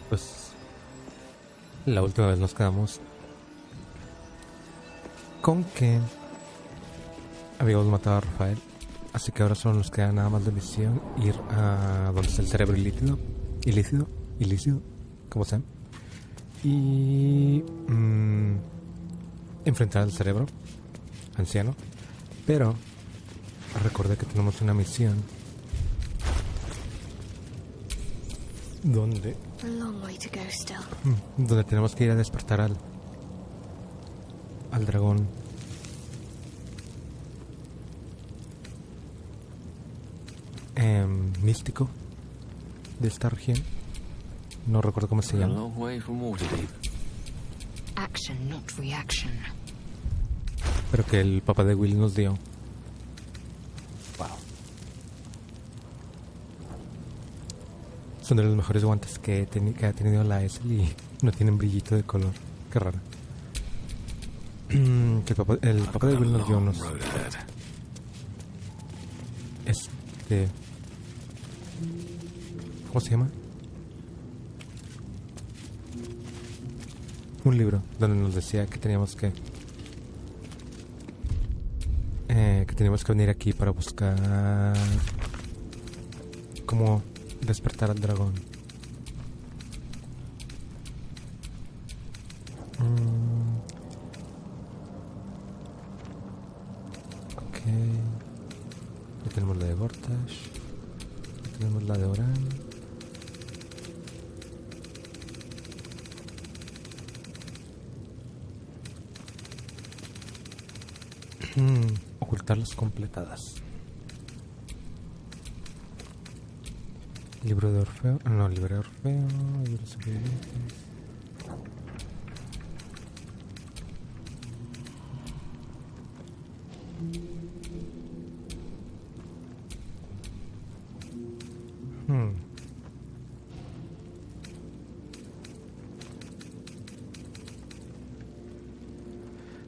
Pues la última vez nos quedamos con que habíamos matado a Rafael, así que ahora solo nos queda nada más de misión, ir a donde está el cerebro ilícido, como sea, y enfrentar al cerebro anciano. Pero recordé que tenemos una misión donde tenemos que ir a despertar al dragón místico de esta región. No recuerdo cómo se llama. Action, not reaction. Pero que el papá de Will nos dio. Wow. Son de los mejores guantes que ha tenido la Esel y no tienen brillito de color. Qué raro. Que el papá de Will nos dio unos... ¿Cómo se llama? Un libro donde nos decía que teníamos que venir aquí para buscar cómo despertar al dragón. Ok. Ya tenemos la de Gortash. Ya tenemos la de Oran. Ocultarlas completadas. Libro de Orfeo. No, libro de Orfeo. Libro de sobrevivientes.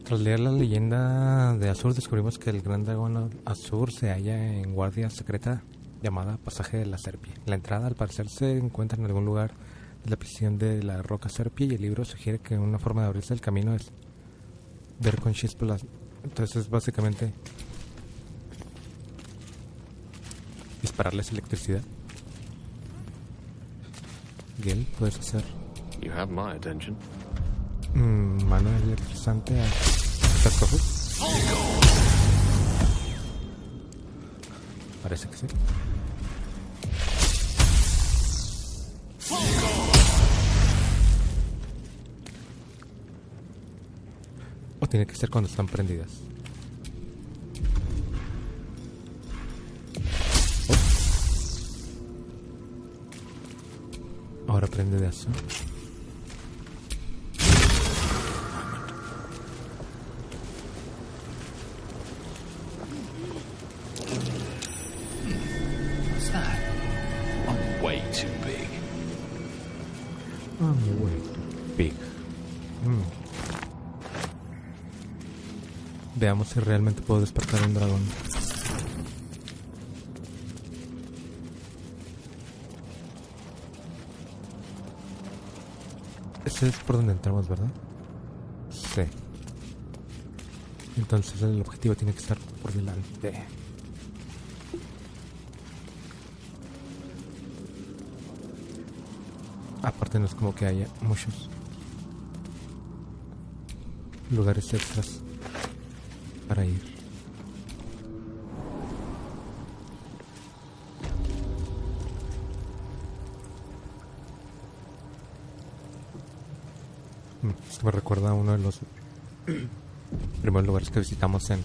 Tras leer la leyenda de Azur, descubrimos que el gran dragón Azur se halla en guardia secreta llamada Pasaje de la Serpie. La entrada, al parecer, se encuentra en algún lugar de la prisión de la roca Serpie, y el libro sugiere que una forma de abrirse el camino es ver con chispas. Entonces, básicamente, dispararles electricidad. Gel, puedes hacer You have my attention. mano electrizante a estas cosas. Parece que sí. O tiene que ser cuando están prendidas. Ahora prende de azul. Veamos si realmente puedo despertar un dragón. Ese es por donde entramos, ¿verdad? Sí. Entonces el objetivo tiene que estar por delante. Aparte no es como que haya muchos lugares extras para ir. Esto me recuerda a uno de los primeros lugares que visitamos en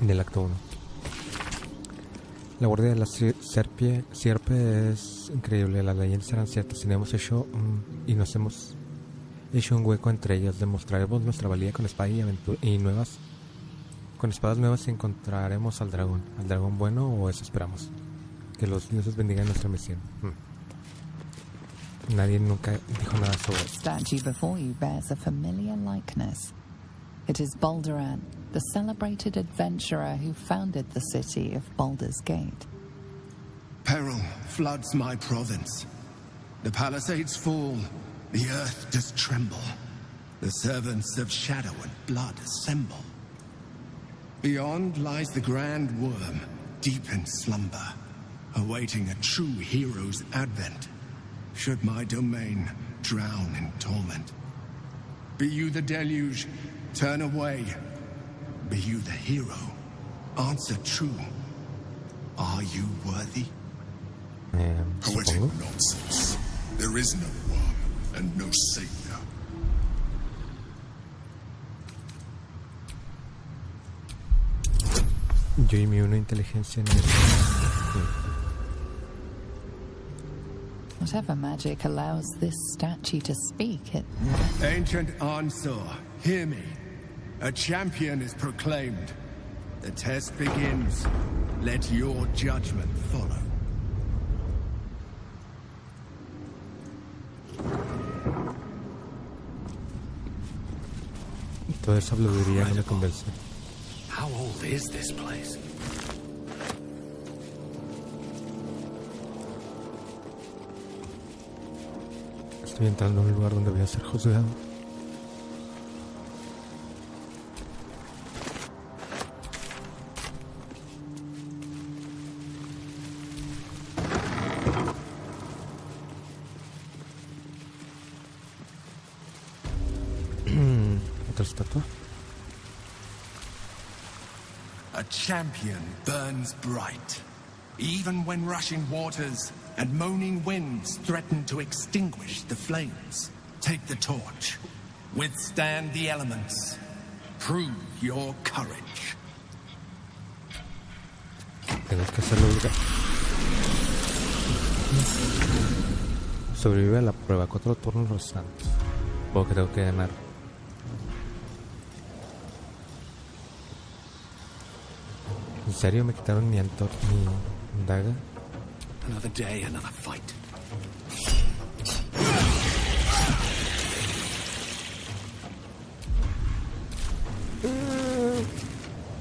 el acto 1. La guardia de la sierpe es increíble. Las leyendas eran ciertas y nos hemos hecho un hueco entre ellas. Demostraremos nuestra valía con espada con espadas nuevas, y encontraremos al dragón bueno, o eso esperamos. Que los dioses bendigan nuestra misión. Nadie nunca dijo nada sobre The statue before you bears a familiar likeness. It is Baldur, the celebrated adventurer who founded the city of Baldur's Gate. Peril floods my province. The palisades fall, the earth does tremble. The servants of shadow and blood assemble. Beyond lies the grand worm, deep in slumber, awaiting a true hero's advent. Should my domain drown in torment. Be you the deluge, turn away. Be you the hero, answer true. Are you worthy? Poetic Supongo. nonsense. There is no worm and no savior. Yo y mi una inteligencia en eso. Whatever magic allows this statue to speak, it... Ancient Ansur, hear me. A champion is proclaimed. The test begins. Let your judgment follow. Toda esa habladuría no me convence. How old is this place? Estoy entrando a un lugar donde voy a ser juzgado. Otra estatua. A champion burns bright. Even when rushing waters and moaning winds threaten to extinguish the flames. Take the torch. Withstand the elements. Prove your courage. Tengo que hacerlo. Sobrevive a la prueba. 4 turnos restantes. Supongo que tengo que ganar. ¿En serio me quitaron mi daga? Another day, another fight.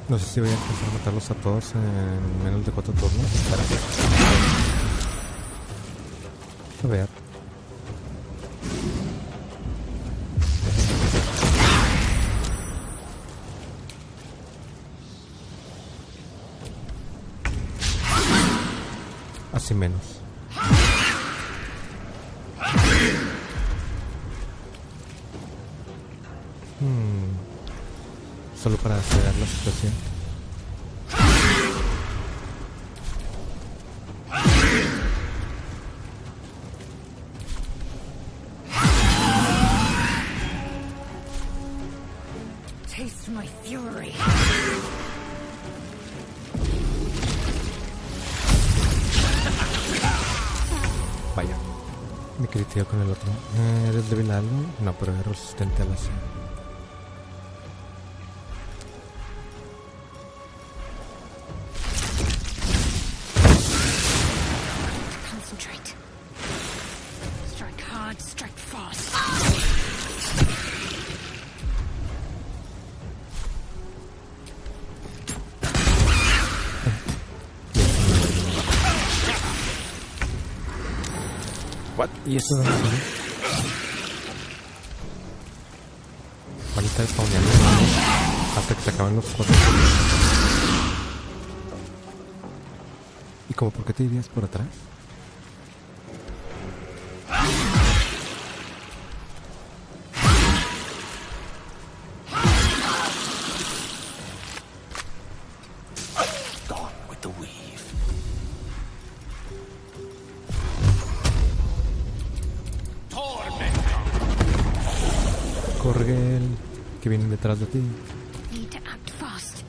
No sé si voy a alcanzar a matarlos a todos en menos de 4 turnos. Espera. A ver. Así menos. Solo para acelerar la situación. Taste my fury. Vaya, me critico con el otro. ¿Eres débil a algo? No, pero es resistente a la acción. Concentrate. Strike hard, strike fast. What? ¿Y eso dónde sale? Van a estar spawneando hasta que se acaben los 4. ¿Y como por qué te irías por atrás? Gone with the weave. Corre el que viene detrás de ti. Need to act fast.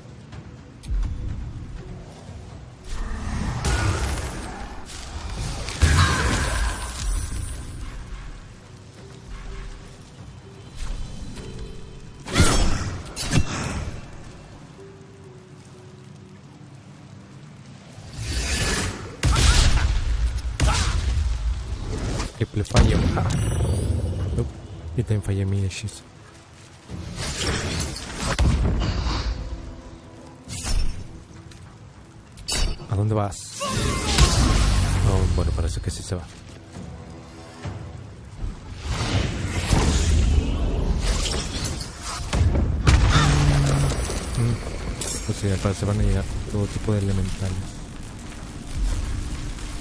Triple fallo. Y también fallé mi hechizo. ¿A dónde vas? Oh, bueno, parece que sí se va. sí, al parecer van a llegar todo tipo de elementales.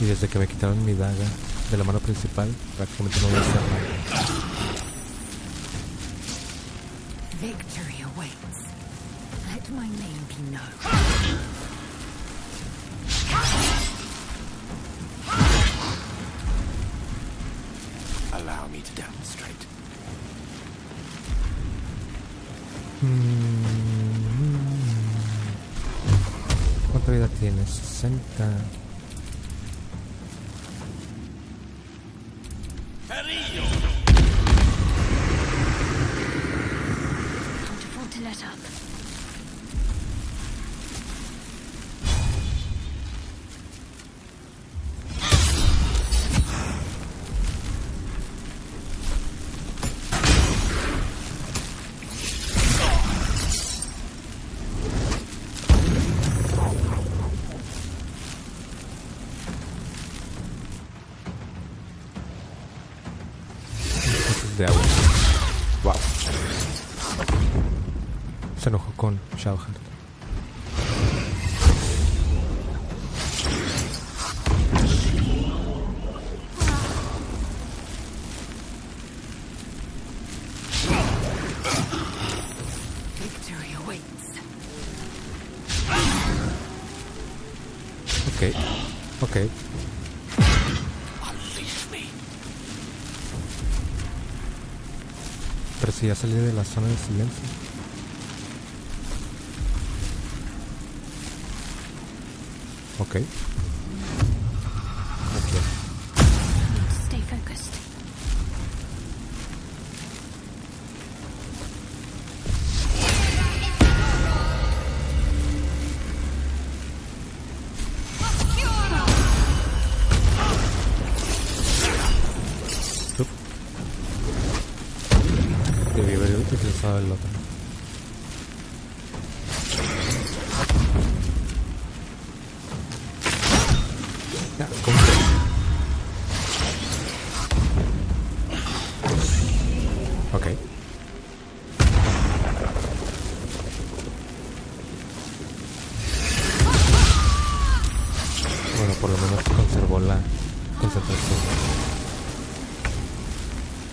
Y desde que me quitaron mi daga de la mano principal, prácticamente no voy a hacer nada. Victory awaits. Let my name be known. Allow me to demonstrate. ¿Cuánta vida tienes? 60. Can't afford to let up. De agua. Wow. Se enojó con Shadowheart. Victory awaits. Ok. Unleash me. Pero si ya salí de la zona de silencio. Ok. Ok. Stay focused. Debí haber utilizado el otro. Ya, ¿cómo que? Ok. Bueno, por lo menos conservó la concentración.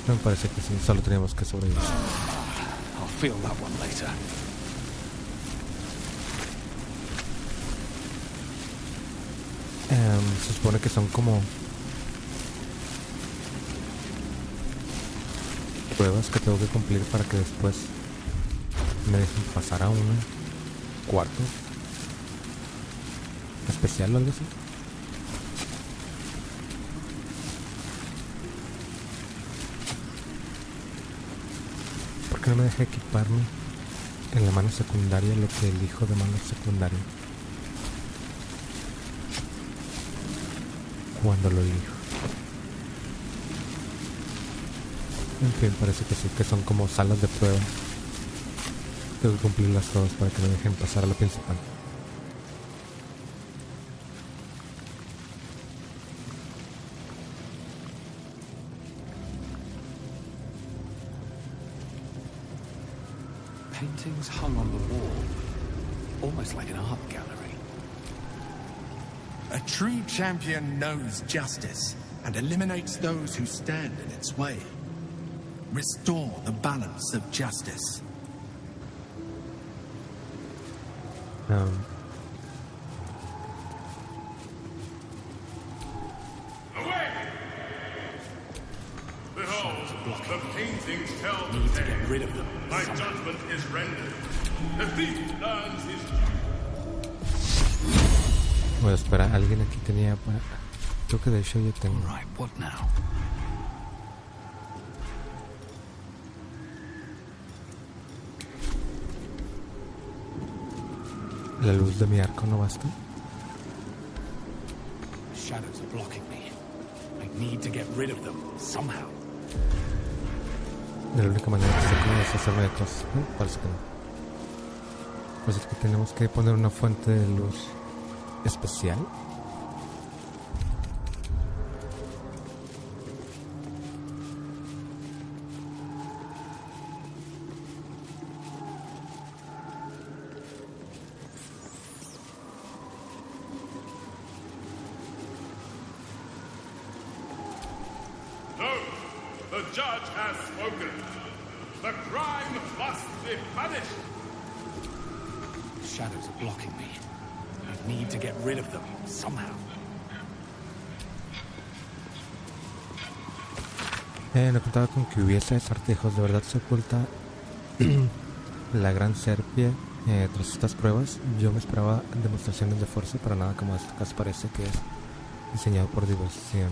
Me parece que sí, solo teníamos que sobrevivir. I'll feel that one later. Se supone que son como pruebas que tengo que cumplir para que después me dejen pasar a un cuarto especial o algo así. ¿Por qué no me deja equiparme en la mano secundaria lo que elijo de mano secundaria cuando lo elijo? En fin, parece que sí, que son como salas de prueba. Tengo que cumplirlas todas para que me dejen pasar a la principal. Paintings hung on the wall, almost like an art gallery. A true champion knows justice and eliminates those who stand in its way. Restore the balance of justice. Behold, the paintings tell the Need to tale. get rid of them. My judgment is rendered. The thief learns his due. Bueno, espera, alguien aquí tenía para... Creo que de hecho yo tengo. Right, what now? La luz de mi arco no basta. The shadows are blocking me. I need to get rid of them somehow. De la única manera que sé cómo deshacerme de todos. Parece que no. Parece que tenemos que poner una fuente de luz especial. The judge has spoken. The crime must be punished. Shadows are blocking me. I need to get rid of them, somehow. No contaba con que hubiese acertijos. De verdad se oculta la gran serpie. Tras estas pruebas, yo me esperaba demostraciones de fuerza, pero nada como este caso parece que es diseñado por diversión.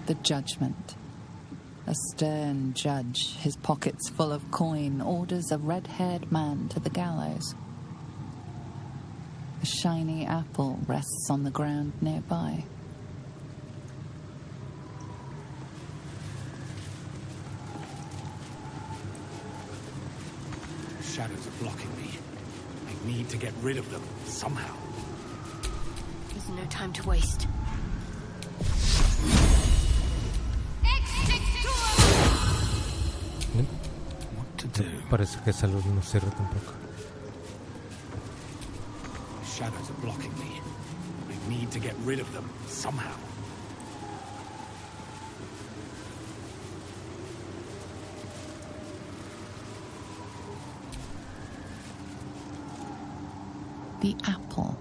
The judgment. A stern judge, his pockets full of coin, orders a red-haired man to the gallows. A shiny apple rests on the ground nearby. Shadows are blocking me. I need to get rid of them, somehow. There's no time to waste. What to do? Parece que esa luz no sirve tampoco. Shadows are blocking me. I need to get rid of them, somehow. The apple.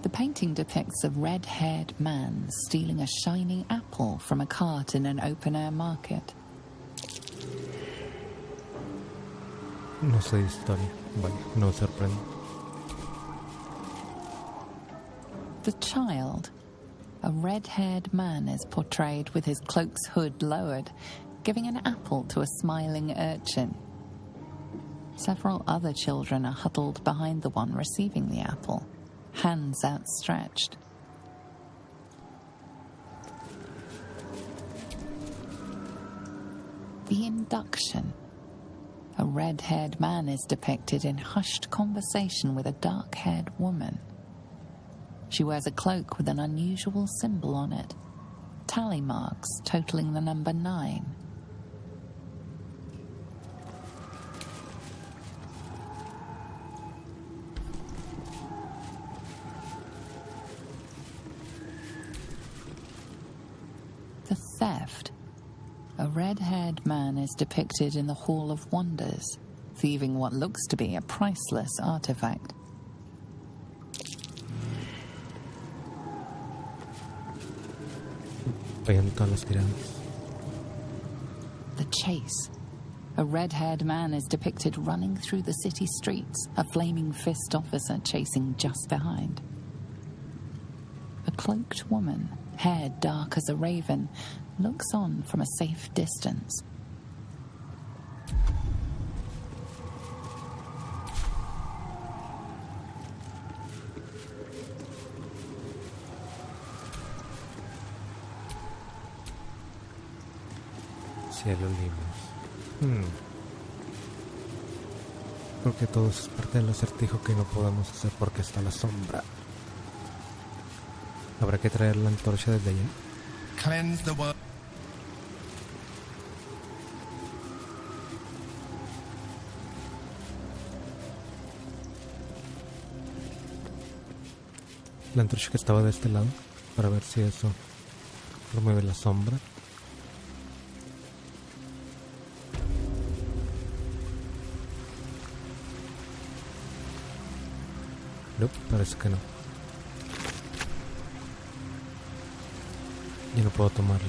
The painting depicts a red-haired man stealing a shiny apple from a cart in an open-air market. No sé de historia. Vaya, no me sorprende. The child. A red-haired man is portrayed with his cloak's hood lowered, giving an apple to a smiling urchin. Several other children are huddled behind the one receiving the apple, hands outstretched. The induction. A red-haired man is depicted in hushed conversation with a dark-haired woman. She wears a cloak with an unusual symbol on it, tally marks totaling the number 9. The theft. A red-haired man is depicted in the Hall of Wonders, thieving what looks to be a priceless artifact. Vayan todas las tiradas. The chase. A red-haired man is depicted running through the city streets, a flaming fist officer chasing just behind. A cloaked woman, hair dark as a raven, looks on from a safe distance. Cielo libres. Creo que todo es parte del acertijo que no podemos hacer porque está la sombra. ¿Habrá que traer la antorcha desde allá? Cleanse the world. La antorcha que estaba de este lado, para ver si eso remueve la sombra. No, parece que no. Yo no puedo tomarla.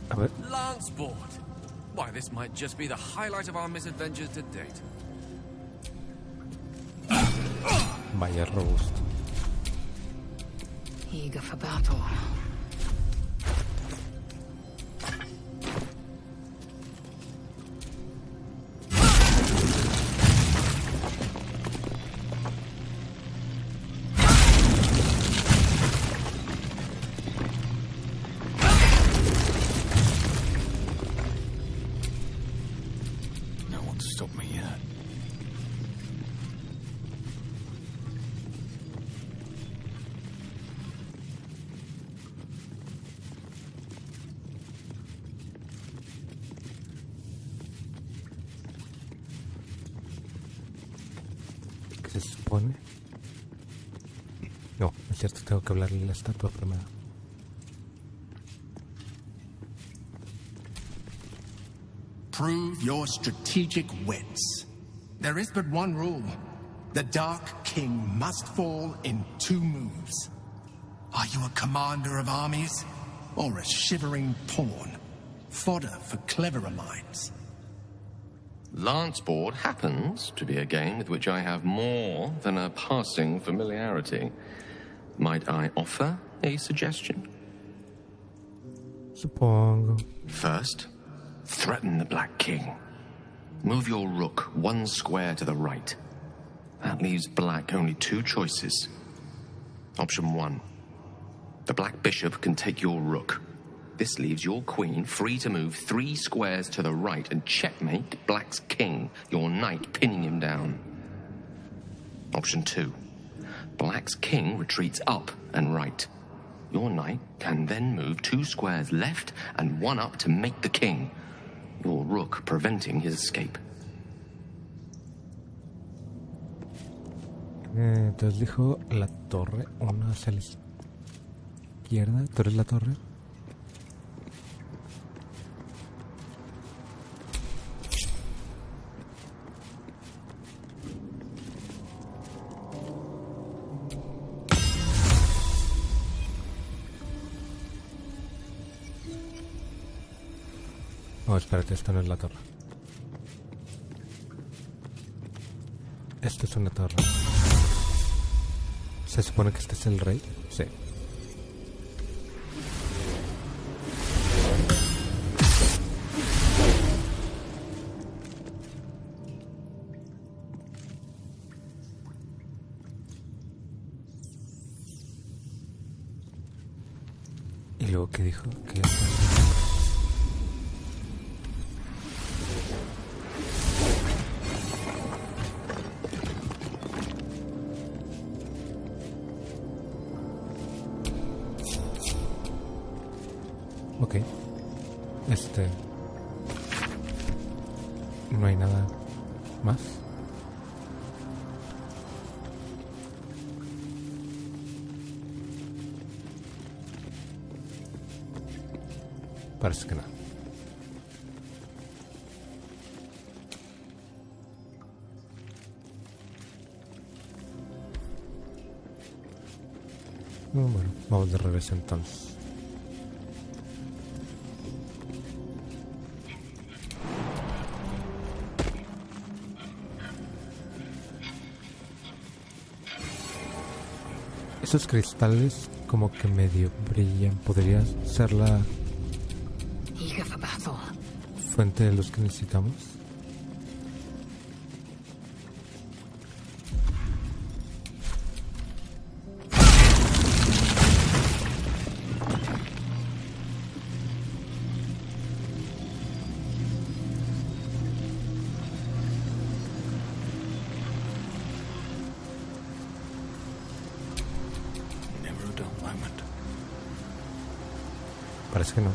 A ver. Lance board. Why, this might just be the highlight of our misadventures to date. Vaya robusto. Eager for battle. supone. No, es cierto, tengo que hablarle a la estatua primero. Prove your strategic wits. There is but one rule. The Dark King must fall in 2 moves. Are you a commander of armies? Or a shivering pawn? Fodder for cleverer minds. Lanceboard happens to be a game with which I have more than a passing familiarity. Might I offer a suggestion? Supongo. First, threaten the Black King. Move your rook 1 square to the right. That leaves Black only 2 choices. Option 1. The Black Bishop can take your rook. This leaves your queen free to move 3 squares to the right and checkmate Black's king, your knight pinning him down. Option 2. Black's king retreats up and right. Your knight can then move 2 squares left and 1 up to make the king, your rook preventing his escape. Entonces dijo la torre, una hacia la izquierda. ¿Tú eres la torre? Oh, espérate, esta no es la torre. Esto es una torre. ¿Se supone que este es el rey? Sí. ¿Y luego qué dijo? ¿Qué Ok. No hay nada más. Parece que no. Bueno, vamos de regreso entonces. Esos cristales como que medio brillan. ¿Podría ser la fuente de luz que necesitamos? Parece que no.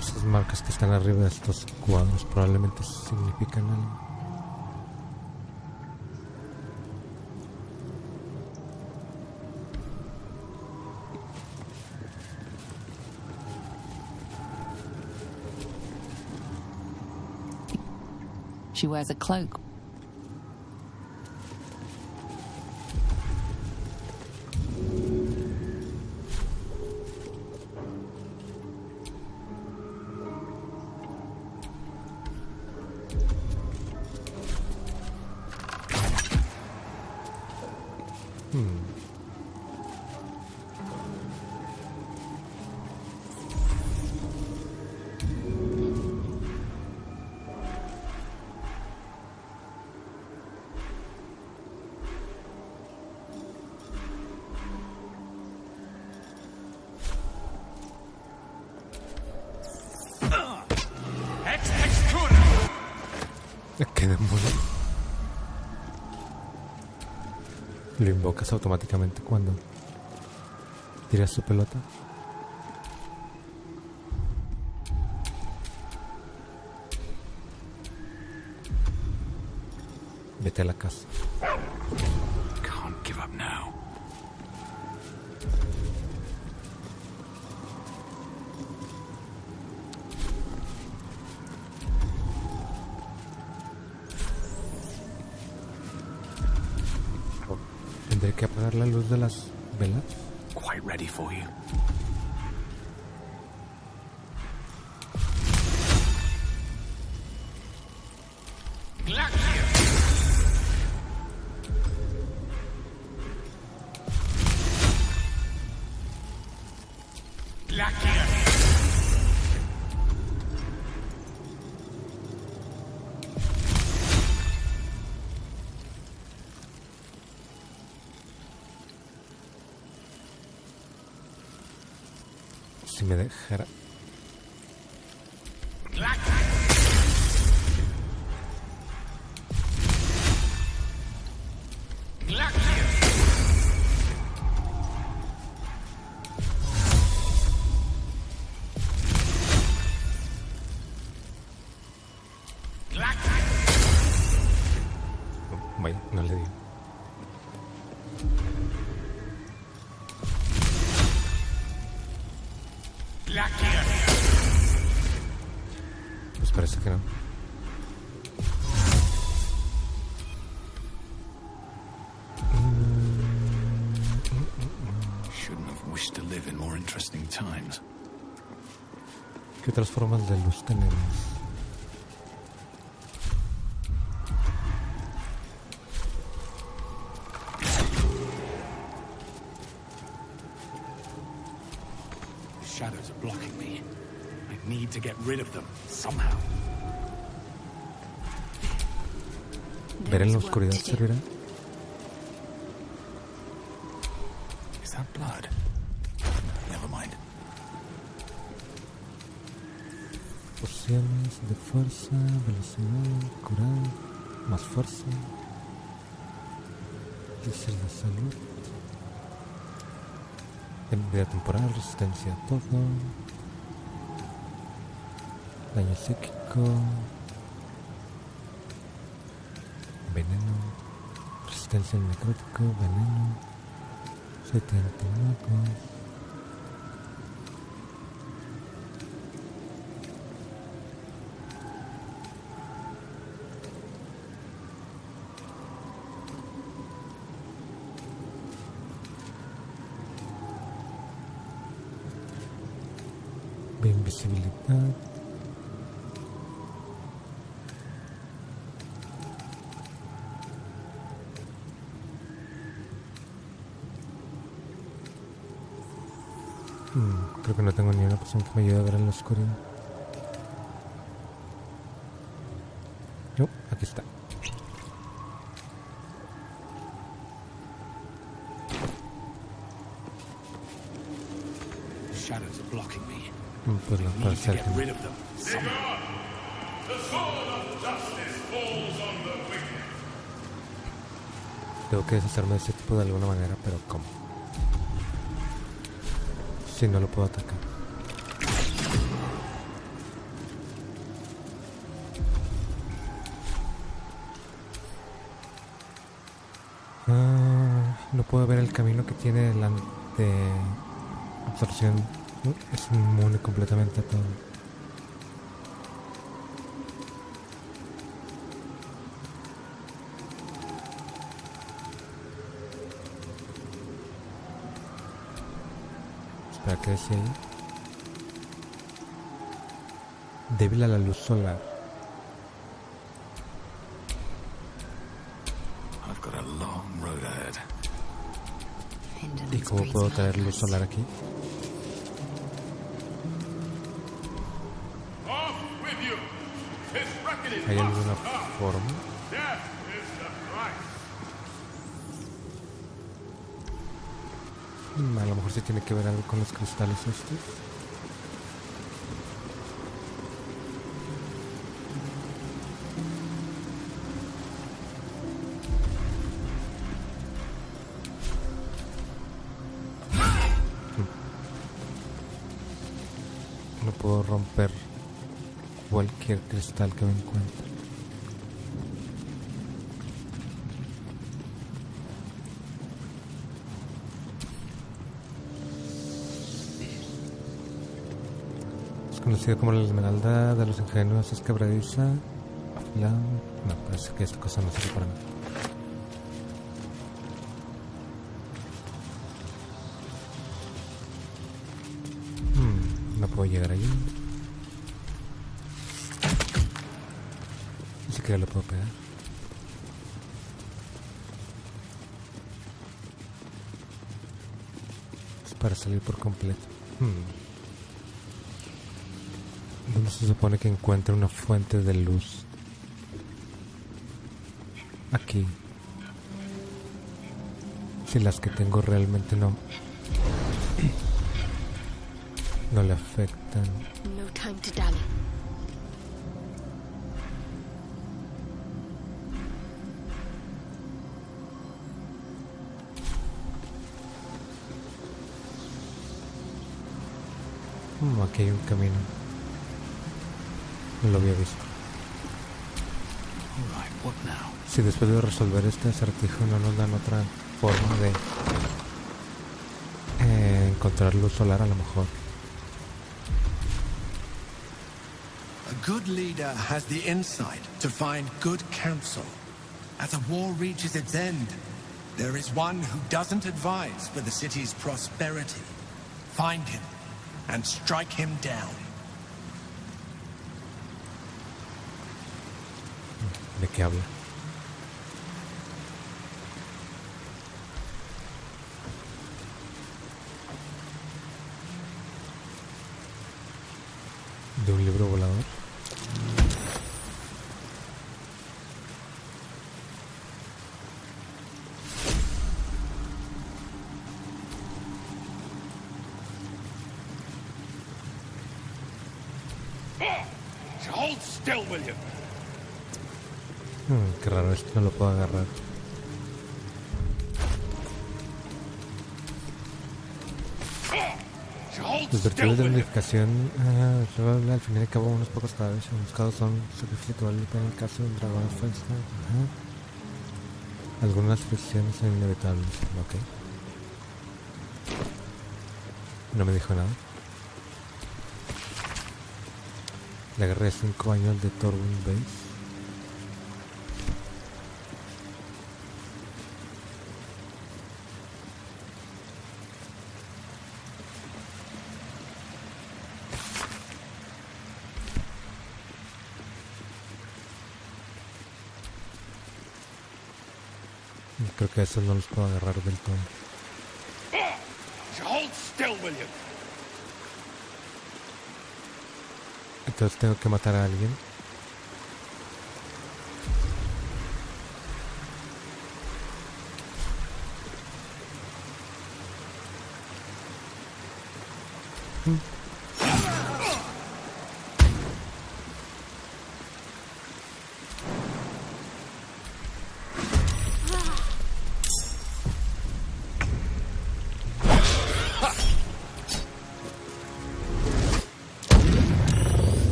Esas marcas que están arriba de estos cuadros probablemente significan algo. She wears a cloak. demonio. Lo invocas automáticamente cuando tiras su pelota. Vete a la casa. Can't give up now. Tendré que apagar la luz de las velas. Quite ready for you. Si me dejara. Vaya, no le digo. Pues parece que no. Shouldn't have wished to live in more interesting times. ¿Qué otras formas de luz tenemos? Shadows are blocking me. I need to get rid of them somehow. ¿Ver en la oscuridad servirá? Is that blood? Never mind. Pociones de fuerza, velocidad, curar, más fuerza. Elixir de salud. Vida temporal, resistencia a todo. Daño psíquico. Veneno. Resistencia al necrótico, veneno. 7 antimagos. Invisibilidad. Creo que no tengo ni una poción que me ayude a ver en la oscuridad. No, aquí está. Shadows are blocking me. Pues no puede Need to ser get que no. rid of them somehow. The sword of justice falls on the wicked. Tengo que deshacerme de ese tipo de alguna manera, pero ¿cómo? Si no lo puedo atacar. No puedo ver el camino que tiene delante. Absorción. Es inmune completamente a todo. Espera, ¿qué decía ahí? Débil a la luz solar. I've got a long road ahead. ¿Y cómo puedo traer luz solar aquí? Off with you. This reckoning ¿Hay must alguna stop. forma? Death is the price. A lo mejor sí tiene que ver algo con los cristales estos. puedo romper cualquier cristal que me encuentre. Es conocido como la esmeralda de los ingenuos, es quebradiza, afilada. No, parece que esta cosa no sirve para nada. No puedo llegar allí. Ni siquiera lo puedo pegar. Es para salir por completo. ¿Dónde se supone que encuentre una fuente de luz? Aquí. Si las que tengo realmente no le afectan. No time to dally. Aquí hay un camino. No lo había visto. Alright, what now? Si después de resolver este acertijo no nos dan otra forma de encontrar luz solar, a lo mejor. A good leader has the insight to find good counsel. As a war reaches its end, there is one who doesn't advise for the city's prosperity. Find him and strike him down. ¿De qué habla? ¿De un libro volador? Hold still, will you? Qué raro, esto no lo puedo agarrar. Los virtudes de unificación, al fin y al cabo, unos pocos cadáveres buscados son sacrificio en el caso de un dragón fuerza. Algunas fricciones son inevitables. Ok. No me dijo nada. Le agarré 5 años de Torwin Base. Creo que esos no los puedo agarrar del todo. Hold still, will you? Entonces tengo que matar a alguien.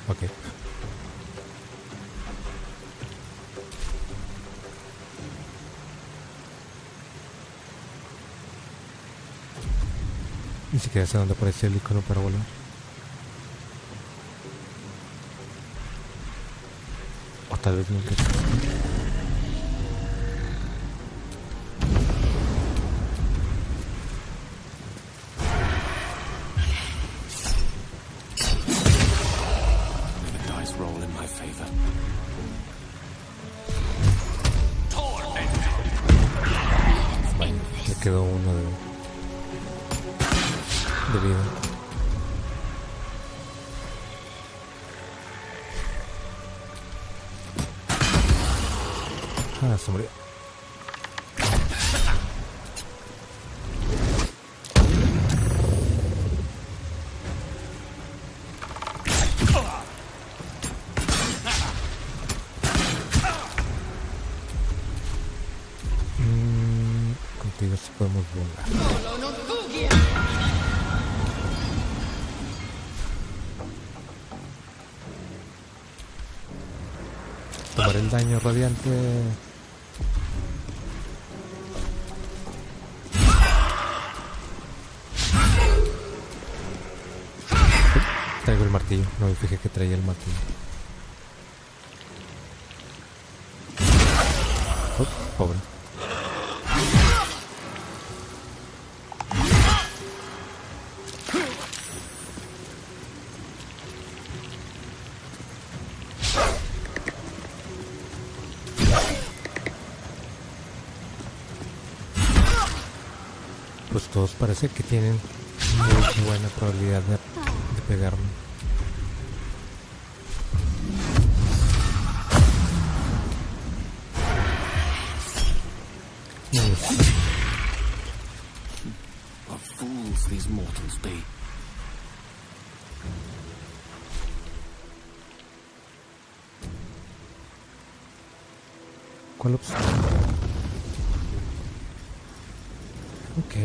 Ok. Ni siquiera sé dónde aparece el icono para volar. O tal vez nunca. Quedó uno de vida. Ah, se murió. Contigo sí podemos volar. Tomar el daño radiante. Traigo el martillo, no me fijé que traía el martillo. Pobre. Pues todos parece que tienen muy buena probabilidad de pegarme. What fools these mortals be. ¿Cuál opción? Ok.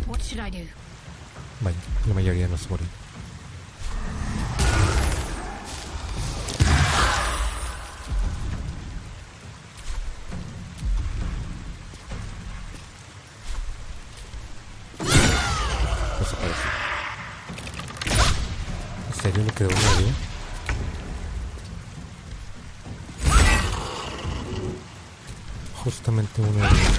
What should I do? Vaya, la mayoría no se murió. Desapareció. ¿En serio le quedó una vida? Justamente una vida.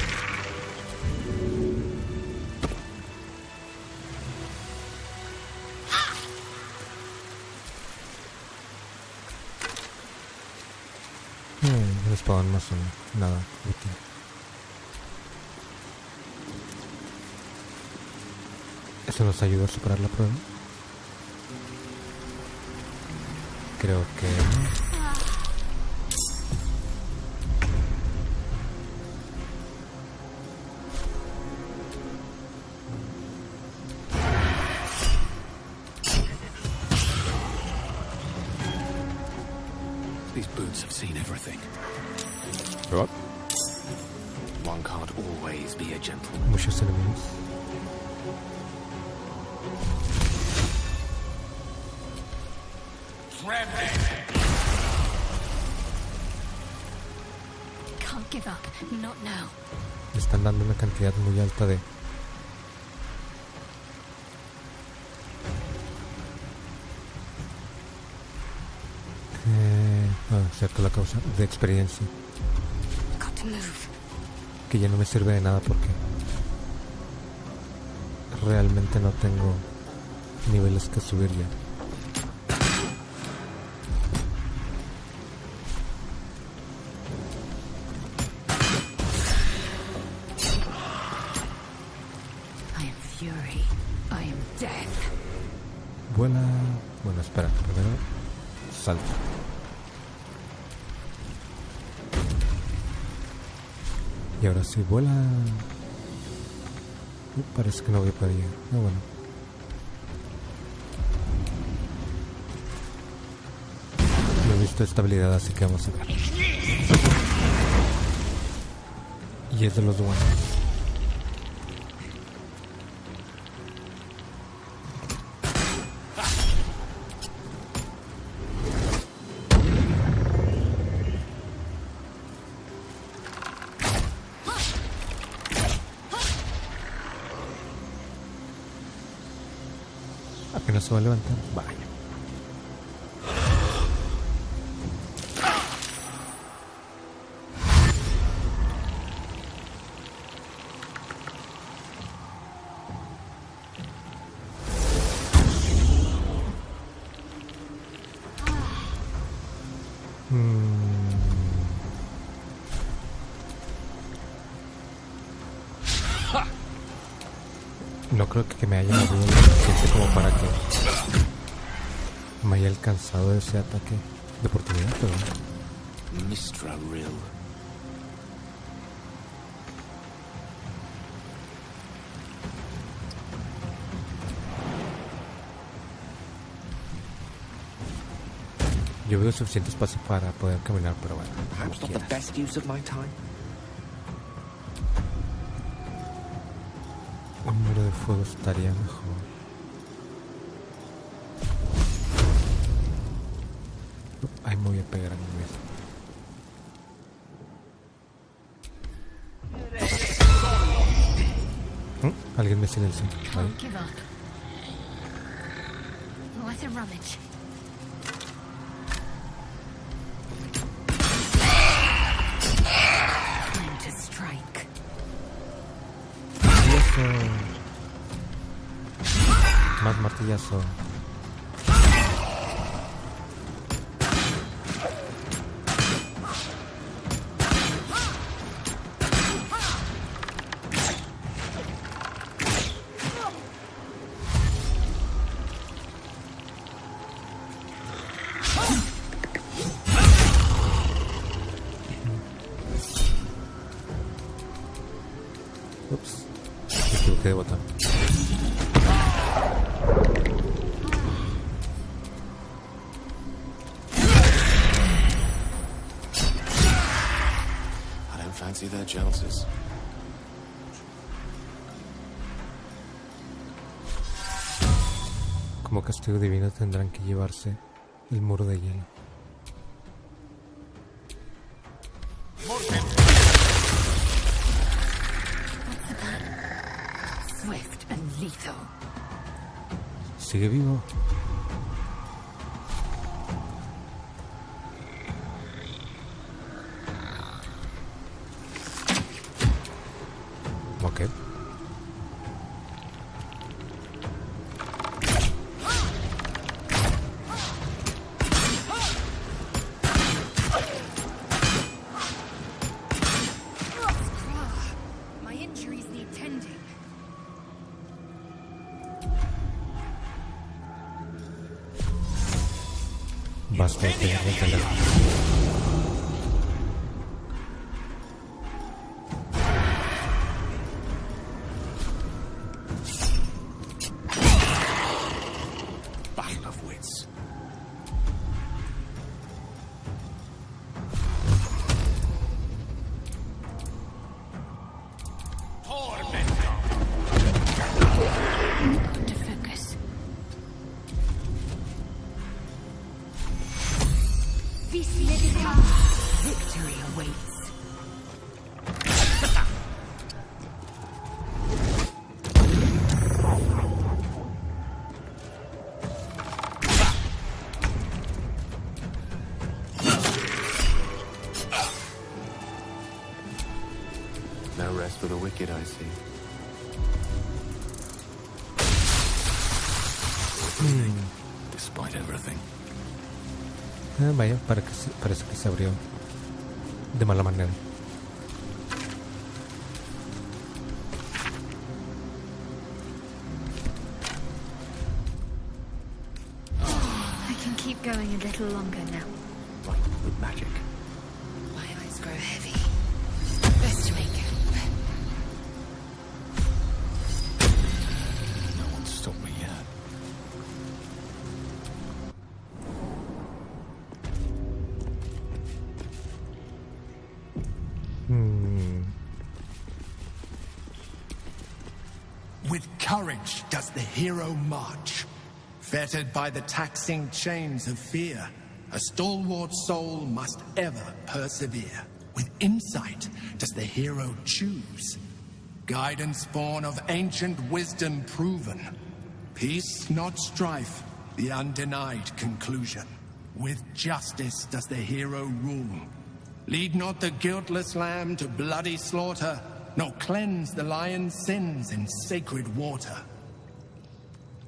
Un espadón más o menos, nada útil. ¿Eso nos ayuda a superar la prueba? Creo que no. These boots have seen everything. What? One can't always be a gentleman. Muchos enemigos. Can't give up. Not now. Le están dando una cantidad muy alta de... cierto, la causa de experiencia. Got to move. Que ya no me sirve de nada porque realmente no tengo niveles que subir ya. I am fury. I am death. Vuela... Bueno, espera, primero salta. Y ahora sí, vuela... parece que no voy a poder llegar. Ah, bueno. No he visto esta habilidad, así que vamos a ver. Y es de los buenos. Apenas se va a levantar. Vaya. No creo que me haya movido lo suficiente como para que me haya alcanzado ese ataque de oportunidad, pero... Mistra Rill. Yo veo suficiente espacio para poder caminar, pero bueno. Perhaps not the best use of my time. Un muro de fuego estaría mejor. Ahí me voy a pegar a mí mismo. Alguien me silenció. Ahí. Give up. What a rummage. Time to strike. Más martillazo. Ups, me equivoqué de botón. I don't fancy their chances. Como castigo divino tendrán que llevarse el muro de hielo. Swift and lethal. Sigue vivo. Ok. My injuries need tending. Basta de pegarle el teléfono. Battle of wits. To focus. Victory awaits. No rest for the wicked, I see. Despite everything. Vaya, parece que se abrió de mala manera. I can keep going a little longer now. Like with magic. My eyes grow heavy. Best to make it. No one's stopped me yet. With courage does the hero march. Fettered by the taxing chains of fear, a stalwart soul must ever persevere. With insight does the hero choose. Guidance born of ancient wisdom proven. Peace, not strife, the undenied conclusion. With justice does the hero rule. Lead not the guiltless lamb to bloody slaughter, nor cleanse the lion's sins in sacred water.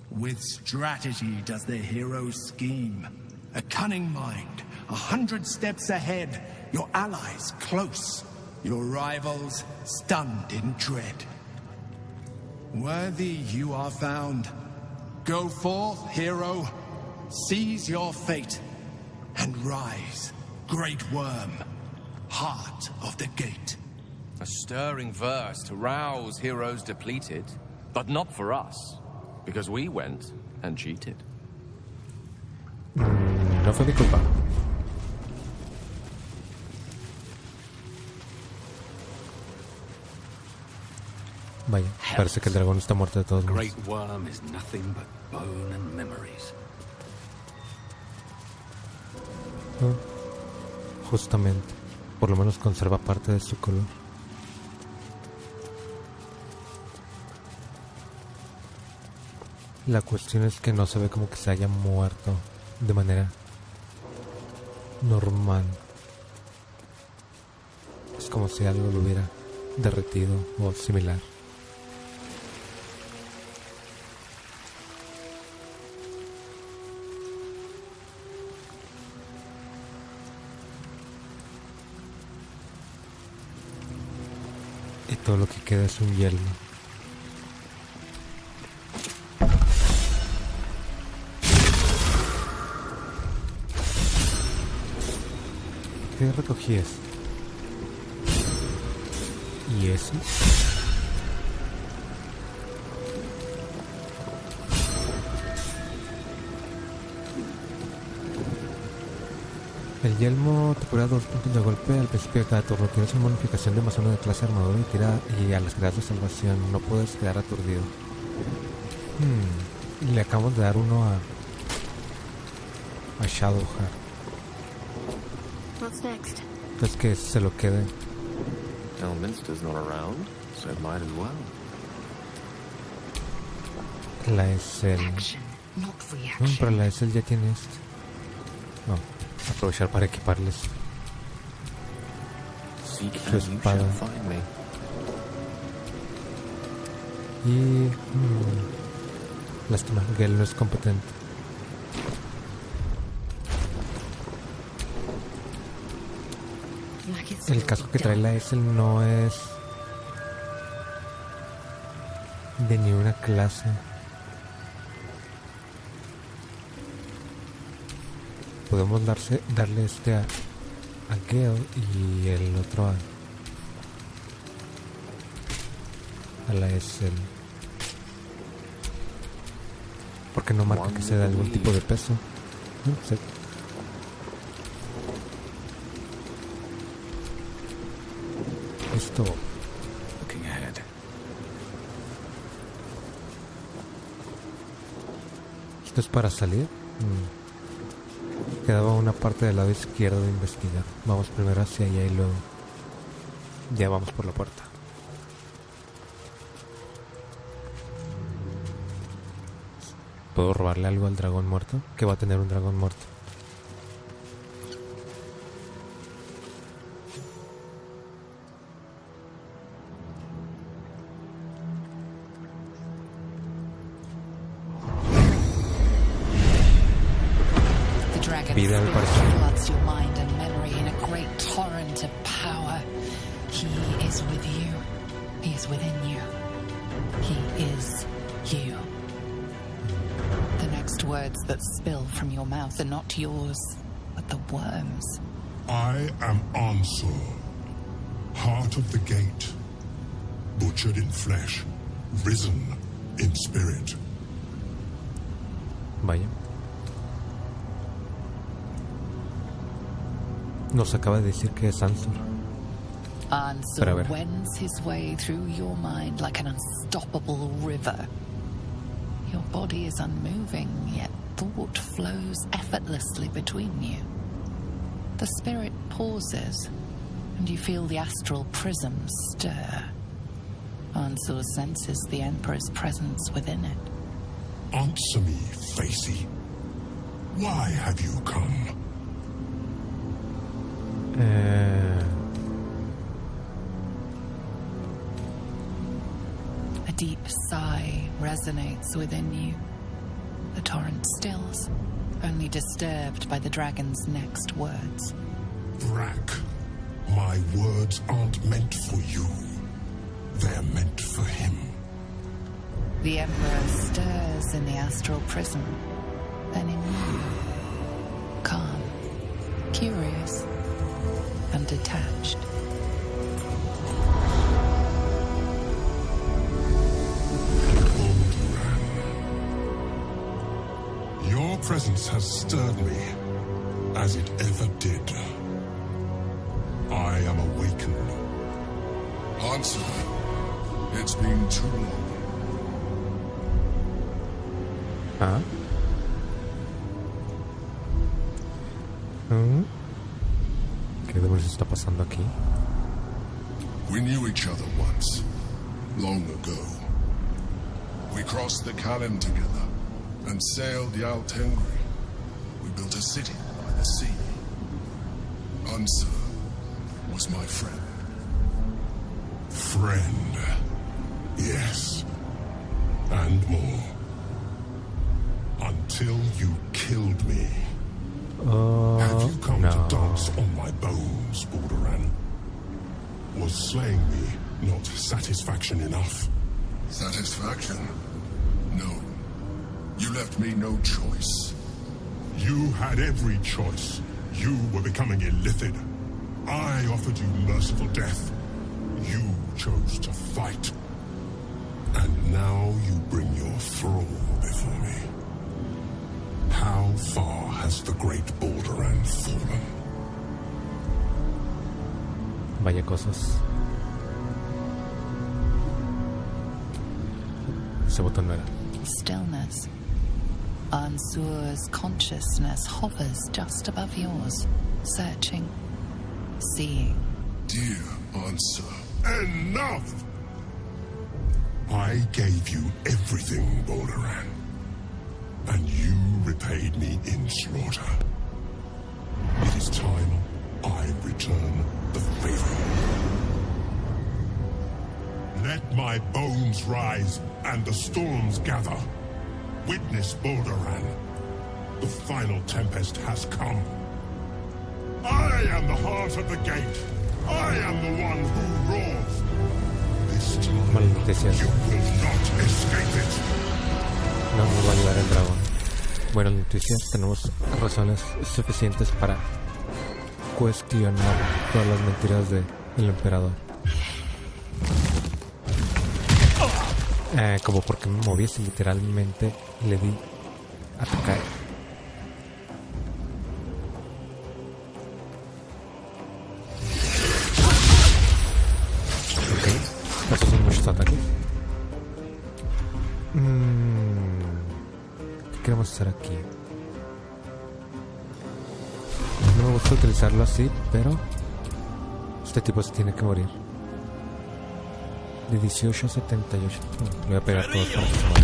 With strategy does the hero scheme. A cunning mind, 100 steps ahead, your allies close, your rivals stunned in dread. Worthy you are found. Go forth, hero. Seize your fate. And rise, great worm. Heart of the gate. A stirring verse to rouse heroes depleted. But not for us. Because we went and cheated. No fue mi culpa. Vaya, parece que el dragón está muerto de todos modos. Great worm is nothing but bone and memories. Justamente, por lo menos conserva parte de su color. La cuestión es que no se ve como que se haya muerto de manera normal. Es como si algo lo hubiera derretido o similar. Y todo lo que queda es un yelmo. ¿Qué recogí eso? ¿Y eso? El yelmo te cura 2 puntos de golpe al principio de cada turno. Tienes una bonificación de +1 de clase de armadura y a las tiradas de salvación. No puedes quedar aturdido. Le acabamos de dar uno a Shadowheart. What's next? Es que se lo quede. Elminster's not around, so it might as well. La SL. Action, not reaction. Pero la SL ya tiene este. No, aprovechar para equiparles su espada. Y... lástima, Gale no es competente. El casco que trae la SL no es de ni una clase. Podemos darle este a Gale y el otro a la SL. Porque no marca que sea de algún tipo de peso. No sé. Esto. Looking ahead. ¿Esto es para salir? Quedaba una parte del lado izquierdo de investigar. Vamos primero hacia allá y luego ya vamos por la puerta. ¿Puedo robarle algo al dragón muerto? ¿Qué va a tener un dragón muerto? Vida al parecer. Floods your mind and memory in a great torrent of power. He is with you. He is within you. He is you. The next words that spill from your mouth are not yours, but the worm's. I am Ansur, heart of the gate, butchered in flesh, risen in spirit. Vaya. Nos acaba de decir que es Ansur. Ansur wends his way through your mind like an unstoppable river. Your body is unmoving, yet thought flows effortlessly between you. The spirit pauses, and you feel the astral prism stir. Ansur senses the Emperor's presence within it. Answer me, Facey. Why have you come? A deep sigh resonates within you. The torrent stills, only disturbed by the dragon's next words. Brack, my words aren't meant for you. They're meant for him. The Emperor stirs in the astral prison, then in me, calm, curious, and detached. Your presence has stirred me, as it ever did. I am awakened. Answer. It's been too long. ¿Ah? ¿Qué demonios está pasando aquí? We knew each other once, long ago. We crossed the Kallen together and sailed the Altengri. We built a city by the sea. Answer was my friend. Friend, yes, and more. Until you killed me. Have you come to dance on my bones, Balduran? Was slaying me not satisfaction enough? Satisfaction? No. You left me no choice. You had every choice. You were becoming illithid. I offered you merciful death. You chose to fight. And now you bring your thrall before me. How far has the great Balduran fallen? Vaya cosas. Ese botón no era. Stillness. Ansur's consciousness hovers just above yours, searching, seeing. Dear Ansur, enough! I gave you everything, Balduran, and you repaid me in slaughter. It is time I return the favor. Let my bones rise and the storms gather. Witness, Balduran. The final tempest has come. I am the heart of the gate. I am the one who roars. This time, you will not escape it. No nos va a ayudar el dragón. Buenas noticias, tenemos razones suficientes para cuestionar todas las mentiras del emperador. Como porque me moví, si literalmente le di a tocar. Ok, estos son muchos ataques. ¿Qué queremos hacer aquí? No me gusta utilizarlo así, pero este tipo se tiene que morir. De 18 a 78. Le voy a pegar todos para que se muera.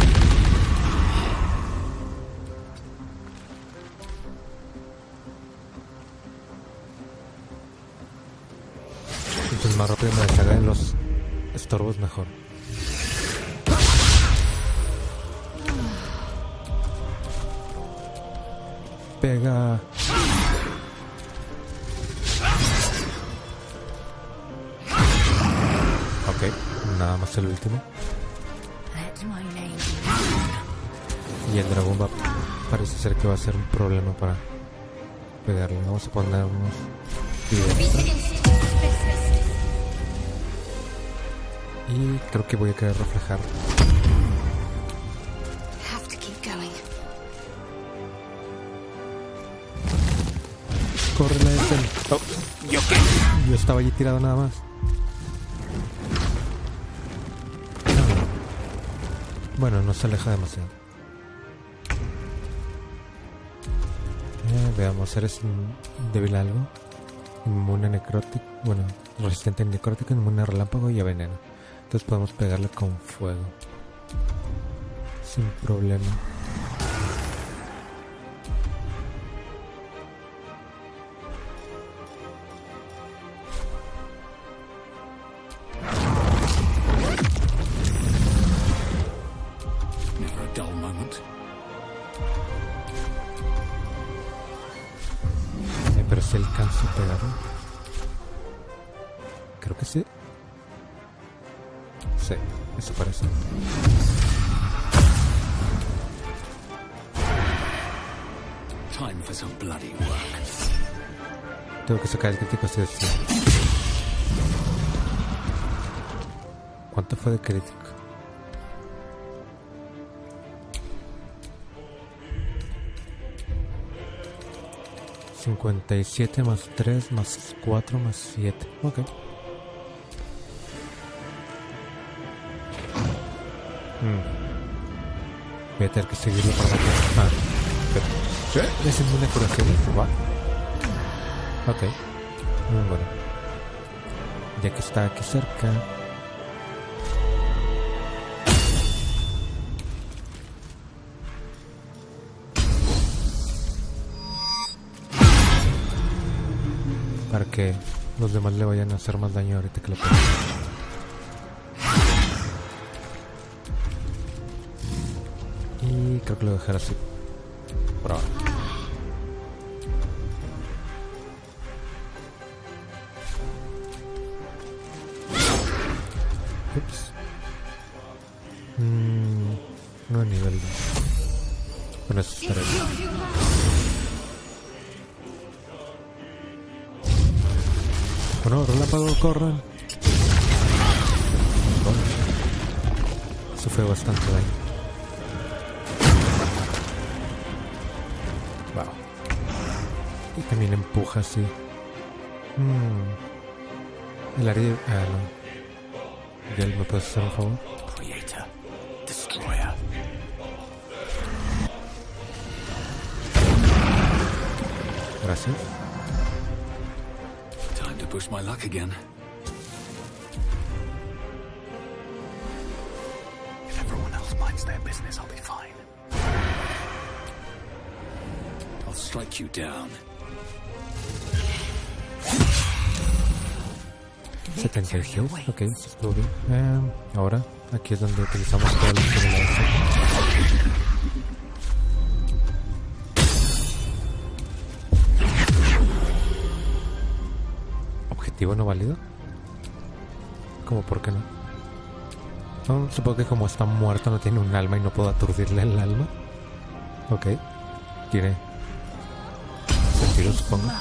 Entonces más rápido me deshaga de los estorbos, mejor. Pega. Ok, nada más el último. Y el dragón parece ser que va a ser un problema para pegarle. Vamos a poner unos videos. Y creo que voy a querer reflejar. Córrele ese. Oh, ¿yo qué? Yo estaba allí tirado nada más. Bueno, no se aleja demasiado. Veamos, ¿eres débil a algo? Inmune a necrótico. Bueno, resistente a necrótico, inmune a relámpago y a veneno. Entonces podemos pegarle con fuego sin problema. Pero si alcanzo a pegarlo. Creo que sí. Sí, eso parece. Time for some bloody work. Tengo que sacar el crítico así de 100. ¿Cuánto fue de crítico? $57 más 3 más 4 más 7. Ok. Voy a tener que seguirlo para matar. Pero ¿qué? ¿Es una curación? ¿Va? Ok. Bueno. Ya que está aquí cerca. Para que los demás le vayan a hacer más daño ahorita que lo ponga. Y creo que lo dejaré así por ahora. Ups. No a nivel 2. Con eso estaré bien. Bueno, relámpago, corran. Eso fue bastante daño. Wow. Y también empuja así. El área... no. ¿Ya me puedes hacer un favor? Creator, destroyer. Gracias. Time to push my luck again. If everyone else minds their business, I'll be fine. I'll strike you down. 76, ok, estuvo bien. Ahora, aquí es donde utilizamos toda la simulación. ¿Objetivo no válido? ¿Cómo por qué no? No, supongo que como está muerto no tiene un alma y no puedo aturdirle el alma. Ok, tiene sentido, supongo.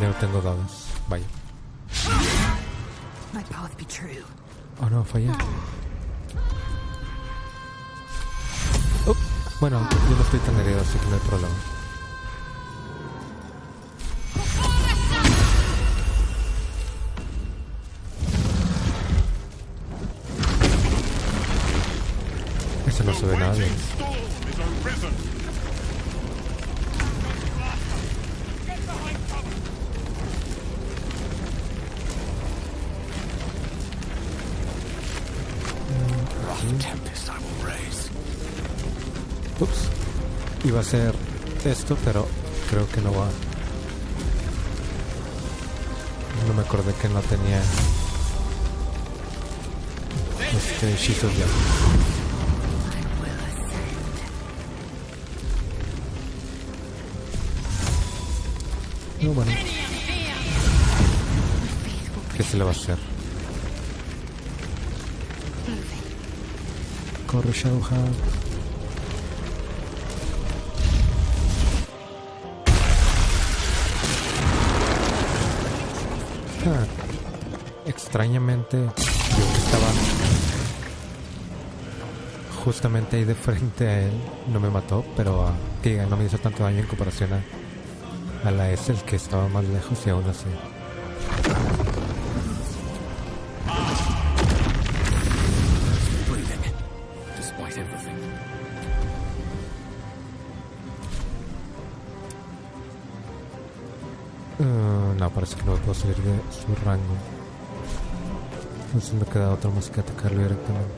Ya no tengo dados, vaya. My path be true. Oh no, fallé. Bueno, yo no estoy tan herido, así que no hay problema. Eso no se ve nada bien. Ups, iba a hacer esto, pero creo que no va. No me acordé que no tenía hechizos ya. No, bueno. ¿Qué se le va a hacer? Corre, Shadowheart. Extrañamente, yo que estaba justamente ahí de frente a él, no me mató, pero que no me hizo tanto daño en comparación a la S, el que estaba más lejos, y aún así. No, parece que no puedo salir de su rango. Entonces me queda otro más que atacarlo directamente.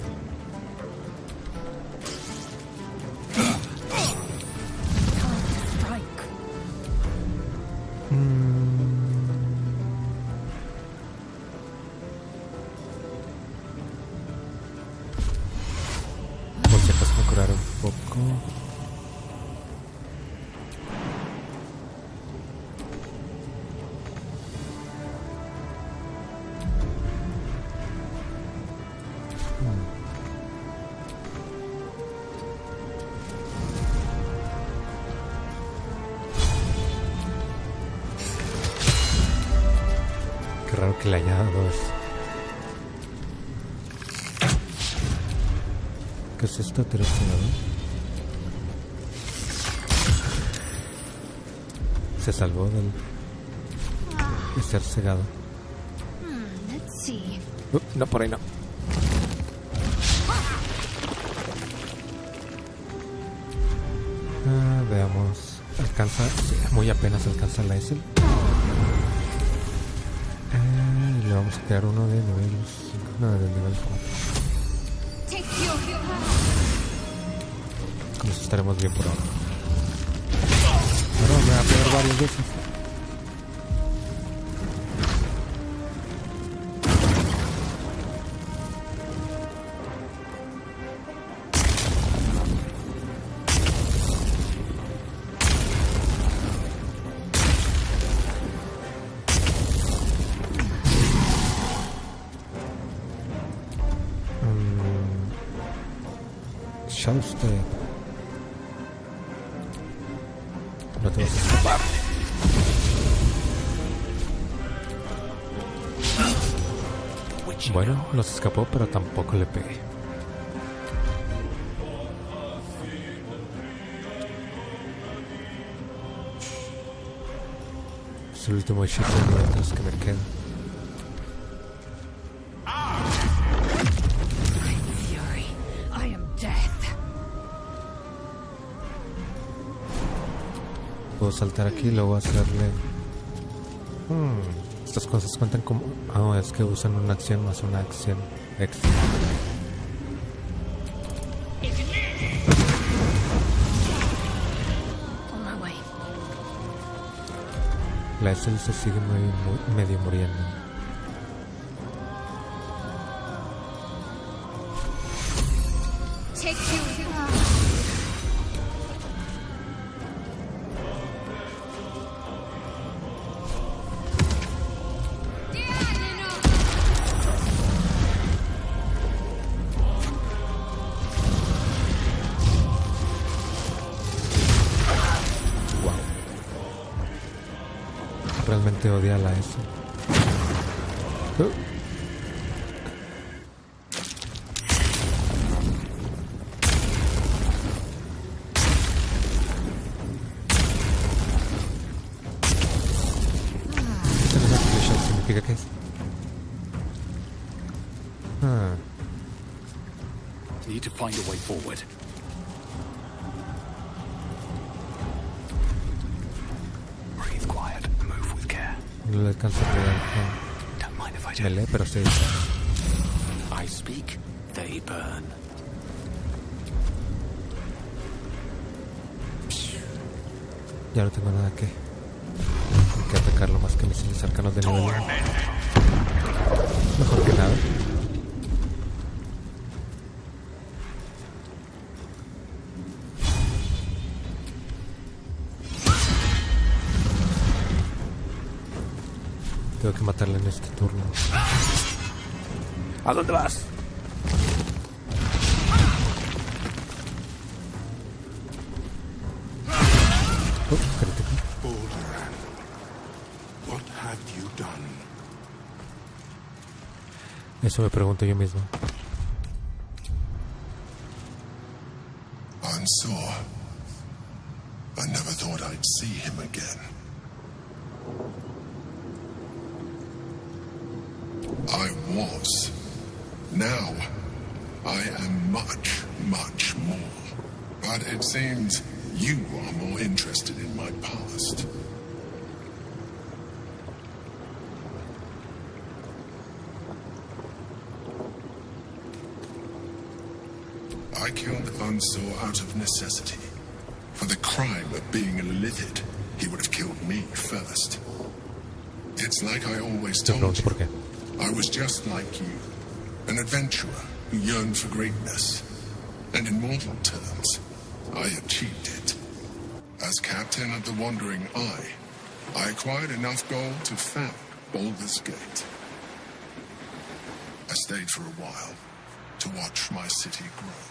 Por si acaso me curar un poco. que le haya dado eso. ¿Qué es esto? Tirocinador. Se salvó de ser cegado. Let's see. No, por ahí no. Veamos. Alcanza, sí, muy apenas alcanza la S. Y le vamos a crear uno de nivel 5. No, de nivel 4. Con eso estaremos bien por ahora. Pero me va a pegar varias veces. Ya usted. No te vas a escapar. Bueno, no se escapó, pero tampoco le pegué. Es el último hechizo de nivel 3 que me queda. Puedo saltar aquí y luego hacerle... Estas cosas cuentan como... es que usan una acción más una acción extra. La S se sigue medio muriendo. Realmente odia la S. ¿Significa qué es? Need to find a way forward. Breathe quiet. Move with care. No le alcanza a pegar con melee, pero sí. I speak, they burn. Ya no tengo nada que atacarlo más que misiles arcanos de nivel 1. Mejor que nada. Tengo que matarle en este turno. ¿A dónde vas? Crítico. Baldur, what have you done? Eso me pregunto yo mismo. I'm sore. I never thought I'd see him again. I was. Now, I am much, much more. But it seems you are more interested in my past. I killed Unsor out of necessity. For the crime of being livid, he would have killed me first. It's like I always told you. I was just like you, an adventurer who yearned for greatness. And in mortal terms, I achieved it. As captain of the Wandering Eye, I acquired enough gold to found Baldur's Gate. I stayed for a while to watch my city grow.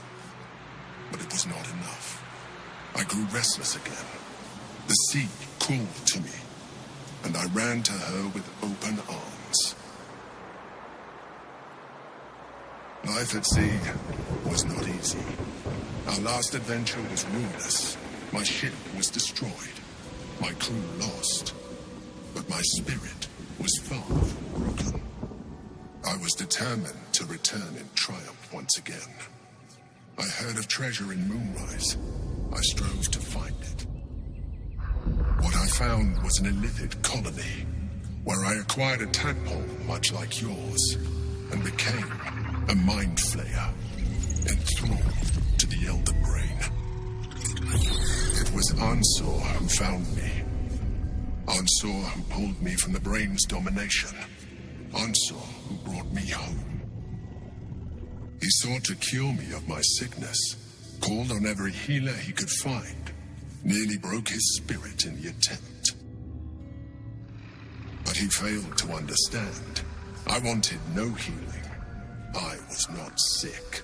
But it was not enough. I grew restless again. The sea called to me, and I ran to her with open arms. Life at sea was not easy. Our last adventure was ruinous. My ship was destroyed. My crew lost. But my spirit was far from broken. I was determined to return in triumph once again. I heard of treasure in Moonrise. I strove to find it. What I found was an illithid colony, where I acquired a tadpole much like yours, and became a mind flayer, enthralled to the Elder Brain. It was Ansor who found me. Ansor who pulled me from the Brain's domination. Ansor who brought me home. He sought to cure me of my sickness, called on every healer he could find, nearly broke his spirit in the attempt. But he failed to understand. I wanted no healing. I was not sick.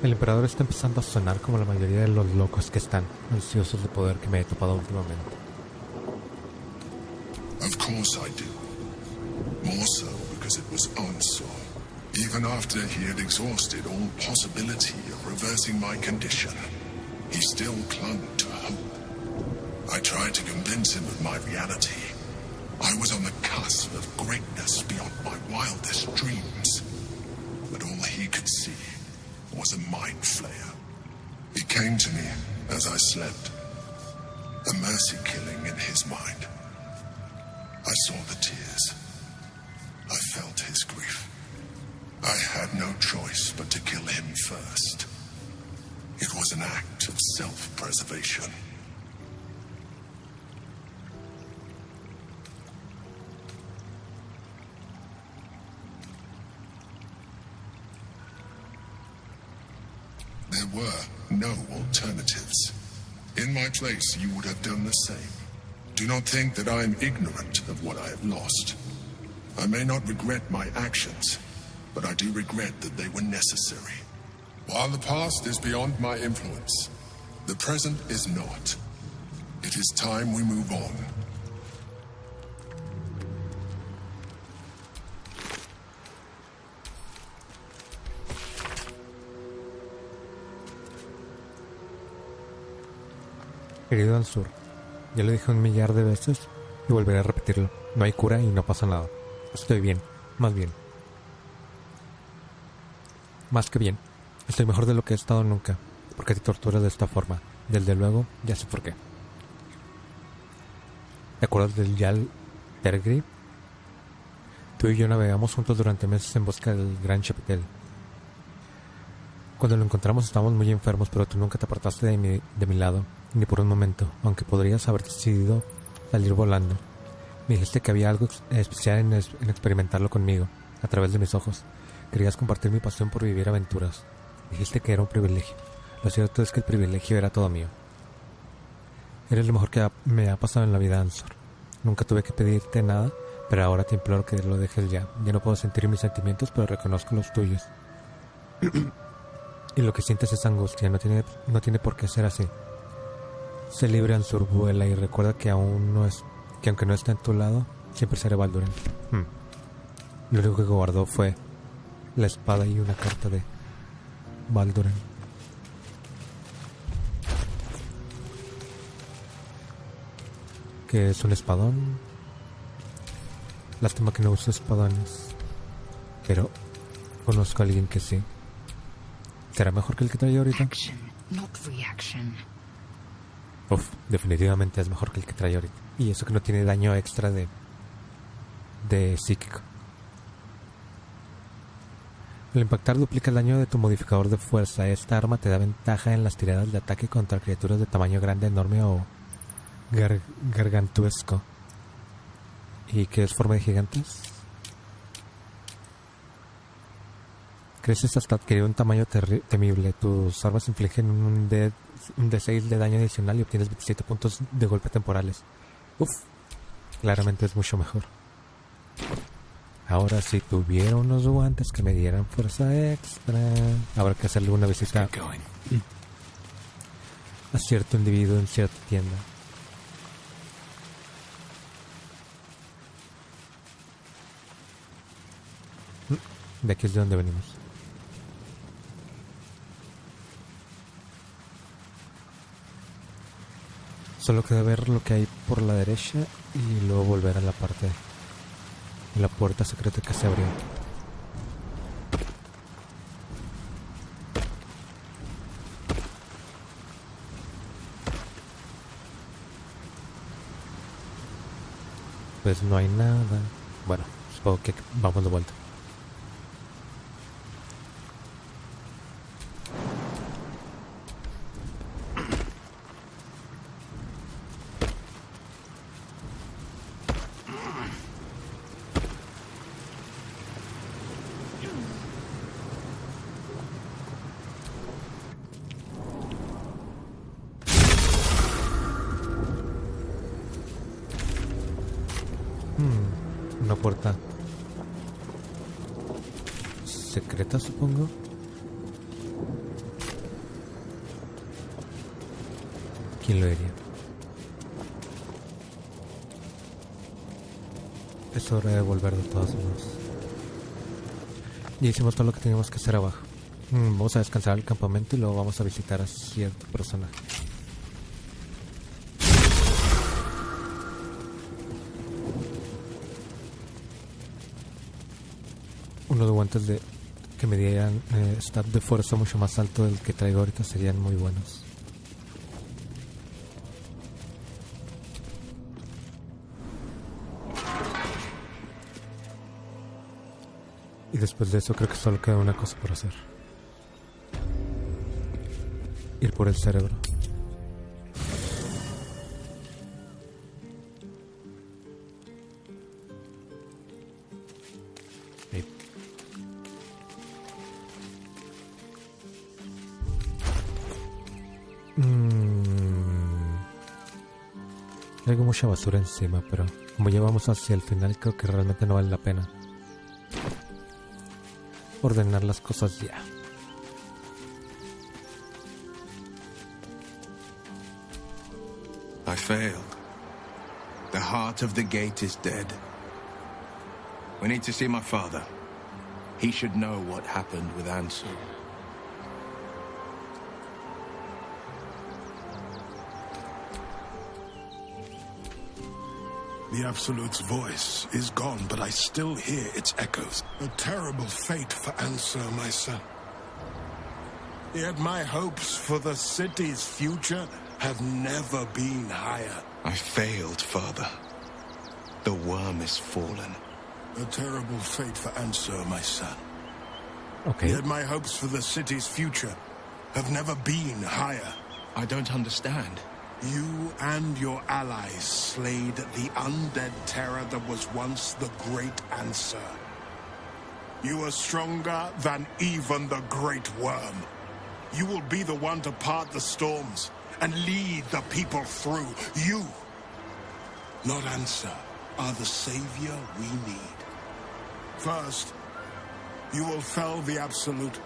El emperador está empezando a sonar como la mayoría de los locos que están ansiosos de poder que me he topado últimamente. Of course I do. More so because it was Ansor. Even after he had exhausted all possibility of reversing my condition, he still clung to hope. I tried to convince him of my reality. I was on the cusp of greatness beyond my wildest dreams. But all he could see was a mind flayer. He came to me as I slept, a mercy killing in his mind. I saw the tears. I felt his grief. I had no choice but to kill him first. It was an act of self-preservation. There were no alternatives. In my place, you would have done the same. Do not think that I am ignorant of what I have lost. I may not regret my actions, but I do regret that they were necessary. While the past is beyond my influence, the present is not. It is time we move on. Querido Ansur, ya lo dije 1 millar de veces y volveré a repetirlo. No hay cura y no pasa nada. Estoy bien, más bien. Más que bien. Estoy mejor de lo que he estado nunca. ¿Por qué te torturas de esta forma? Desde luego, ya sé por qué. ¿Te acuerdas del Yal Tergri? Tú y yo navegamos juntos durante meses en busca del Gran Chapitel. Cuando lo encontramos estábamos muy enfermos, pero tú nunca te apartaste de mi lado, ni por un momento, aunque podrías haber decidido salir volando. Me dijiste que había algo especial en experimentarlo conmigo, a través de mis ojos. Querías compartir mi pasión por vivir aventuras. Dijiste que era un privilegio. Lo cierto es que el privilegio era todo mío. Eres lo mejor que me ha pasado en la vida, Ansor. Nunca tuve que pedirte nada, pero ahora te imploro que lo dejes ya. Ya no puedo sentir mis sentimientos, pero reconozco los tuyos. Y lo que sientes es angustia, no tiene por qué ser así. Sé libre, Ansur, vuela, y recuerda que aunque no esté en tu lado, siempre seré Baldur. Lo único que guardó fue la espada y una carta de Baldur. Que es un espadón. Lástima que no uso espadones, pero conozco a alguien que sí. ¿Será mejor que el que trae ahorita? Action, not reaction. Uf, definitivamente es mejor que el que trae ahorita. Y eso que no tiene daño extra de psíquico. Al impactar duplica el daño de tu modificador de fuerza. Esta arma te da ventaja en las tiradas de ataque contra criaturas de tamaño grande, enorme o gargantuesco. ¿Y qué es forma de gigantes? Creces hasta adquirir un tamaño temible. Tus armas infligen un D6 de daño adicional y obtienes 27 puntos de golpe temporales. Uf. claramente es mucho mejor. Ahora, si tuviera unos guantes que me dieran fuerza extra, habrá que hacerle una visita a cierto individuo en cierta tienda. De aquí es de donde venimos. Solo queda ver lo que hay por la derecha y luego volver a la parte de la puerta secreta que se abrió. Pues no hay nada. Bueno, supongo que vamos de vuelta. Una puerta secreta, supongo. ¿Quién lo diría? Es hora de volver de todos modos. Ya hicimos todo lo que teníamos que hacer abajo. Vamos a descansar al campamento y luego vamos a visitar a cierto personaje. Unos guantes de que me dieran stat de fuerza mucho más alto del que traigo ahorita serían muy buenos. Y después de eso creo que solo queda una cosa por hacer. Ir por el cerebro. Traigo mucha basura encima, pero como ya vamos hacia el final, creo que realmente no vale la pena ordenar las cosas ya. I failed. The heart of the gate is dead. We need to see my father. He should know what happened with Ansel. The Absolute's voice is gone, but I still hear its echoes. A terrible fate for Ansel, my son. Yet my hopes for the city's future have never been higher. I failed, Father. The worm is fallen. A terrible fate for Ansel, my son. Okay. Yet my hopes for the city's future have never been higher. I don't understand. You and your allies slayed the undead terror that was once the Great Answer. You are stronger than even the Great Worm. You will be the one to part the storms and lead the people through. You, not Answer, are the savior we need. First, you will fell the Absolute.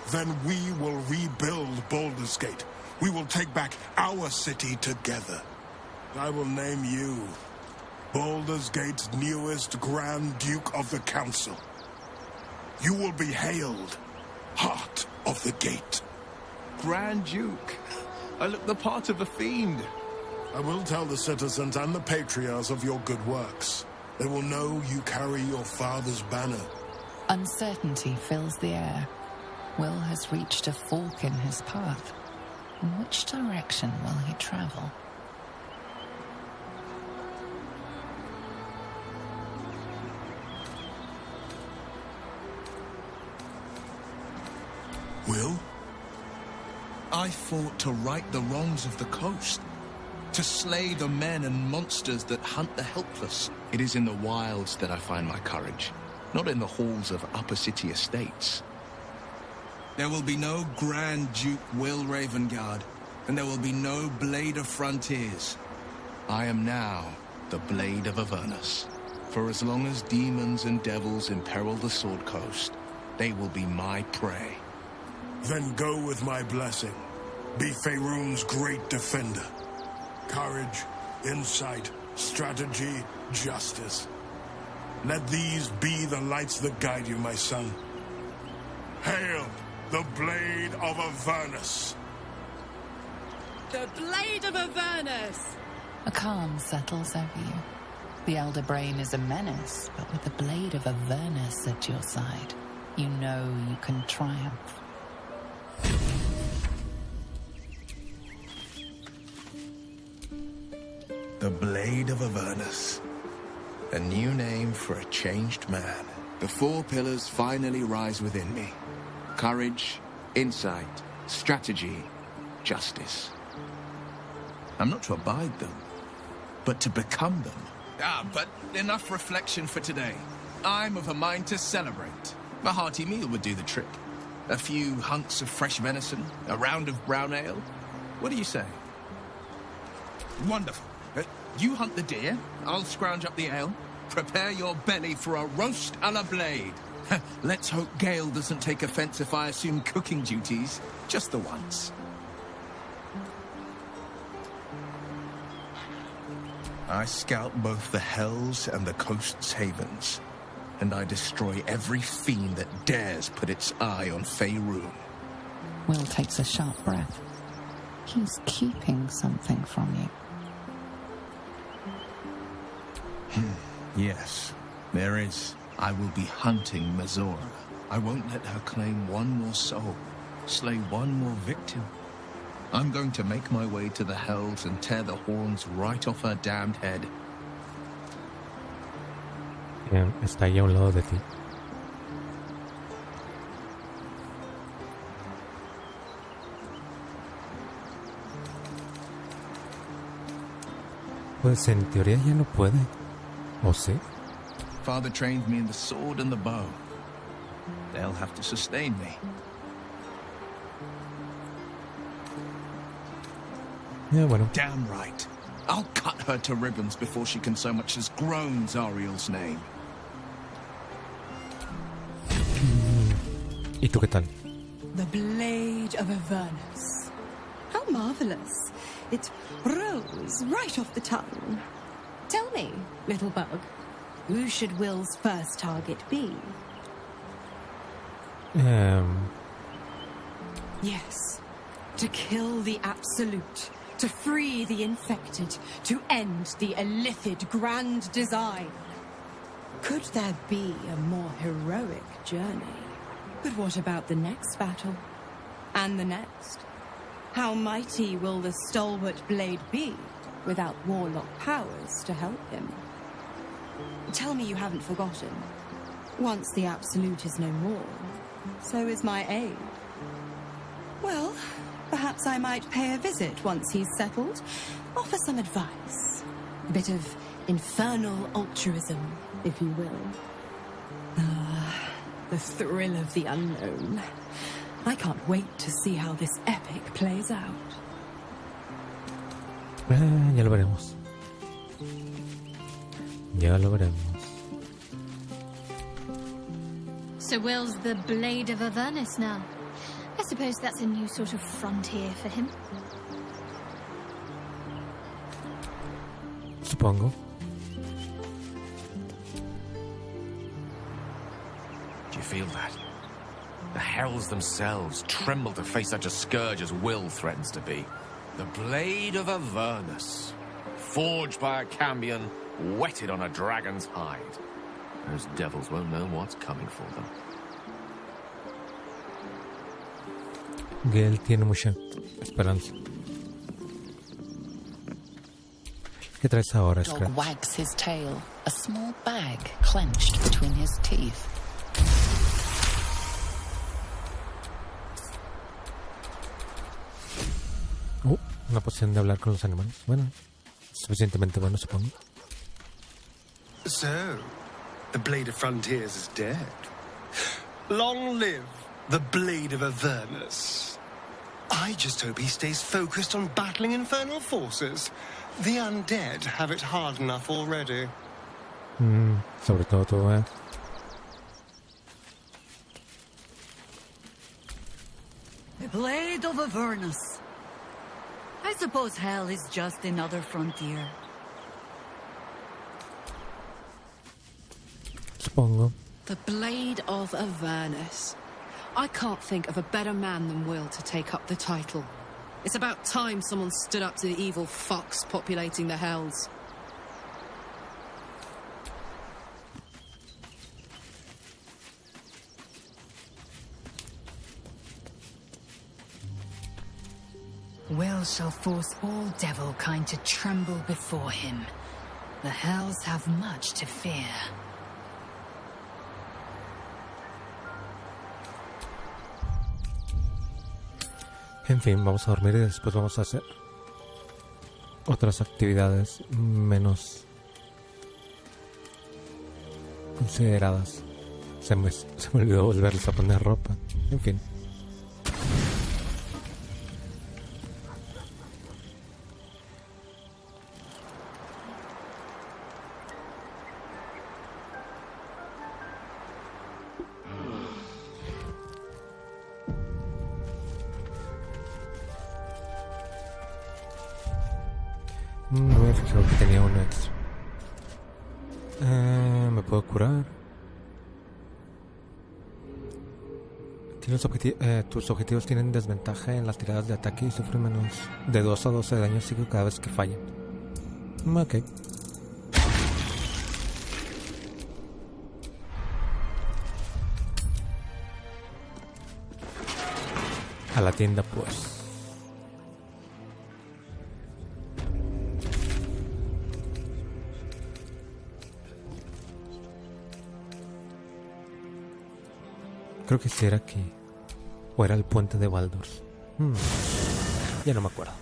Then we will rebuild Baldur's Gate. We will take back our city together. I will name you Baldur's Gate's newest Grand Duke of the Council. You will be hailed Heart of the Gate. Grand Duke. I look the part of a fiend. I will tell the citizens and the patriarchs of your good works. They will know you carry your father's banner. Uncertainty fills the air. Will has reached a fork in his path. In which direction will he travel? Will? I fought to right the wrongs of the coast. To slay the men and monsters that hunt the helpless. It is in the wilds that I find my courage, not in the halls of upper city estates. There will be no Grand Duke Will Ravengard, and there will be no Blade of Frontiers. I am now the Blade of Avernus. For as long as demons and devils imperil the Sword Coast, they will be my prey. Then go with my blessing. Be Faerun's great defender. Courage, insight, strategy, justice. Let these be the lights that guide you, my son. Hail the Blade of Avernus! The Blade of Avernus! A calm settles over you. The Elder Brain is a menace, but with the Blade of Avernus at your side, you know you can triumph. The Blade of Avernus. A new name for a changed man. The 4 pillars finally rise within me. Courage, insight, strategy, justice. I'm not to abide them, but to become them. But enough reflection for today. I'm of a mind to celebrate. A hearty meal would do the trick. A few hunks of fresh venison, a round of brown ale. What do you say? Wonderful. You hunt the deer, I'll scrounge up the ale. Prepare your belly for a roast a la Blade. Let's hope Gale doesn't take offense if I assume cooking duties, just the once. I scout both the hells and the coast's havens, and I destroy every fiend that dares put its eye on Faerun. Will takes a sharp breath. He's keeping something from you. Yes, there is. I will be hunting Mazora. I won't let her claim one more soul, slay one more victim. I'm going to make my way to the hells and tear the horns right off her damned head. Bien, está ahí a un lado de ti. Pues en teoría ya no puede. ¿O sí? Father trained me in the sword and the bow. They'll have to sustain me. Yeah, bueno. Damn right. I'll cut her to ribbons before she can so much as groan Zariel's name. ¿Y tú qué tal? The Blade of Avernus. How marvelous. It rolls right off the tongue. Tell me, little bug, who should Will's first target be? Yes, to kill the Absolute, to free the infected, to end the illithid grand design. Could there be a more heroic journey? But what about the next battle? And the next? How mighty will the stalwart blade be without warlock powers to help him? Tell me you haven't forgotten. Once the Absolute is no more, so is my aid. Well, perhaps I might pay a visit once he's settled. Offer some advice. A bit of infernal altruism, if you will. The thrill of the unknown. I can't wait to see how this epic plays out. Ya lo veremos. Ya lo veremos. So Will's the Blade of Avernus now. I suppose that's a new sort of frontier for him. Supongo. Do you feel that? The hells themselves tremble to face such a scourge as Will threatens to be. The Blade of Avernus, forged by a cambion, whetted on a dragon's hide. Those devils won't know what's coming for them. Gale tiene mucha esperanza. ¿Qué traes ahora, Dog Scratch? wags his tail, a small bag clenched between his teeth. Una poción de hablar con los animales. Bueno, suficientemente bueno, supongo. So, the Blade of Frontiers is dead. Long live the Blade of Avernus. I just hope he stays focused on battling infernal forces. The undead have it hard enough already. Sobre todo tú, The Blade of Avernus. I suppose hell is just another frontier. Supongo. The Blade of Avernus. I can't think of a better man than Will to take up the title. It's about time someone stood up to the evil fucks populating the hells. Will shall force all devil kind to tremble before him. The hells have much to fear. En fin, vamos a dormir y después vamos a hacer otras actividades menos consideradas. Se me olvidó volverles a poner ropa. En fin. No me he fijado que tenía uno extra. ¿Me puedo curar? Tus objetivos tienen desventaja en las tiradas de ataque y sufren menos de 2 a 12 de daño psíquico cada vez que fallan. Ok. A la tienda pues. Creo que sí era aquí. O era el puente de Baldur. Ya no me acuerdo.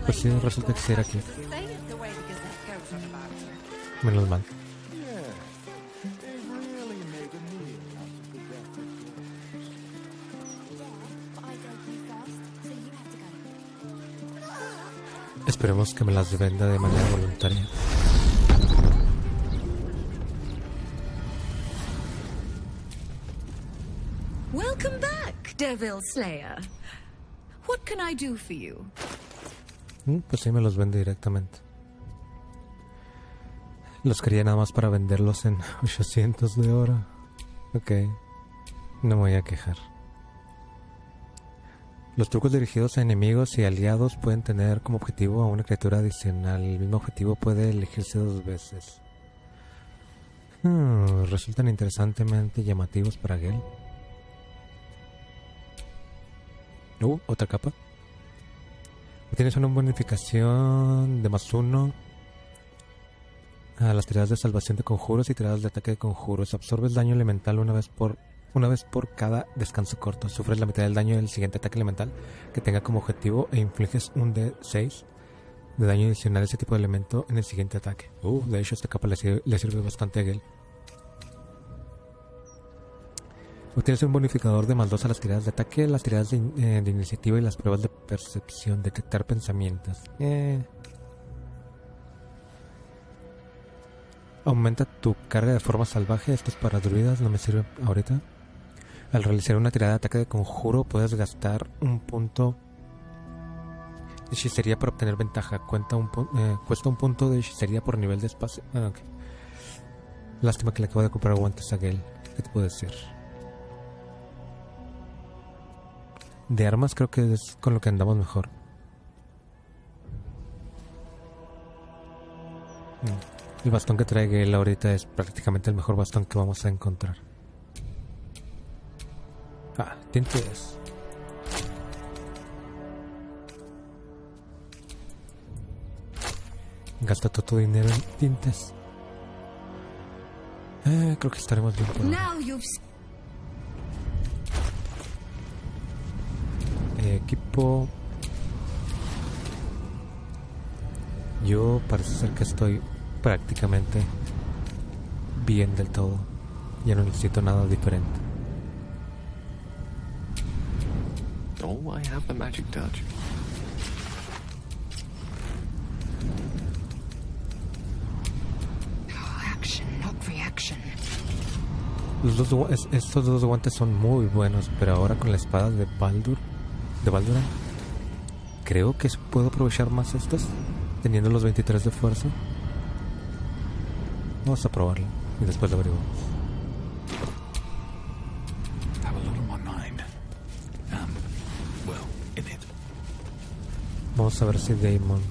Pues sí, resulta que sí era aquí. Menos mal. Esperemos que me las venda de manera voluntaria. Welcome back, Devil Slayer. What can I do for you? Pues sí, me los vende directamente. Los quería nada más para venderlos en 800 de oro. Ok, no me voy a quejar. Los trucos dirigidos a enemigos y aliados pueden tener como objetivo a una criatura adicional. El mismo objetivo puede elegirse 2 veces. Resultan interesantemente llamativos para Gel. Otra capa. Tienes una bonificación de +1 a las tiradas de salvación de conjuros y tiradas de ataque de conjuros. Absorbes daño elemental una vez por cada descanso corto. Sufres la mitad del daño del siguiente ataque elemental que tenga como objetivo e infliges un D6 de daño adicional a ese tipo de elemento en el siguiente ataque. De hecho esta capa le sirve bastante a Gel. Obtienes un bonificador de +2 a las tiradas de ataque, las tiradas de iniciativa y las pruebas de percepción. Detectar pensamientos. Aumenta tu carga de forma salvaje. Esto es para druidas, no me sirve ahorita. Al realizar una tirada de ataque de conjuro puedes gastar un punto de hechicería para obtener ventaja. Cuesta un punto de hechicería por nivel de espacio. Okay. Lástima que le acabo de comprar guantes a Gale. ¿Qué te puedo decir? De armas creo que es con lo que andamos mejor. El bastón que trae Gale ahorita es prácticamente el mejor bastón que vamos a encontrar. Tintes. Gasta todo tu dinero en tintes. Creo que estaremos bien por ahora. Equipo. Yo parece ser que estoy prácticamente bien del todo. Ya no necesito nada diferente. Oh, I have the magic touch. Action, not reaction. Estos dos guantes son muy buenos, pero ahora con la espada de Baldur, creo que puedo aprovechar más estos, teniendo los 23 de fuerza. Vamos a probarlo y después lo averiguamos. Vamos a ver si Daemon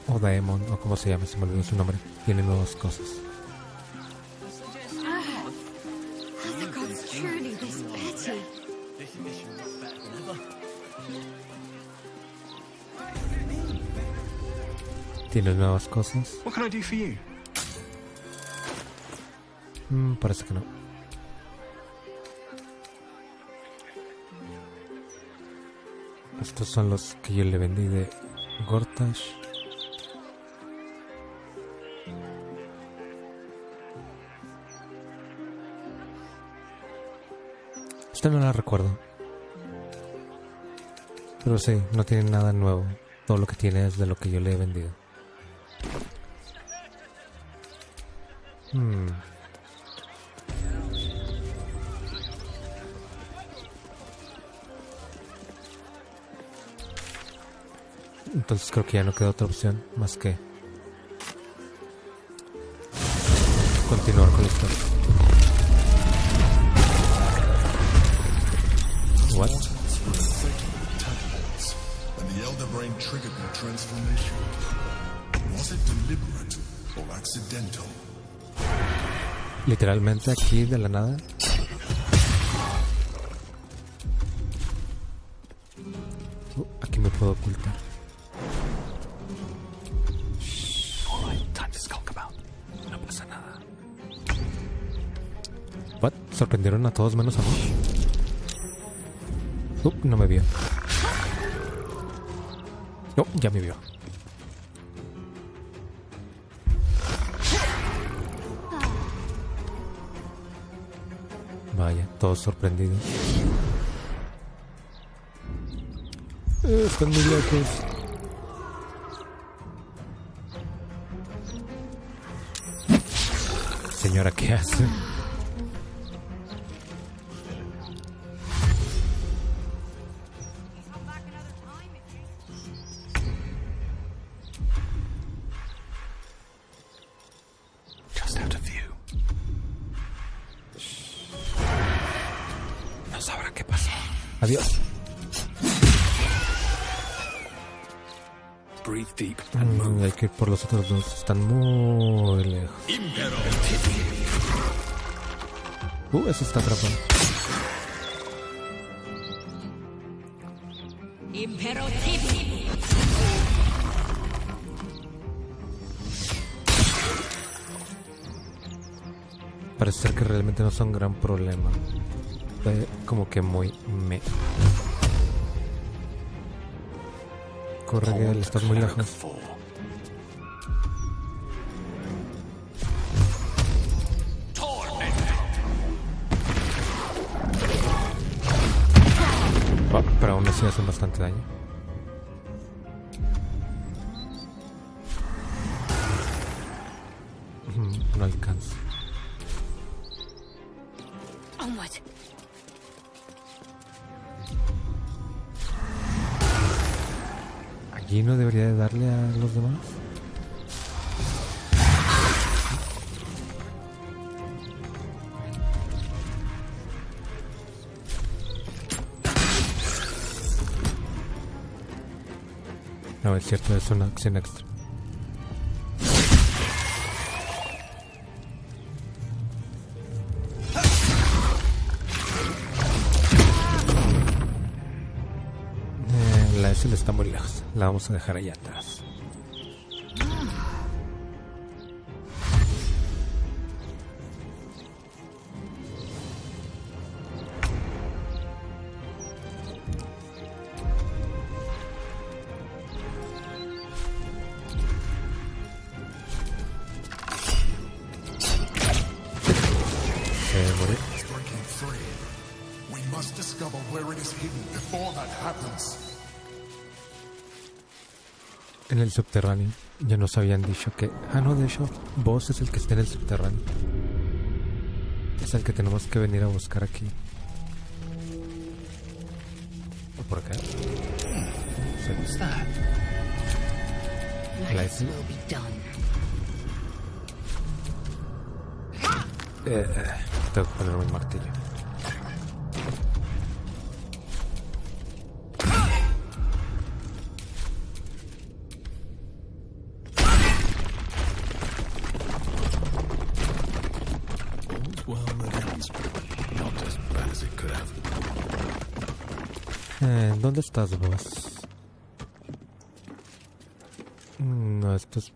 o como se llama, se me olvidó su nombre, tiene nuevas cosas. ¿Tiene nuevas cosas? What can I do for you? Parece que no. Estos son los que yo le vendí de Gortash. Esta no la recuerdo. Pero sí, no tiene nada nuevo. Todo lo que tiene es de lo que yo le he vendido. Entonces creo que ya no queda otra opción más que continuar con la historia. What? And the elder brain triggered the transformation. Was it deliberate or accidental? Literalmente aquí de la nada. Aquí me puedo ocultar. No pasa nada. What? ¿Sorprendieron a todos menos a mí? No me vio. No, ya me vio. Vaya, todos sorprendidos. Están muy lejos. Señora, ¿qué hace? Just out of view. No sabrá qué pasó. Adiós. Breathe deep and move. Hay que ir por los otros dos. Están muy lejos. Eso está atrapado. Parece ser que realmente no son gran problema. Como que muy Corre, Gale, estás muy lejos. Pero aún así hacen bastante daño. no alcanza. Onward. Allí no debería de darle a los demás. No, es cierto, es una acción extra. La S está muy lejos. La vamos a dejar allá atrás. En el subterráneo ya nos habían dicho que... Ah, no, de hecho, vos es el que está en el subterráneo. Es el que tenemos que venir a buscar aquí. ¿O por acá? La S. Tengo que ponerme un martillo. ¿Dónde estás vos? No, esto es...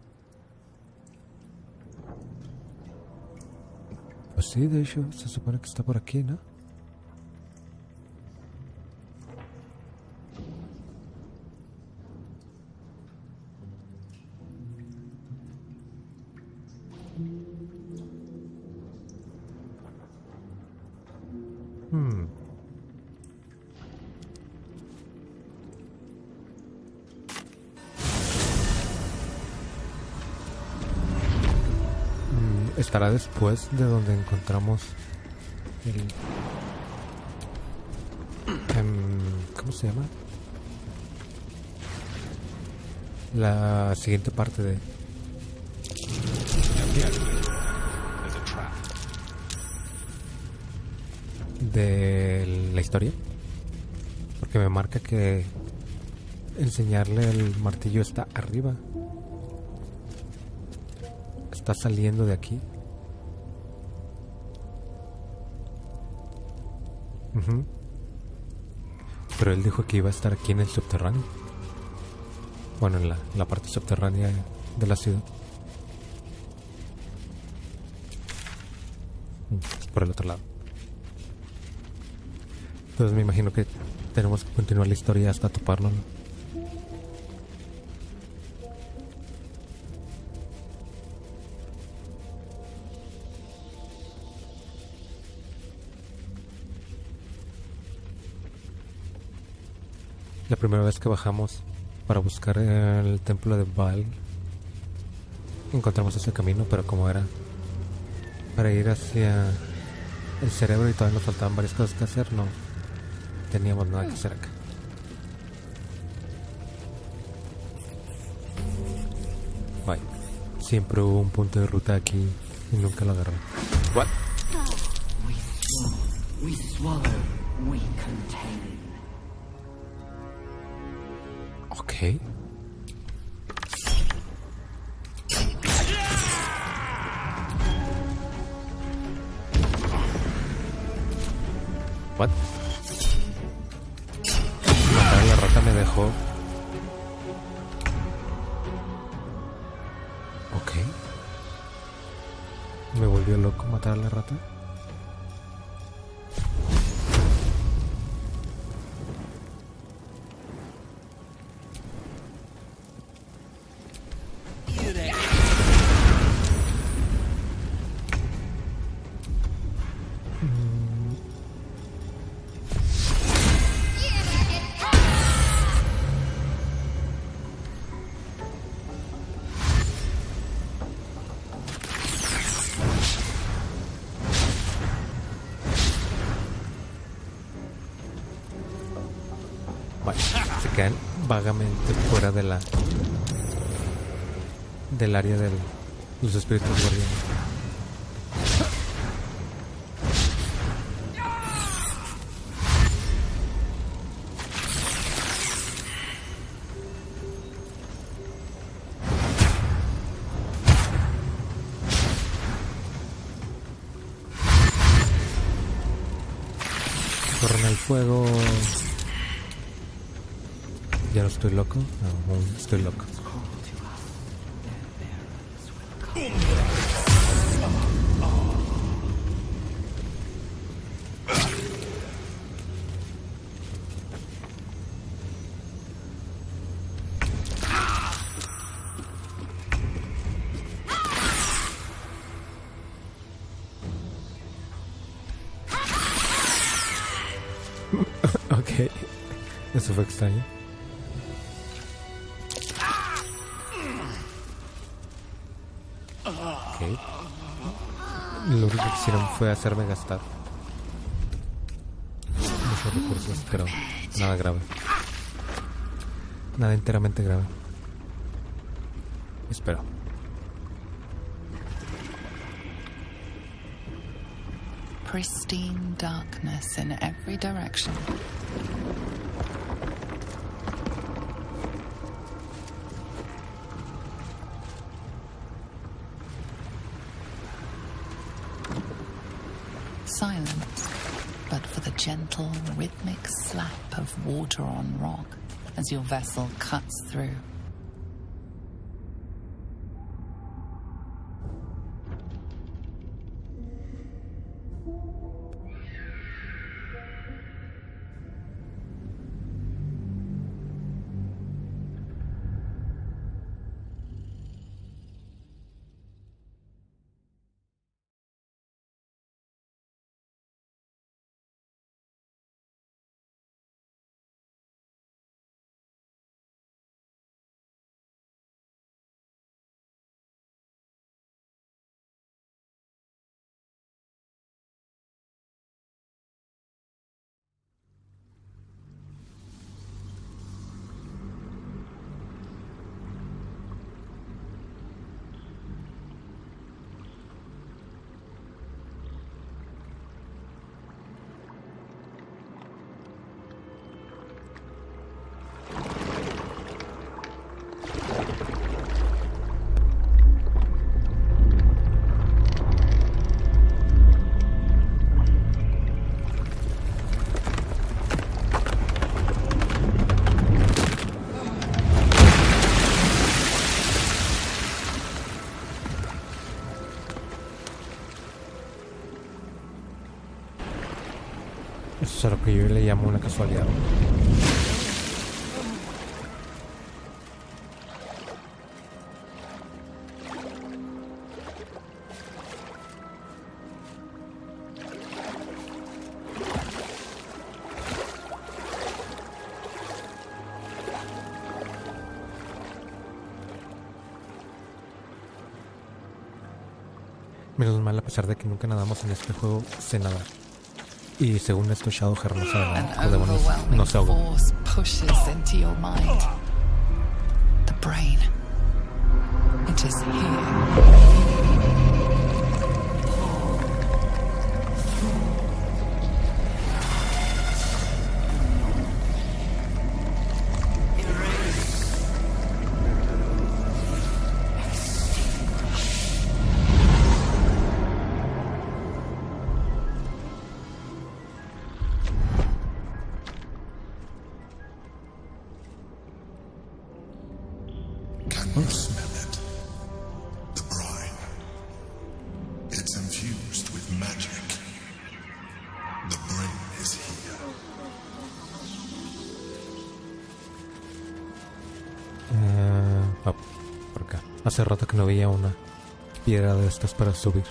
Pues sí, de hecho, se supone que está por aquí, ¿no? Estará después de donde encontramos el... ¿cómo se llama? La siguiente parte de... de la historia. Porque me marca que enseñarle el martillo está arriba. Está saliendo de aquí. Pero él dijo que iba a estar aquí en el subterráneo. Bueno, en la parte subterránea de la ciudad. Es por el otro lado. Entonces me imagino que tenemos que continuar la historia hasta toparlo, ¿no? La primera vez que bajamos para buscar el templo de Baldur, encontramos ese camino, pero como era para ir hacia el cerebro y todavía nos faltaban varias cosas que hacer, no teníamos nada que hacer acá. Bye. Siempre hubo un punto de ruta aquí y nunca lo agarré. What? We swallow, we contain. Okay. What? Matar a la rata me dejó. Ok. Me volvió loco matar a la rata. quedan vagamente fuera de del área de los espíritus guardianes. Corren el fuego. ¿Ya no estoy loco? No, aún estoy loco. Ok, eso fue extraño. Ok. Lo único que hicieron fue hacerme gastar muchos recursos, pero nada grave. Nada enteramente grave. Espero. Pristine darkness in every direction. Silence, but for the gentle, rhythmic slap of water on rock as your vessel cuts through. Eso es lo que yo le llamo una casualidad. Menos mal, a pesar de que nunca nadamos en este juego, sé nadar. Y según esto, Shadowheart no sabe nada. Podemos no se ahoga. The brain. It is here. You smell it. The brine. It's infused with magic. The brain is here. Por acá. Hace rato que no veía una piedra de estas para subir.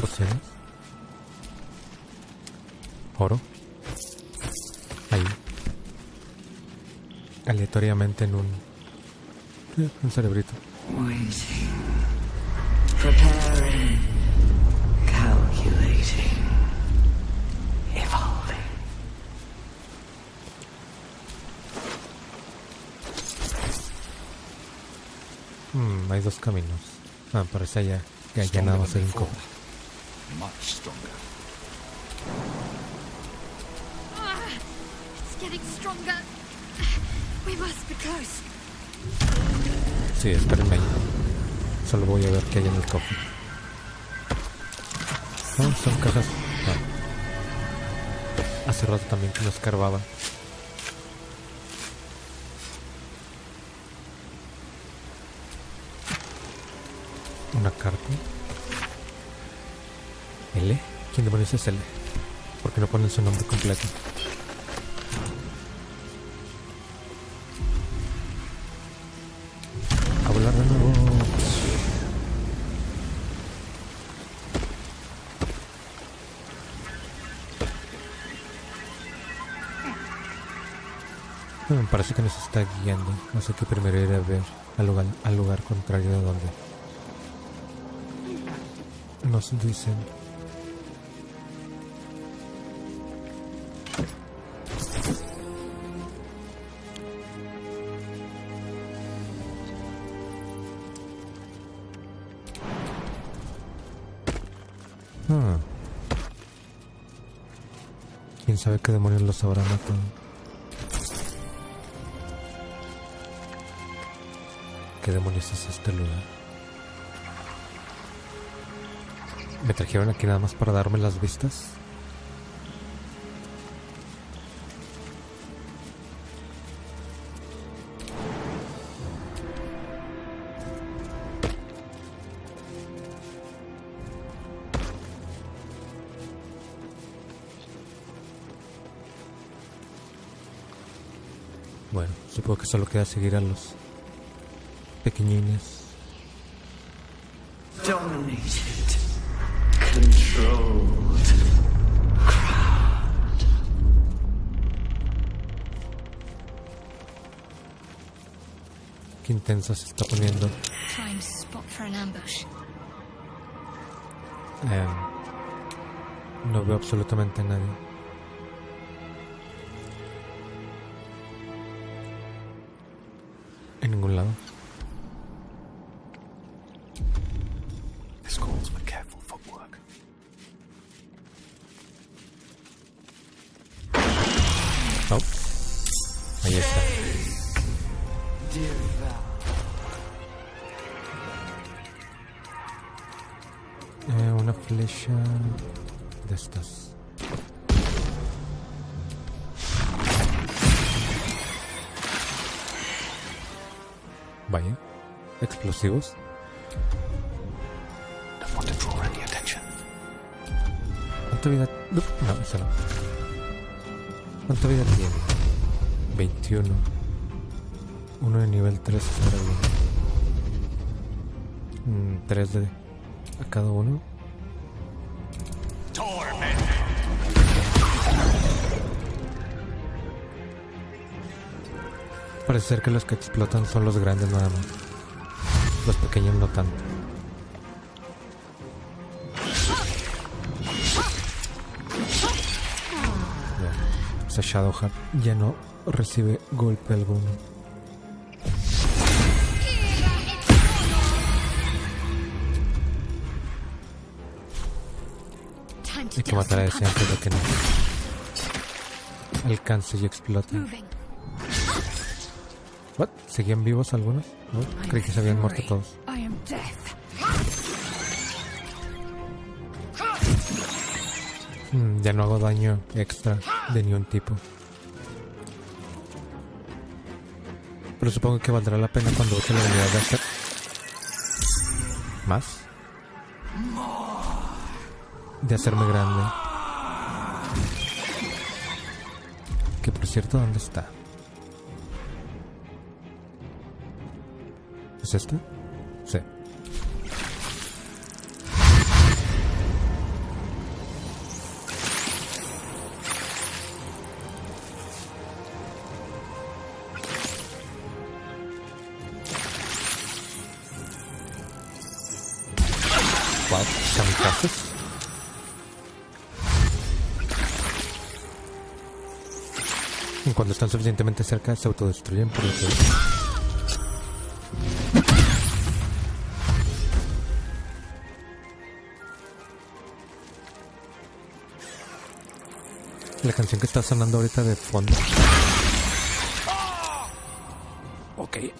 Pociones. Oro. Ahí. Aleatoriamente en un cerebrito. Waiting. Preparing. Calculating. Hay dos caminos. Parece allá. Que allá nada va a ser un cofre. Much stronger. It's getting stronger. We must be close. Sí, espérenme ahí. Solo voy a ver qué hay en el cofre. Son cajas. Hace rato también que no escarbaba. Una carta. ¿L? ¿Quién demonios es L? ¿Por qué no ponen su nombre completo? A volar de nuevo. Me parece que nos está guiando. Así que primero iré a ver al lugar contrario de donde nos dicen. ¿Quién sabe qué demonios los habrá matado? ¿Qué demonios es este lugar? ¿Me trajeron aquí nada más para darme las vistas? Bueno, supongo que solo queda seguir a los pequeñines. Dominated, controlled, crowned. Qué intensa se está poniendo. Prime spot for an ambush. No veo absolutamente a nadie. En ningún lado. This calls for careful footwork. Oh. Ahí está. Una flecha de estas. Vaya, explosivos. Don't want to draw any attention. ¿Cuánta vida? No, esa no. ¿Cuánta vida tiene? 21. Uno de nivel 3 estará bien. 3 de a cada uno. Parece ser que los que explotan son los grandes nada más. Los pequeños no tanto. Esa Shadowheart ya no recibe golpe alguno. Hay que matar a ese antes de que no alcance y explote. ¿What? ¿Seguían vivos algunos? No, creí que se habían muerto todos. Ya no hago daño extra de ningún tipo. Pero supongo que valdrá la pena cuando use la habilidad de hacer más. De hacerme grande. Que por cierto, ¿dónde está? ¿Es esta? Sí. Wow, kamikazes. Cuando están suficientemente cerca se autodestruyen por lo que... La canción que está sonando ahorita de fondo. Ok. Que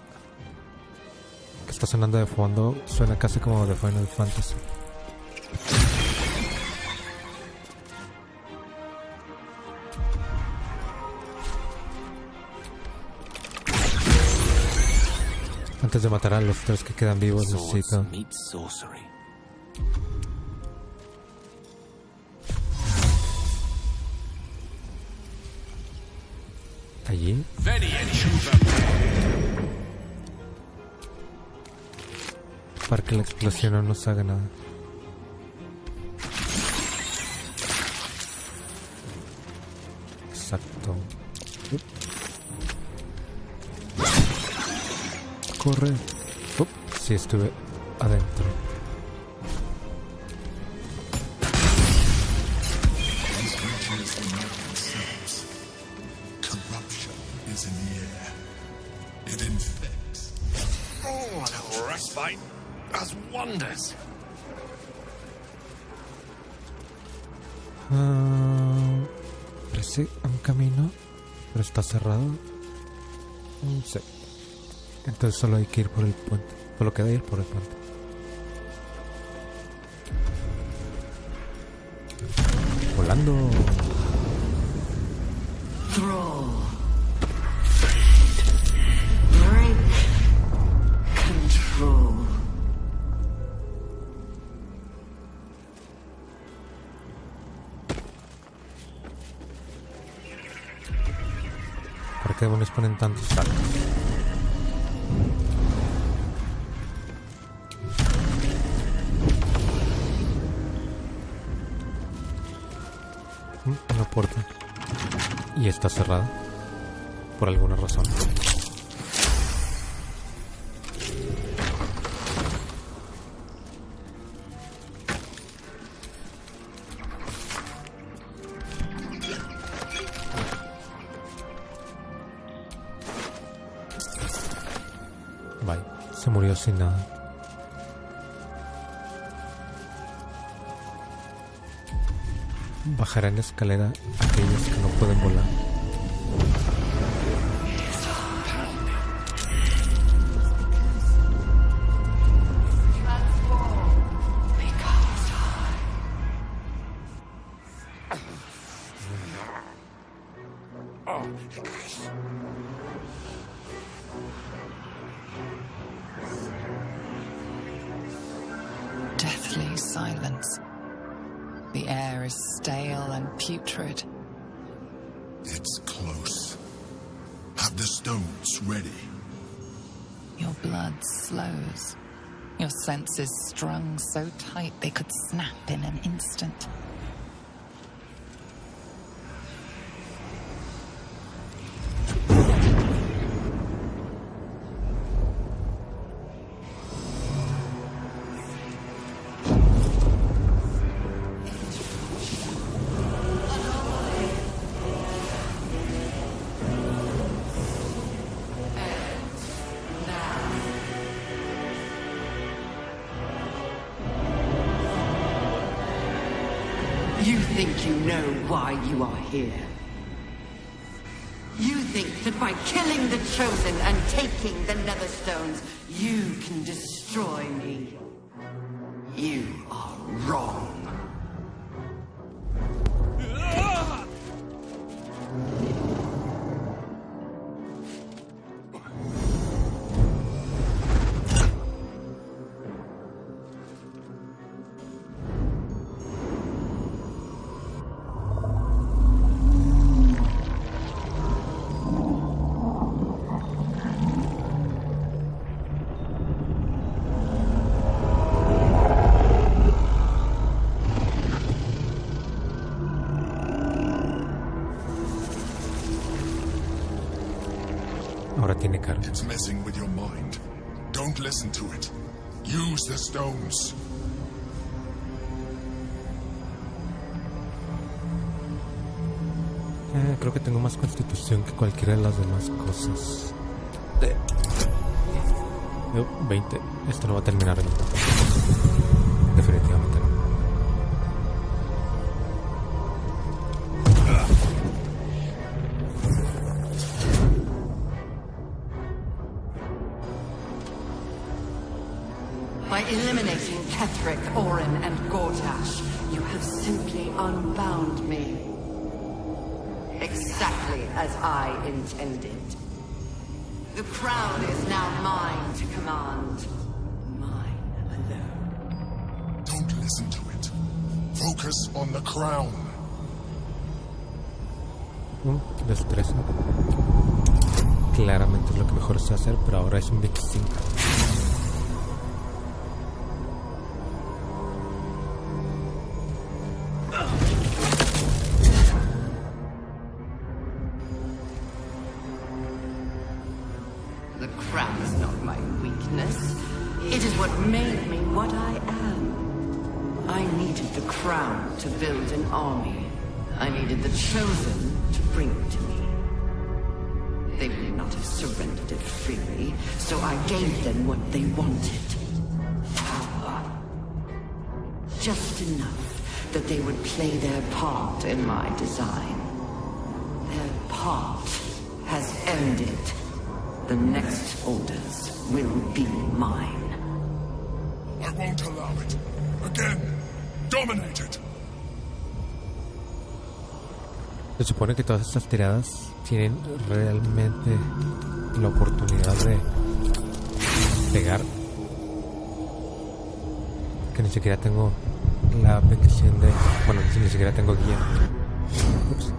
está sonando de fondo suena casi como de Final Fantasy. Antes de matar a los 3 que quedan vivos, necesito... Allí. Para que la explosión no nos haga nada. Exacto. Corre. Sí, estuve adentro. is in the air. It infects. Oh, a little respite does wonders. Parece un camino, pero está cerrado. Sí. Entonces solo hay que ir por el puente. Solo queda ir por el puente. Volando. Thrall. Break control. ¿Por qué demonios ponen tantos saltos? Una puerta. Y está cerrada. Por alguna razón. Bye. Se murió sin nada. Bajarán la escalera aquellos que no pueden volar. Deathly silence. The air is stale and putrid. It's close. Have the stones ready. Your blood slows. Your senses strung so tight they could snap in an instant. You think you know why you are here. You think that by killing the Chosen and taking the Netherstones, you can destroy me. You are wrong. Ahora tiene cara. It's messing with your mind. Don't listen to it. Use the stones. Creo que tengo más constitución que cualquiera de las demás cosas. 20. Esto no va a terminar en definitivamente no. By eliminating Ketheric, Orin, and Gortash, you have simply unbound me. Exactly as I intended. The crown is now mine to command. Mine alone. Don't listen to it. Focus on the crown. Destreza. Claramente es lo que mejor sé hacer, pero ahora es un 25. The crown is not my weakness. It is what made me what I am. I needed the crown to build an army. I needed the chosen to bring it to me. They would not have surrendered it freely, so I gave them what they wanted. Power. Just enough that they would play their part in my design. Their part has ended. The next orders will be mine. I won't allow it. Again, dominate it. Se supone que todas estas tiradas tienen realmente la oportunidad de pegar. Que ni siquiera tengo la bendición de... Bueno, ni siquiera tengo guía. Ups.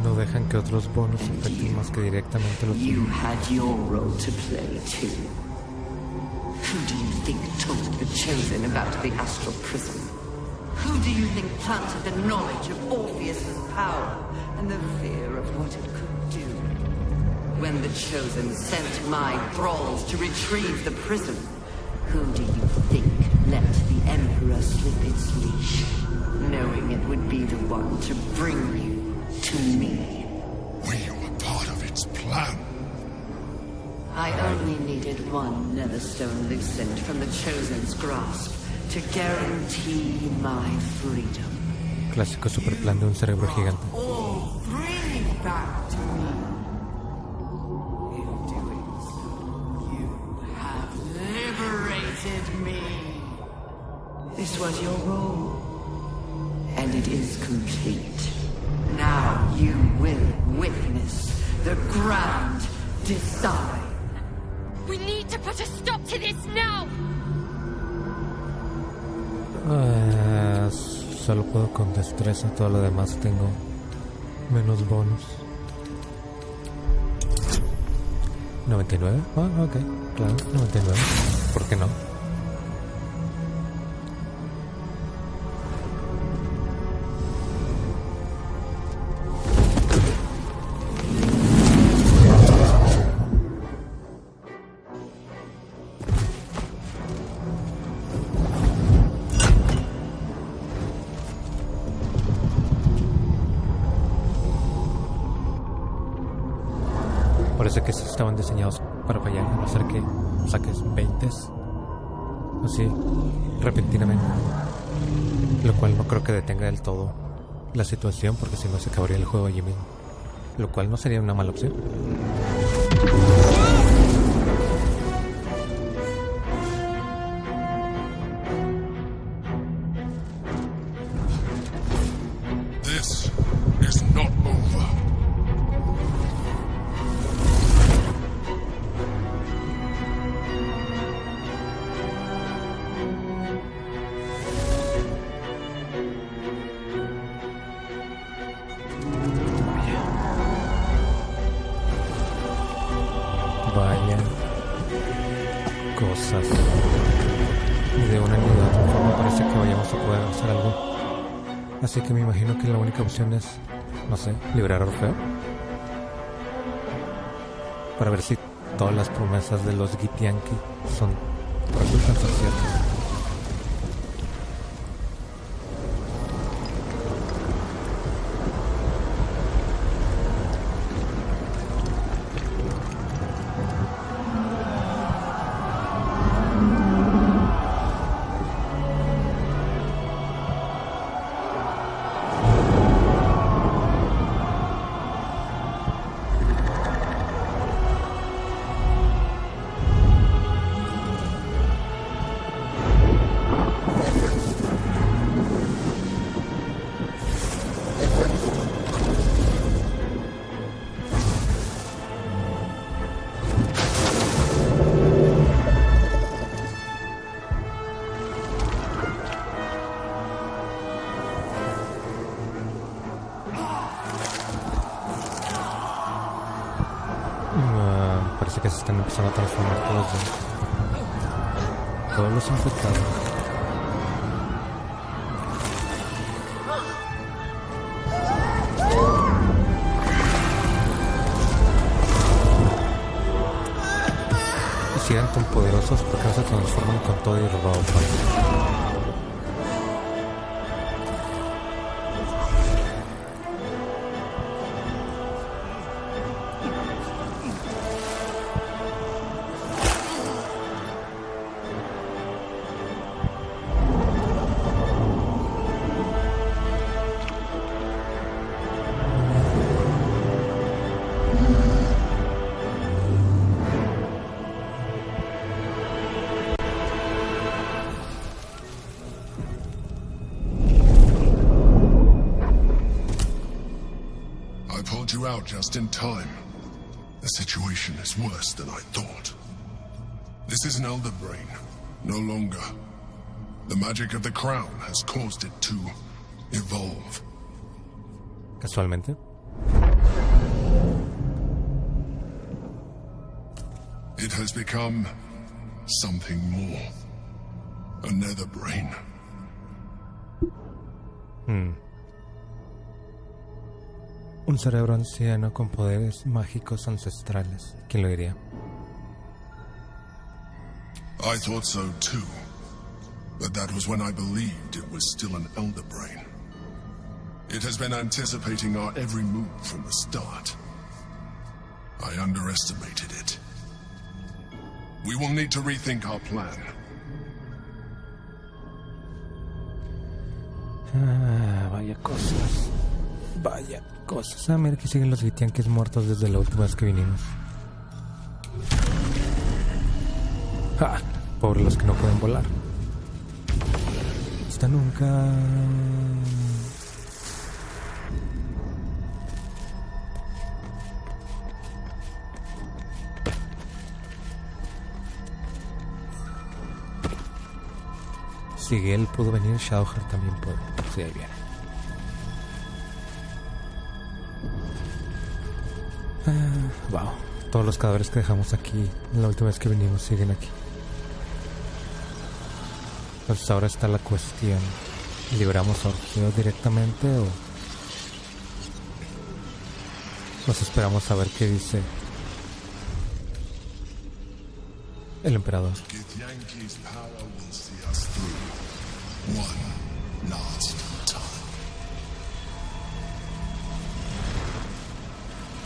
No dejan que otros bonos afecten más que directamente los... You had your role to play too. Who do you think told the chosen about the astral prism? Who do you think planted the knowledge of Orpheus's power and the fear of what it could do? When the chosen sent my thralls to retrieve the prism, who do you think let the Emperor slip its leash, knowing it would be the one to bring you to me? We were part of its plan. I only needed one Netherstone loosened from the Chosen's grasp to guarantee my freedom. Clásico super plan de un cerebro gigante. All three back to me. In doing so, you have liberated me. This was your role, and it is complete. Now you will witness the grand design. We need to put a stop to this now! Solo puedo con destreza, todo lo demás tengo menos bonus. 99. Ok, claro, 99. ¿Por qué no? Parece que estaban diseñados para fallar, a no ser que saques 20 así repentinamente, lo cual no creo que detenga del todo la situación, porque si no se acabaría el juego allí mismo, lo cual no sería una mala opción. This is not over. Vaya cosas. De una ni de otra forma parece que vayamos a poder hacer algo. Así que me imagino que la única opción es, no sé, liberar a Orfeo. Para ver si todas las promesas de los Githyanki resultan ser ciertas. Parece que se están empezando a transformar todos los infectados. Y si eran tan poderosos, ¿por qué no se transforman con todo y ropa? Out just in time. The situation is worse than I thought. This is an elder brain, no longer. The magic of the crown has caused it to evolve. Casualmente. It has become something more. A nether brain. Un cerebro anciano con poderes mágicos ancestrales. ¿Quién lo diría? I thought so too. But that was when I believed it was still an elder brain. It has been anticipating our every move from the start. I underestimated it. We will need to rethink our plan. Vaya cosas. Vaya cosas. Mira que siguen los Githyanki muertos desde la última vez que vinimos. Pobres los que no pueden volar. Hasta nunca. Si él pudo venir, Shadowheart también puede. Sí, ahí viene. Wow, todos los cadáveres que dejamos aquí la última vez que vinimos siguen aquí. Entonces ahora está la cuestión: ¿liberamos a Orfeo directamente o nos esperamos a ver qué dice el emperador?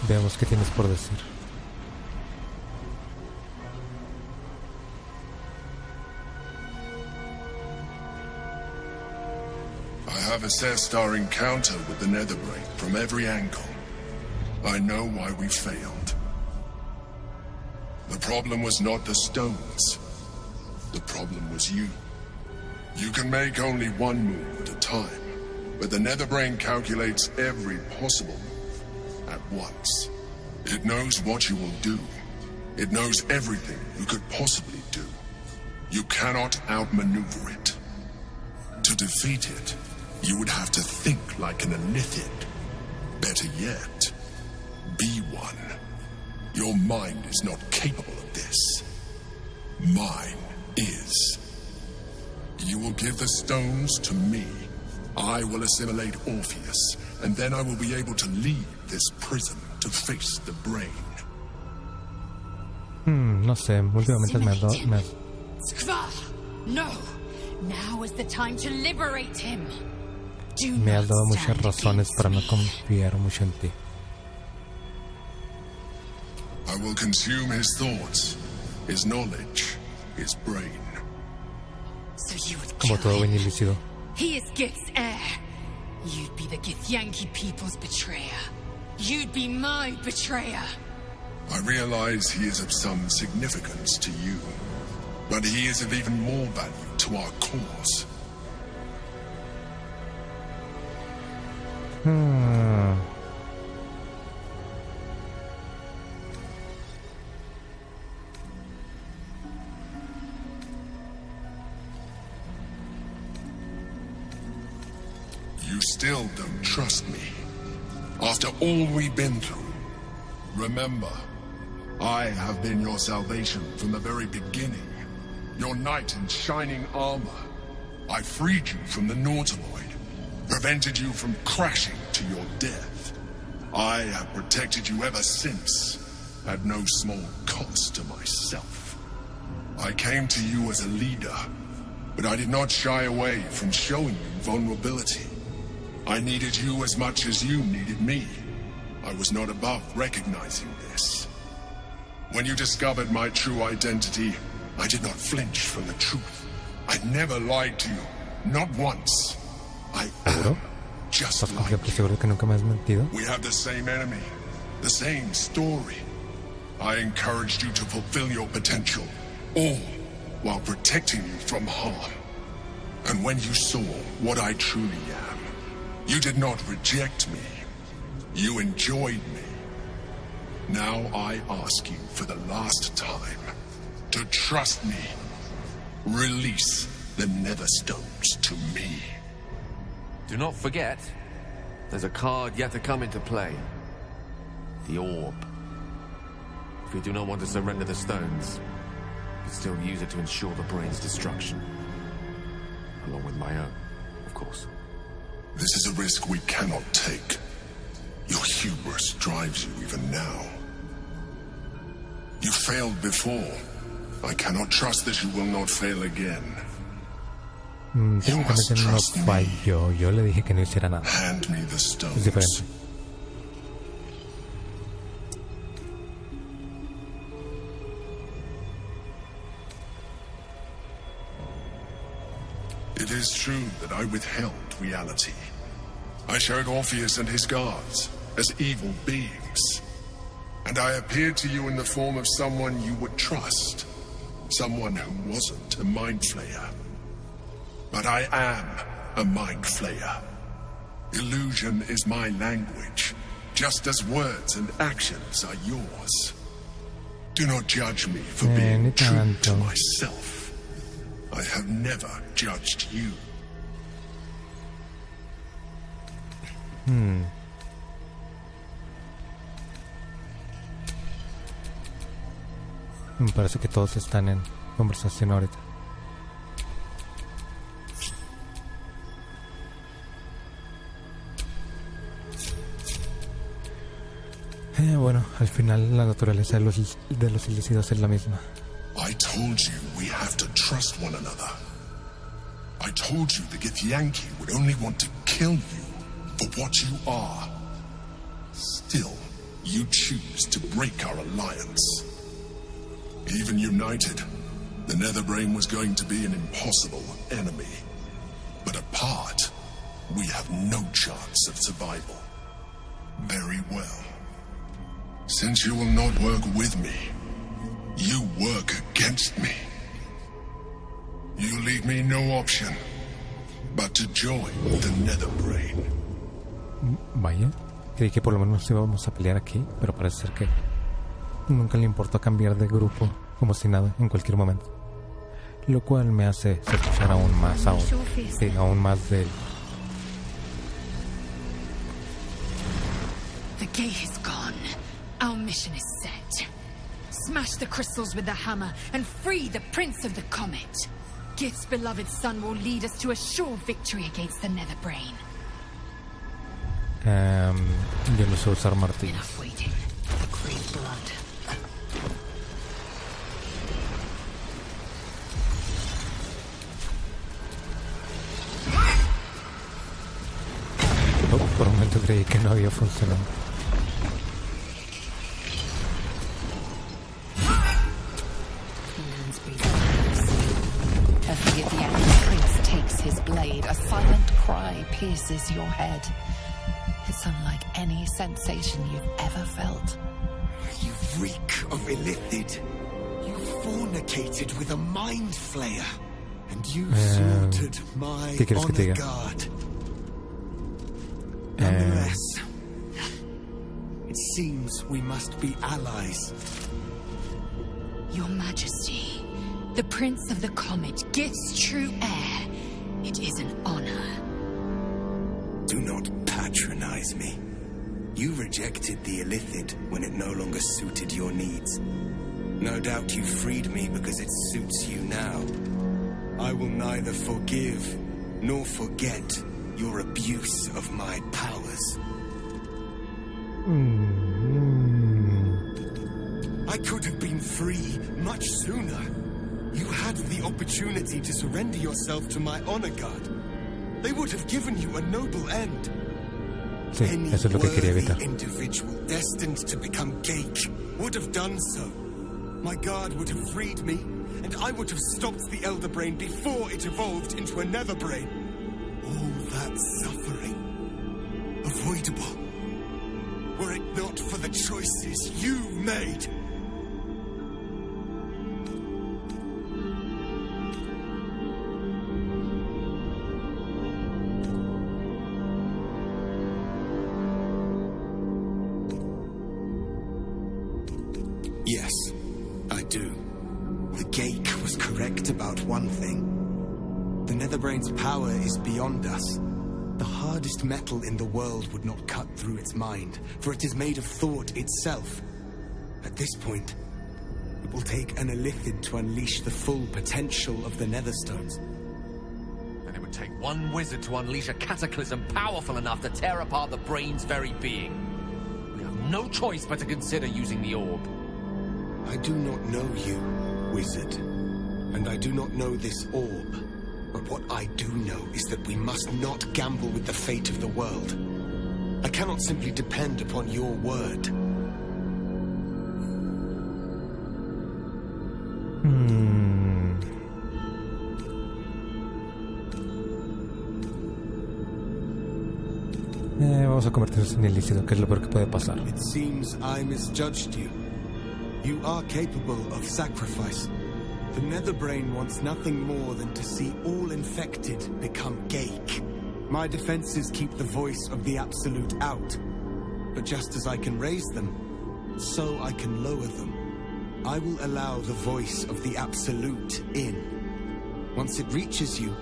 Veamos qué tienes por decir. I have assessed our encounter with the Netherbrain from every angle. I know why we failed. The problem was not the stones. The problem was you. You can make only one move at a time, but the Netherbrain calculates every possible move at once. It knows what you will do. It knows everything you could possibly do. You cannot outmaneuver it. To defeat it, you would have to think like an Elithid. Better yet, be one. Your mind is not capable of this. Mine is. You will give the stones to me. I will assimilate Orpheus, and then I will be able to leave this prison to face the brain. No sé, últimamente me ha dado... No! Now is the time to liberate him. Me has dado muchas razones para no confiar mucho en ti. I will consume his thoughts, his knowledge, his brain. So you would Como todo buen ilícito. He is Gith's heir. You'd be the Githyanki people's betrayer. You'd be my betrayer. I realize he is of some significance to you, but he is of even more value to our cause. You still don't trust me. After all we've been through, remember, I have been your salvation from the very beginning. Your knight in shining armor. I freed you from the Nautiloid, prevented you from crashing to your death. I have protected you ever since, at no small cost to myself. I came to you as a leader, but I did not shy away from showing you vulnerability. I needed you as much as you needed me. I was not above recognizing this. When you discovered my true identity, I did not flinch from the truth. I never lied to you, not once. I am just like you. We have the same enemy, the same story. I encouraged you to fulfill your potential, all while protecting you from harm. And when you saw what I truly am, you did not reject me. You enjoyed me. Now I ask you for the last time to trust me. Release the Netherstones to me. Do not forget, there's a card yet to come into play. The orb. If you do not want to surrender the stones, you can still use it to ensure the brain's destruction. Along with my own, of course. This is a risk we cannot take. Your hubris drives you even now. You failed before. I cannot trust that you will not fail again. Técnicamente no falló. Yo le dije que no hiciera nada. Hand me the stones. Es diferente. It is true that I withheld reality. I showed Orpheus and his guards as evil beings. And I appeared to you in the form of someone you would trust. Someone who wasn't a mind flayer. But I am a mind flayer. Illusion is my language, just as words and actions are yours. Do not judge me for being true to myself. I have never judged you. Me parece que todos están en conversación ahorita. Bueno, al final la naturaleza de los ilícitos es la misma. I told you we have to trust one another. I told you the Githyanki would only want to kill you for what you are. Still, you choose to break our alliance. Even united, the Netherbrain was going to be an impossible enemy. But apart, we have no chance of survival. Very well. Since you will not work with me, you work against me. You leave me no option but to join the Netherbrain. Vaya, creí que por lo menos íbamos a pelear aquí, pero parece ser que nunca le importó cambiar de grupo como si nada en cualquier momento. Lo cual me hace sospechar aún más, aún más de él. The gate is gone. Our mission is set. Smash the crystals with the hammer and free the Prince of the Comet. Gith's beloved son will lead us to a sure victory against the Netherbrain. Yo no sé usar martillos. Enough waiting. The great blood. Oh, por un momento creí que no había funcionado. As the Githyanki prince takes his blade, a silent cry pierces your head. It's unlike any sensation you've ever felt. You reek of illithid. You fornicated with a mind flayer. And you slaughtered my honor guard. Nonetheless, it seems we must be allies. Your Majesty, the Prince of the Comet, Gith's true heir. It is an honor. Do not patronize me. You rejected the Illithid when it no longer suited your needs. No doubt you freed me because it suits you now. I will neither forgive nor forget your abuse of my powers. I could have been free much sooner. You had the opportunity to surrender yourself to my honor guard. They would have given you a noble end. Sí, eso es lo que quería evitar. Any individual destined to become Geik would have done so. My guard would have freed me, and I would have stopped the Elder Brain before it evolved into a Nether Brain. All that suffering, avoidable, were it not for the choices you made. Yes, I do. The Geik was correct about one thing. The Netherbrain's power is beyond us. The hardest metal in the world would not cut through its mind, for it is made of thought itself. At this point, it will take an Illithid to unleash the full potential of the Netherstones. And it would take one wizard to unleash a cataclysm powerful enough to tear apart the brain's very being. We have no choice but to consider using the orb. I do not know you, wizard, and I do not know this orb. But what I do know is that we must not gamble with the fate of the world. I cannot simply depend upon your word. Vamos a convertirnos en ilícito, que es lo peor que puede pasar. It seems I misjudged you. You are capable of sacrifice. The Netherbrain wants nothing more than to see all infected become Geik. My defenses keep the voice of the Absolute out. But just as I can raise them, so I can lower them. I will allow the voice of the Absolute in. Once it reaches you,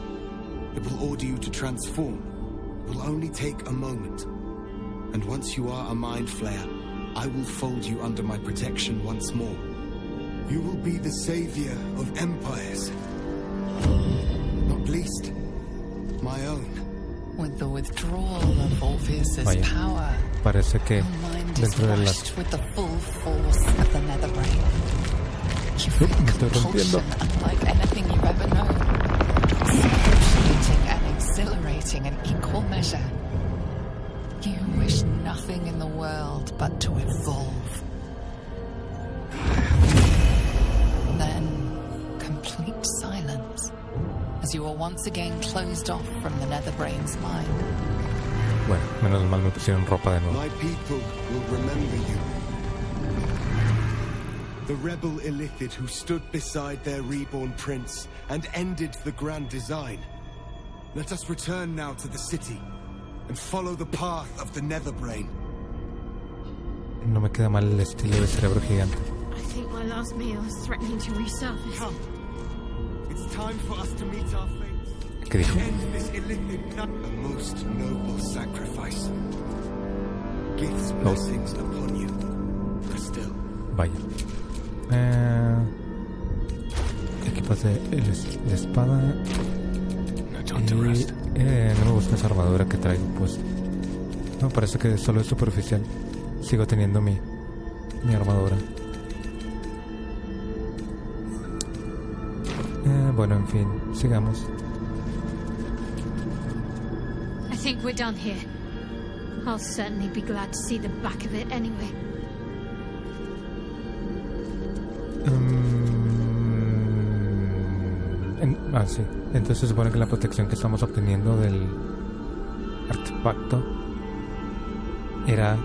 it will order you to transform. It will only take a moment. And once you are a Mind Flayer, I will fold you under my protection once more. You will be the savior of empires. Not least, my own. With the withdrawal of Orpheus's power, parece que dentro de las... with the full force of the Netherbrain. You feel compulsion unlike anything you've ever known. Excruciating and exhilarating in equal measure. You wish nothing in the world but to evolve. Then, complete silence, as you are once again closed off from the Netherbrain's mind. Bueno, menos mal me pusieron ropa de nuevo. My people will remember you. The rebel Illithid who stood beside their reborn prince and ended the grand design. Let us return now to the city and follow the path of the Netherbrain. No me queda mal el estilo de cerebro gigante. I think my last meal is threatening to resurface. Come. It's time for us to meet our fate. ¿Qué dijo? End this Illithid, a most noble sacrifice. Gifts blessings upon you. Castell. Vaya. Equipos de la espada. Y no me gusta esa armadura que traigo, pues. No, parece que solo es superficial. Sigo teniendo mi armadura. Bueno, en fin, sigamos. I think we're done here. I'll certainly be glad to see the back of it anyway. Sí. Entonces se supone que la protección que estamos obteniendo del artefacto era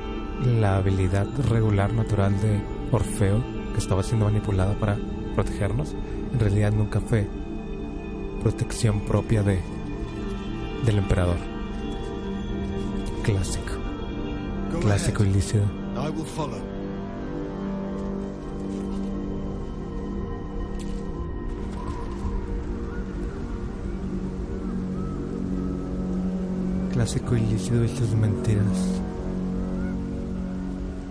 la habilidad regular natural de Orfeo, que estaba siendo manipulada para protegernos. En realidad nunca fue protección propia del emperador. Clásico ilícido. I will follow. Clásico ilícido y sus mentiras.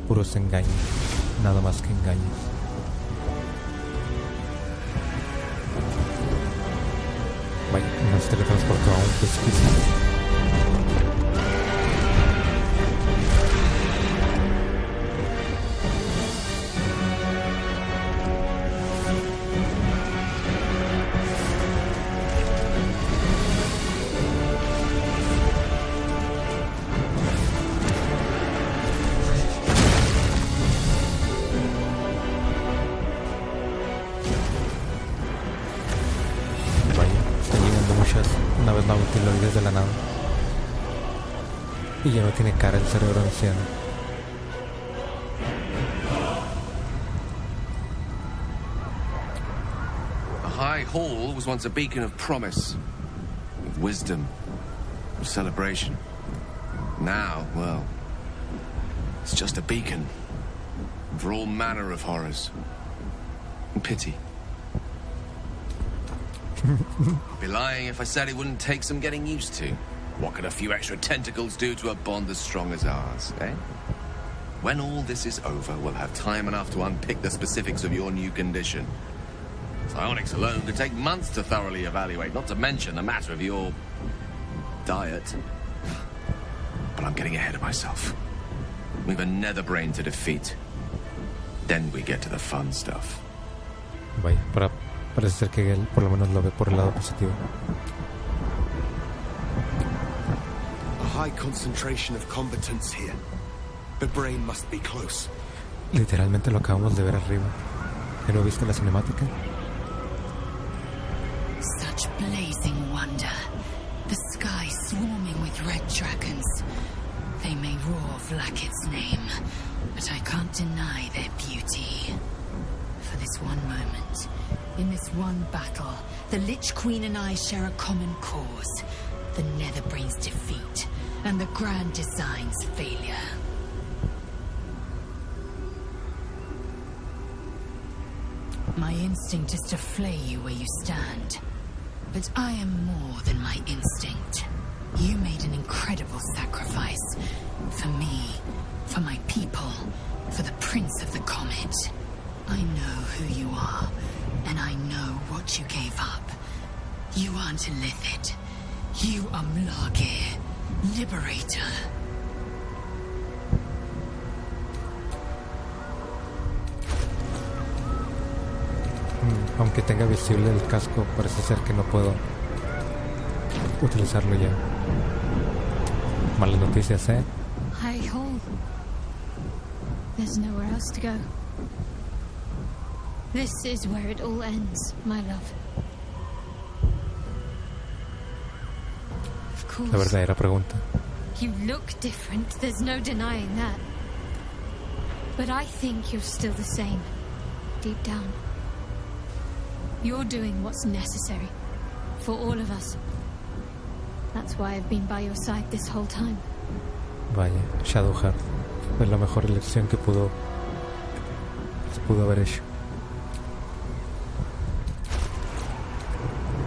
puros engaños, nada más que engaños. Vaya, nos teletransportó a un precipicio. De la nada y ya no tiene cara el cerebro anciano. The High Hall was once a beacon of promise, of wisdom, of celebration. Now, well, it's just a beacon for all manner of horrors and pity. I'd be lying if I said it wouldn't take some getting used to. What could a few extra tentacles do to a bond as strong as ours, eh? When all this is over, we'll have time enough to unpick the specifics of your new condition. Psionics alone could take months to thoroughly evaluate, not to mention the matter of your diet. But I'm getting ahead of myself. We've a nether brain to defeat. Then we get to the fun stuff. Vaya, parece ser que él por lo menos lo ve por el lado positivo. A high concentration of combatants here. The brain must be close. Literalmente lo acabamos de ver arriba. ¿Ya no viste la cinemática? Such blazing wonder. The sky swarming with red dragons. They may roar of Lacket's name, but I can't deny their beauty. For this one moment, in this one battle, the Lich Queen and I share a common cause. The Netherbrain's defeat and the Grand Design's failure. My instinct is to flay you where you stand. But I am more than my instinct. You made an incredible sacrifice. For me, for my people, for the Prince of the Comet. I know who you are, and I know what you gave up. You aren't Illithid. You are Mlagir, Liberator. Aunque tenga visible el casco, parece ser que no puedo utilizarlo ya. Malas noticias, ¿eh? High Hall. There's nowhere else to go. This is where it all ends, my love. Of course. La verdadera pregunta. You look different, there's no denying that. But I think you're still the same, deep down. You're doing what's necessary for all of us. That's why I've been by your side this whole time. Vaya, Shadowheart fue la mejor elección que se pudo haber hecho.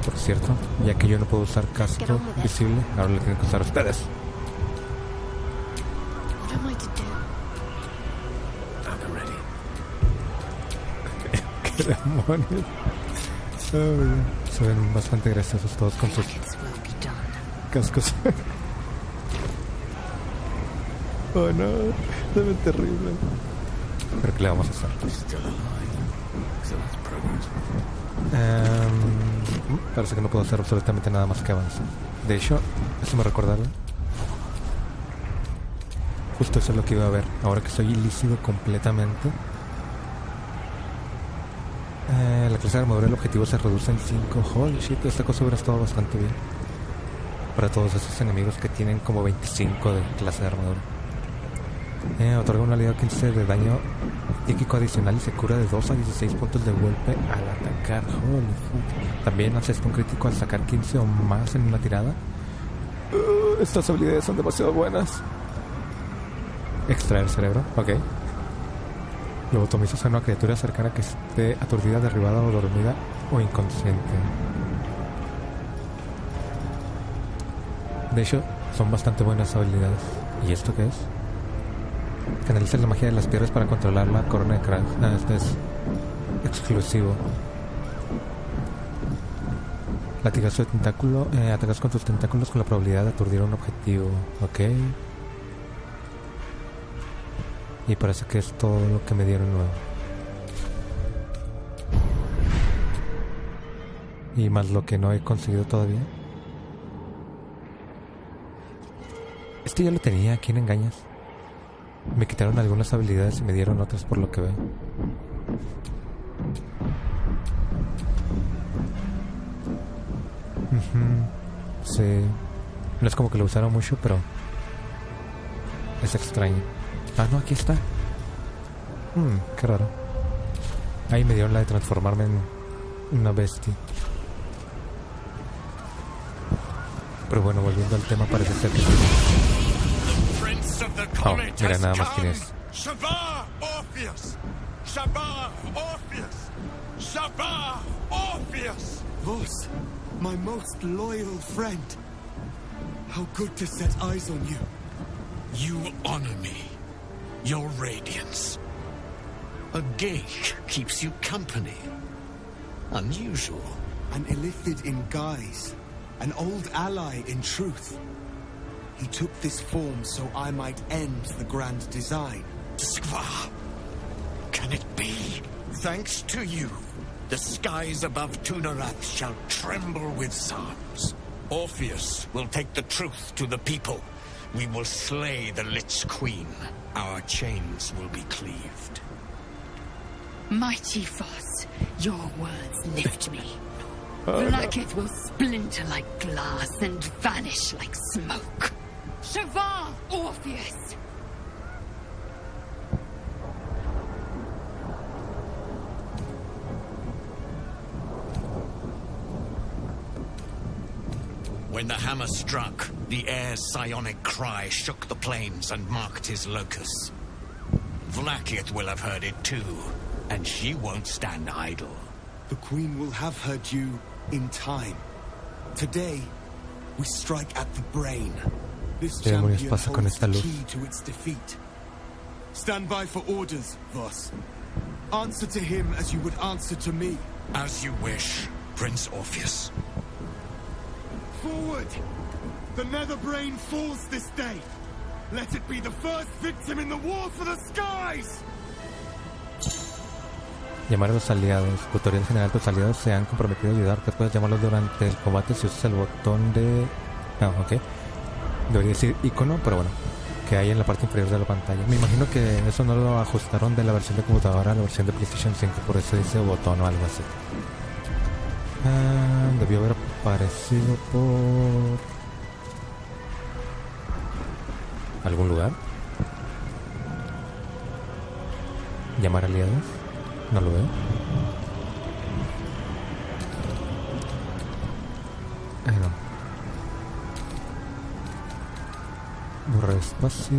Por cierto, ya que yo no puedo usar casco visible, ahora lo tienen que usar ustedes. What am I to do? I'm ready. ¿Qué demonios? Oh, se ven bastante graciosos todos con sus cascos. Oh no, se ven terrible. Pero ¿qué le vamos a hacer? Parece que no puedo hacer absolutamente nada más que avanzar. De hecho, eso me recordaron. Justo eso es lo que iba a ver. Ahora que soy ilícido completamente, la clase de armadura del objetivo se reduce en 5. Holy shit, esta cosa hubiera estado bastante bien para todos esos enemigos que tienen como 25 de clase de armadura. Otorga una aliado 15 de daño psíquico adicional y se cura de 2 a 16 puntos de golpe al atacar. Holy fuck. También hace un crítico al sacar 15 o más en una tirada. Estas habilidades son demasiado buenas. Extraer cerebro, ok. Lobotomizas a una criatura cercana que esté aturdida, derribada o dormida o inconsciente. De hecho, son bastante buenas habilidades. ¿Y esto qué es? Canaliza la magia de las piedras para controlar la corona de Kraz. Este es exclusivo. Latigazo de tentáculo. Atacas con tus tentáculos con la probabilidad de aturdir a un objetivo. Ok. Y parece que es todo lo que me dieron nuevo. Y más lo que no he conseguido todavía. Este ya lo tenía. ¿A quién engañas? Me quitaron algunas habilidades y me dieron otras por lo que veo. Sí. No es como que lo usaron mucho, pero es extraño. Ah, no, aquí está. Qué raro. Ahí me dieron la de transformarme en una bestia. Pero bueno, volviendo al tema, parece ser que... Oh, mira nada más quién es. Shabar Orpheus! Shabar Orpheus! Shabar Orpheus! Vos, my most loyal friend. How good to set eyes on you. You honor me. Your radiance. A gate keeps you company. Unusual. An illithid in guise. An old ally in truth. He took this form so I might end the grand design. Skva! Can it be? Thanks to you, the skies above Tunarath shall tremble with psalms. Orpheus will take the truth to the people. We will slay the Lich Queen. Our chains will be cleaved. Mighty Foss, your words lift me. Blacketh will splinter like glass and vanish like smoke. Shavar Orpheus! When the hammer struck, the air's psionic cry shook the plains and marked his locus. Vlaakith will have heard it too, and she won't stand idle. The Queen will have her due in time. Today, we strike at the brain. This champion holds the key to its defeat. Stand by for orders, Voss. Answer to him as you would answer to me. As you wish, Prince Orpheus. Forward! The nether brain falls this day. Let it be the first victim in the war for the skies! Llamar a los aliados. Tutorial general. Tus aliados se han comprometido a ayudarte. Puedes llamarlos durante el combate si usas el botón de... ok. Debería decir icono, pero bueno, que hay en la parte inferior de la pantalla. Me imagino que eso no lo ajustaron de la versión de computadora a la versión de PlayStation 5, por eso dice botón o algo así. Debió haber aparecido por... ¿algún lugar? ¿Llamar aliados? No lo veo. No. Borrar espacio.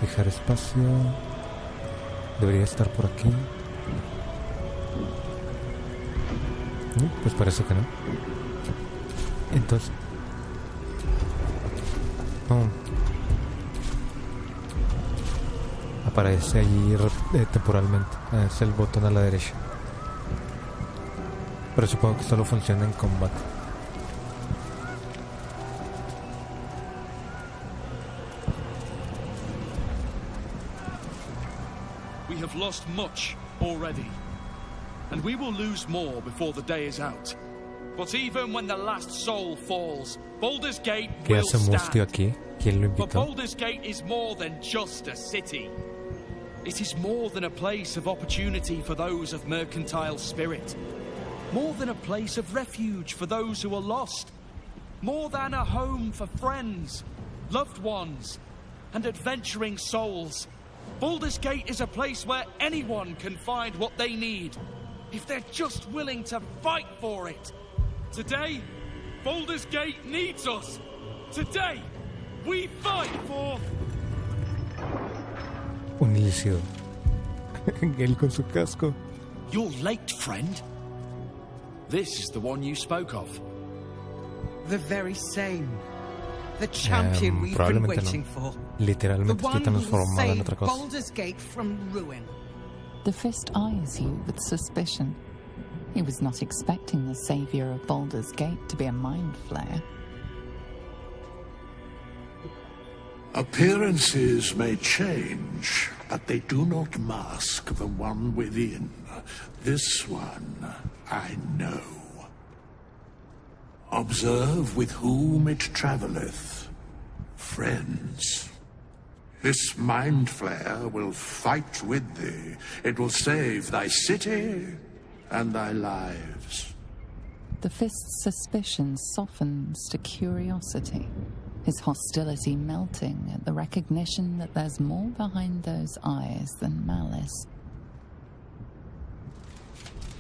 Fijar espacio. Debería estar por aquí. Pues parece que no. Entonces... aparece allí temporalmente. Es el botón a la derecha. Pero supongo que solo funciona en combate. We have lost much already, and we will lose more before the day is out. But even when the last soul falls, Baldur's Gate will stand. Aquí? ¿Quién lo For invitó? Baldur's Gate is more than just a city. It is more than a place of opportunity for those of mercantile spirit. More than a place of refuge for those who are lost. More than a home for friends, loved ones, and adventuring souls. Baldur's Gate is a place where anyone can find what they need, if they're just willing to fight for it. Today, Baldur's Gate needs us. Today, we fight for... Un ilícido. Él con su casco. You're late, friend. This is the one you spoke of. The very same. The champion we've been waiting for. Literalmente estoy transformado en otra cosa. Baldur's Gate from ruin. The fist eyes you with suspicion. He was not expecting the savior of Baldur's Gate to be a mind flayer. Appearances may change, but they do not mask the one within. This one I know. Observe with whom it travelleth. Friends. This mind flayer will fight with thee. It will save thy city and thy lives. The fist's suspicion softens to curiosity, his hostility melting at the recognition that there's more behind those eyes than malice.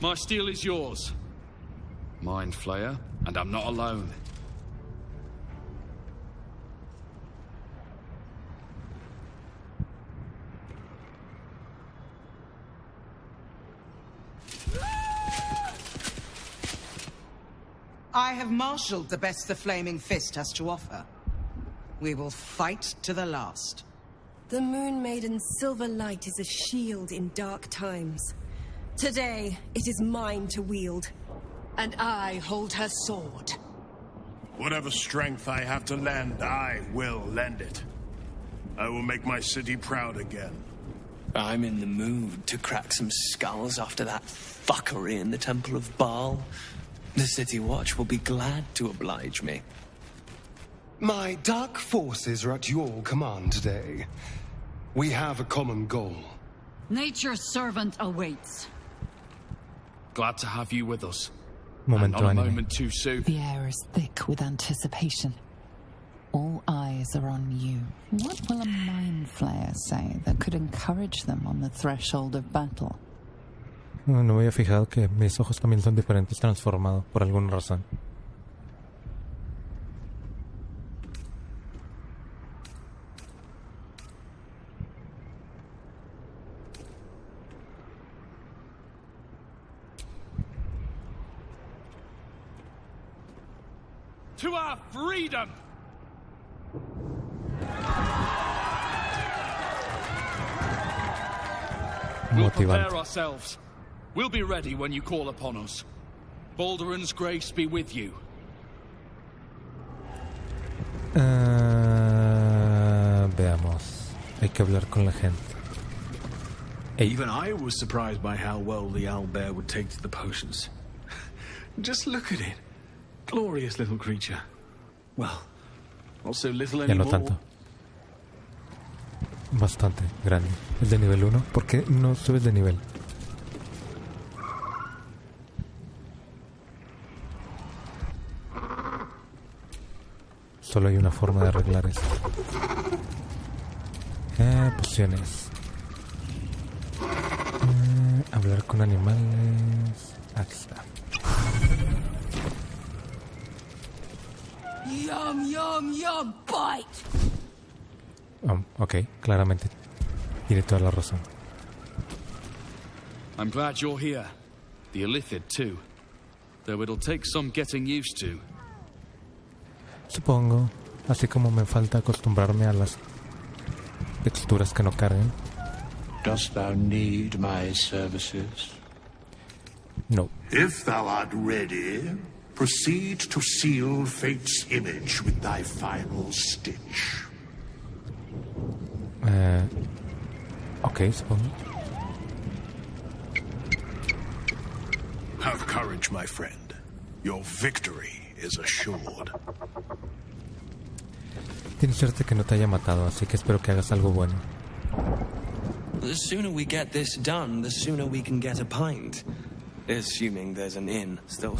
My steel is yours, Mind Flayer, and I'm not alone. I have marshaled the best the Flaming Fist has to offer. We will fight to the last. The Moon Maiden's silver light is a shield in dark times. Today, it is mine to wield. And I hold her sword. Whatever strength I have to lend, I will lend it. I will make my city proud again. I'm in the mood to crack some skulls after that fuckery in the Temple of Baal. The City Watch will be glad to oblige me. My dark forces are at your command today. We have a common goal. Nature's servant awaits. Glad to have you with us. Momento and not a anime. moment too soon. The air is thick with anticipation. All eyes are on you. What will a mind flayer say that could encourage them on the threshold of battle? No me había fijado que mis ojos también son diferentes transformados por alguna razón. To our freedom! We'll prepare ourselves. We'll be ready when you call upon us. Balduran's grace be with you. Veamos. Hay que hablar con la gente. Even I was surprised by how well the owlbear would take to the potions. Just look at it. Glorious little creature. Well, not so little Ya no anymore. tanto. Bastante grande. Es de nivel 1. ¿Por qué no subes de nivel? Solo hay una forma de arreglar esto. Pociones. Hablar con animales. Aquí está. Yum, yum, yum, bite! Ok, claramente. Tiene toda la razón. I'm glad you're here. The Illithid, too. Though it'll take some getting used to. Supongo. Así como me falta acostumbrarme a las texturas que no carguen. Dost thou need my services? No. If thou art ready, proceed to seal fate's image with thy final stitch. Ok, supongo. Have courage, my friend. Your victory is assured. Tienes suerte que no te haya matado, así que espero que hagas algo bueno. The sooner we get this done, the sooner we can get a pint. Assuming there's an inn still.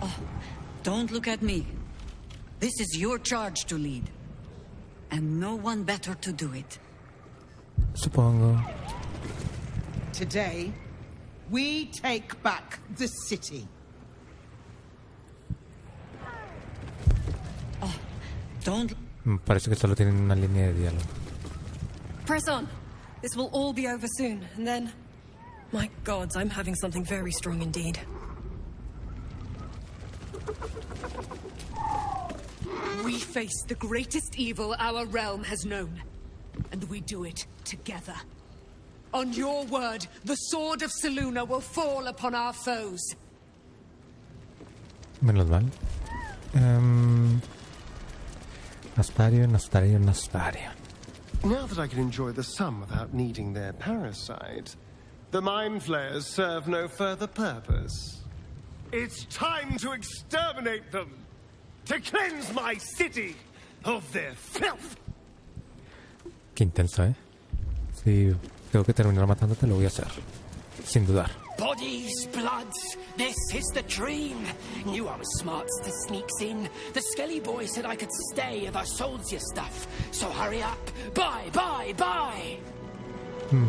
Oh, don't look at me. This is your charge to lead. And no one better to do it. Supongo. Today, we take back the city. Oh, don't... Parece que solo tienen una línea de diálogo. Press on. This will all be over soon, and then... My gods, I'm having something very strong indeed. We face the greatest evil our realm has known, and we do it together. On your word, the sword of Selûne will fall upon our foes. Menos mal. Nastario. Now that I can enjoy the sun without needing their parasite, the mind flayers serve no further purpose. It's time to exterminate them! To cleanse my city of their filth! Qué intenso, ¿eh? Si tengo que terminar matándote, lo voy a hacer. Sin dudar. Bodies, bloods, this is the dream. Knew I was smart to sneaks in. The Skelly boy said I could stay if I sold your stuff. So hurry up. Bye, bye, bye.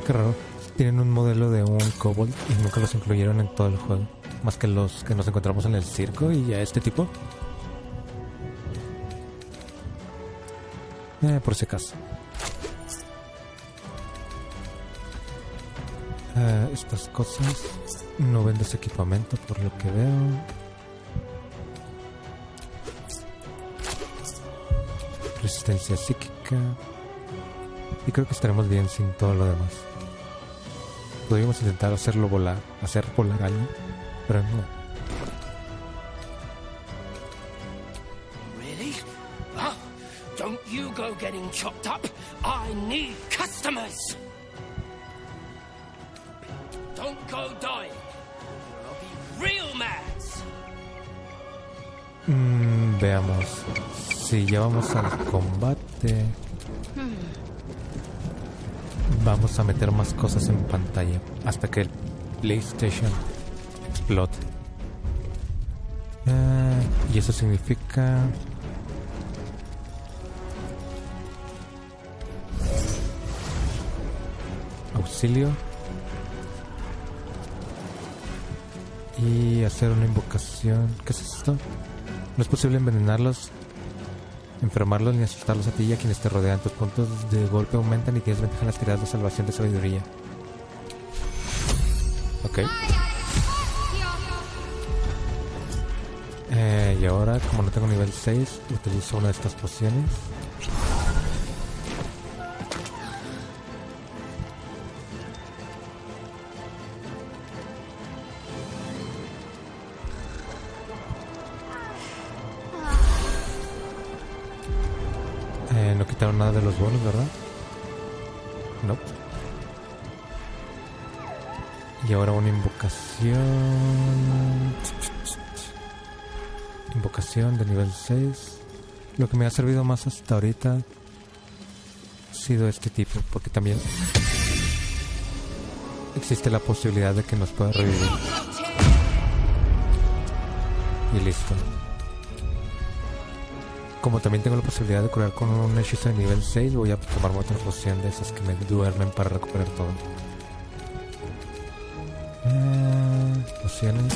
Qué raro. Tienen un modelo de un kobold y nunca los incluyeron en todo el juego. Más que los que nos encontramos en el circo y a este tipo. Por si acaso. Estas cosas no vendes equipamiento por lo que veo. Resistencia psíquica. Y creo que estaremos bien sin todo lo demás. Podríamos intentar hacer volar algo, pero no. Really? Oh, don't you go getting chopped up. I need customers. Don't go dying. I'll be real mad. Veamos. Si ya vamos al combate, vamos a meter más cosas en pantalla hasta que el PlayStation explote. Y eso significa auxilio y hacer una invocación. ¿Qué es esto? No es posible envenenarlos, enfermarlos ni asustarlos a ti y a quienes te rodean. Tus puntos de golpe aumentan y tienes ventaja en las tiradas de salvación de sabiduría. Ok. Y ahora, como no tengo nivel 6, utilizo una de estas pociones. No quitaron nada de los bonos, ¿verdad? No. Y ahora una invocación. Invocación de nivel 6. Lo que me ha servido más hasta ahorita ha sido este tipo, porque también existe la posibilidad de que nos pueda revivir. Y listo. Como también tengo la posibilidad de curar con un hechizo de nivel 6, voy a tomarme otra poción de esas que me duermen para recuperar todo. Pociones.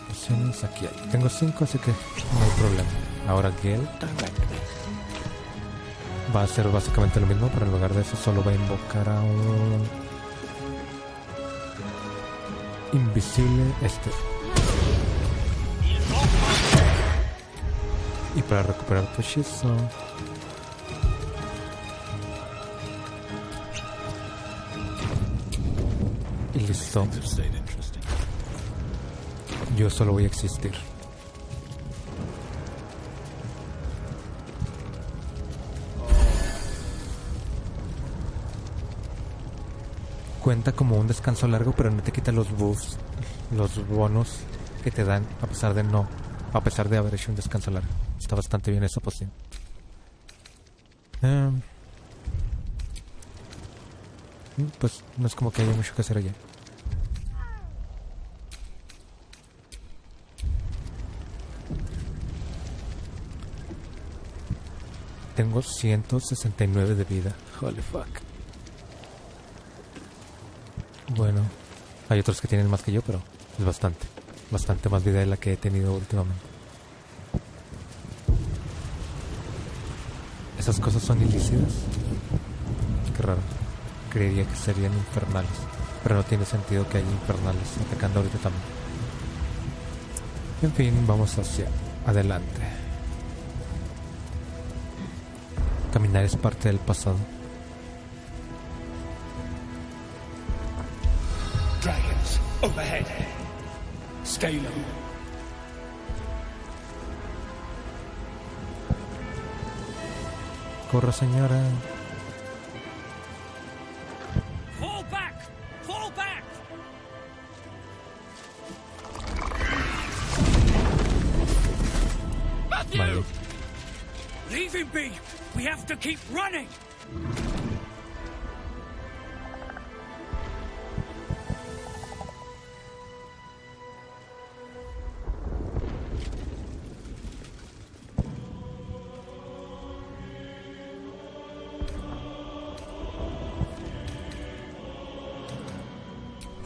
Pociones, aquí hay. Tengo 5, así que no hay problema. Ahora Gale va a hacer básicamente lo mismo, pero en lugar de eso solo va a invocar a un invisible Y para recuperar tu hechizo, y listo. Yo solo voy a existir. Cuenta como un descanso largo, pero no te quita los buffs, los bonos que te dan a pesar de haber hecho un descanso largo. Está bastante bien esa poción. Pues no es como que haya mucho que hacer allá. Tengo 169 de vida. Holy fuck. Bueno, hay otros que tienen más que yo, pero es bastante más vida de la que he tenido últimamente. ¿Esas cosas son ilícitas? Qué raro. Creería que serían infernales, pero no tiene sentido que haya infernales atacando ahorita también. En fin, vamos hacia adelante. Caminar es parte del pasado. Dragons, overhead. Stay low. Corra, señora. Fall back! Fall back! Matthew! Vale. Leave him be! We have to keep running!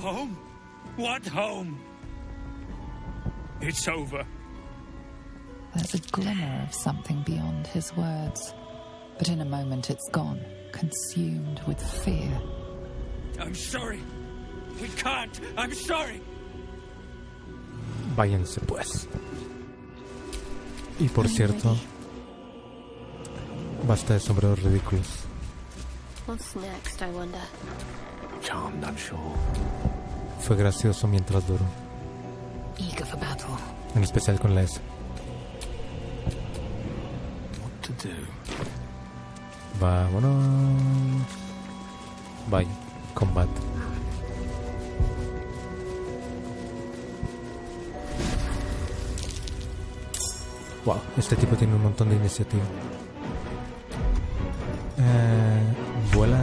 Home? What home? It's over. There's a glimmer of something beyond his words, but in a moment it's gone, consumed with fear. I'm sorry. We can't. I'm sorry. Váyanse pues. Y por cierto, basta de sombreros ridículos. What's next, I wonder? Charmed, I'm sure. Fue gracioso mientras duró. Eager for battle. En especial con la S. What to do? Vámonos. Vaya, combate. Wow, este tipo tiene un montón de iniciativa. Vuela.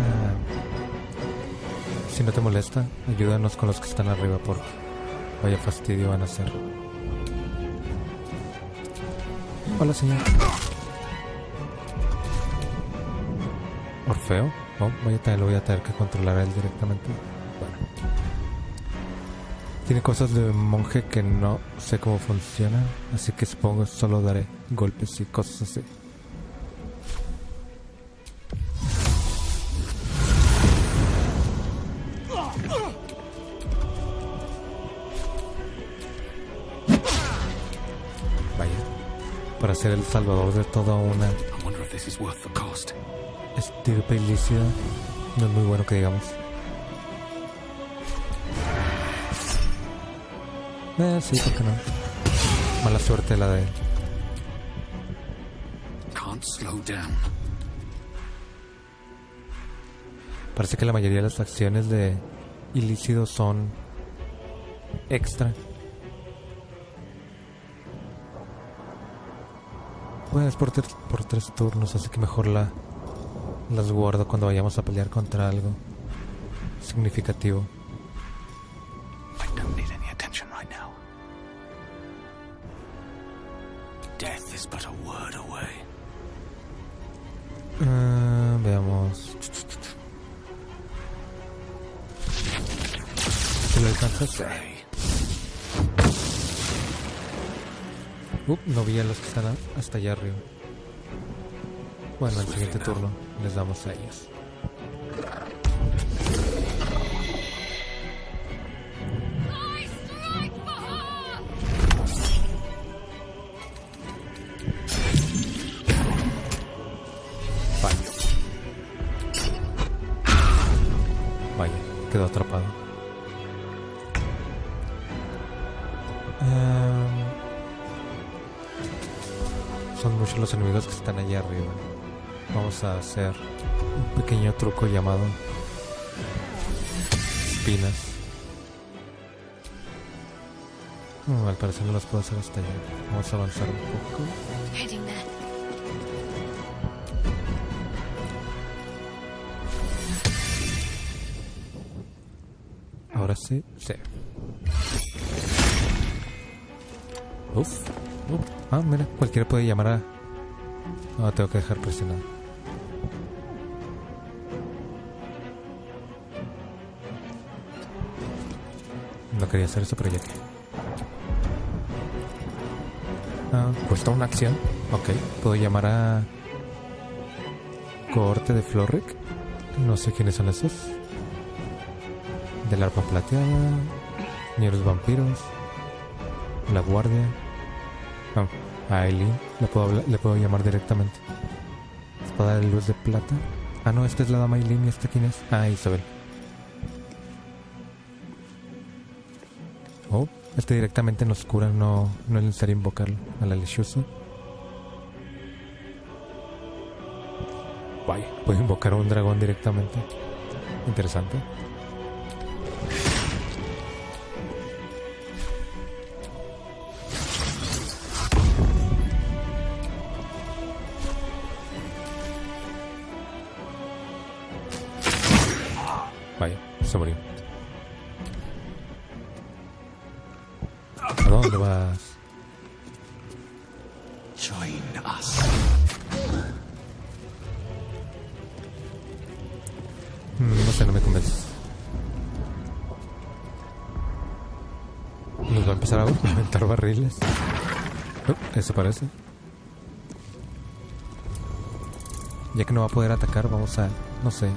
Si no te molesta, ayúdanos con los que están arriba, por vaya fastidio van a ser. Hola, señor. Orfeo. Oh, lo voy a tener que controlar a él directamente. Bueno. Tiene cosas de monje que no sé cómo funcionan, así que supongo que solo daré golpes y cosas así. Para ser el salvador de toda una estirpe ilícita, no es muy bueno que digamos. Sí, ¿por qué no? Mala suerte la de él. Parece que la mayoría de las acciones de ilícido son extra. Pues por 3 turnos, así que mejor las guardo cuando vayamos a pelear contra algo significativo. I don't need any attention right now. Death is but a word away. Veamos. ¿Se lo alcanzas? No vi a los que están hasta allá arriba. Bueno, el siguiente turno les damos a ellos. Vaya, quedó atrapado. Son muchos los enemigos que están allá arriba. Vamos a hacer un pequeño truco llamado espinas. Al parecer no los puedo hacer hasta allá. Vamos a avanzar un poco. Ahora sí, sí. Mira, cualquiera puede llamar a... No, tengo que dejar presionado. No quería hacer eso, pero ya que... cuesta una acción. Ok, puedo llamar a... Cohorte de Florrick. No sé quiénes son esos. Del arpa plateada. Señores vampiros. La guardia. No, a Aileen le puedo llamar directamente. Espada de luz de plata. Ah, no, esta es la dama Aileen. ¿Y esta quién es? Ah, Isabel. Oh, este directamente nos cura. No es necesario invocarlo. A la lechuza. Vaya, puedo invocar a un dragón directamente. Interesante. Vaya, se murió. ¿A dónde vas? Join us. No sé, no me convences. Nos va a empezar a aventar barriles. Eso parece. Ya que no va a poder atacar, vamos a, no sé,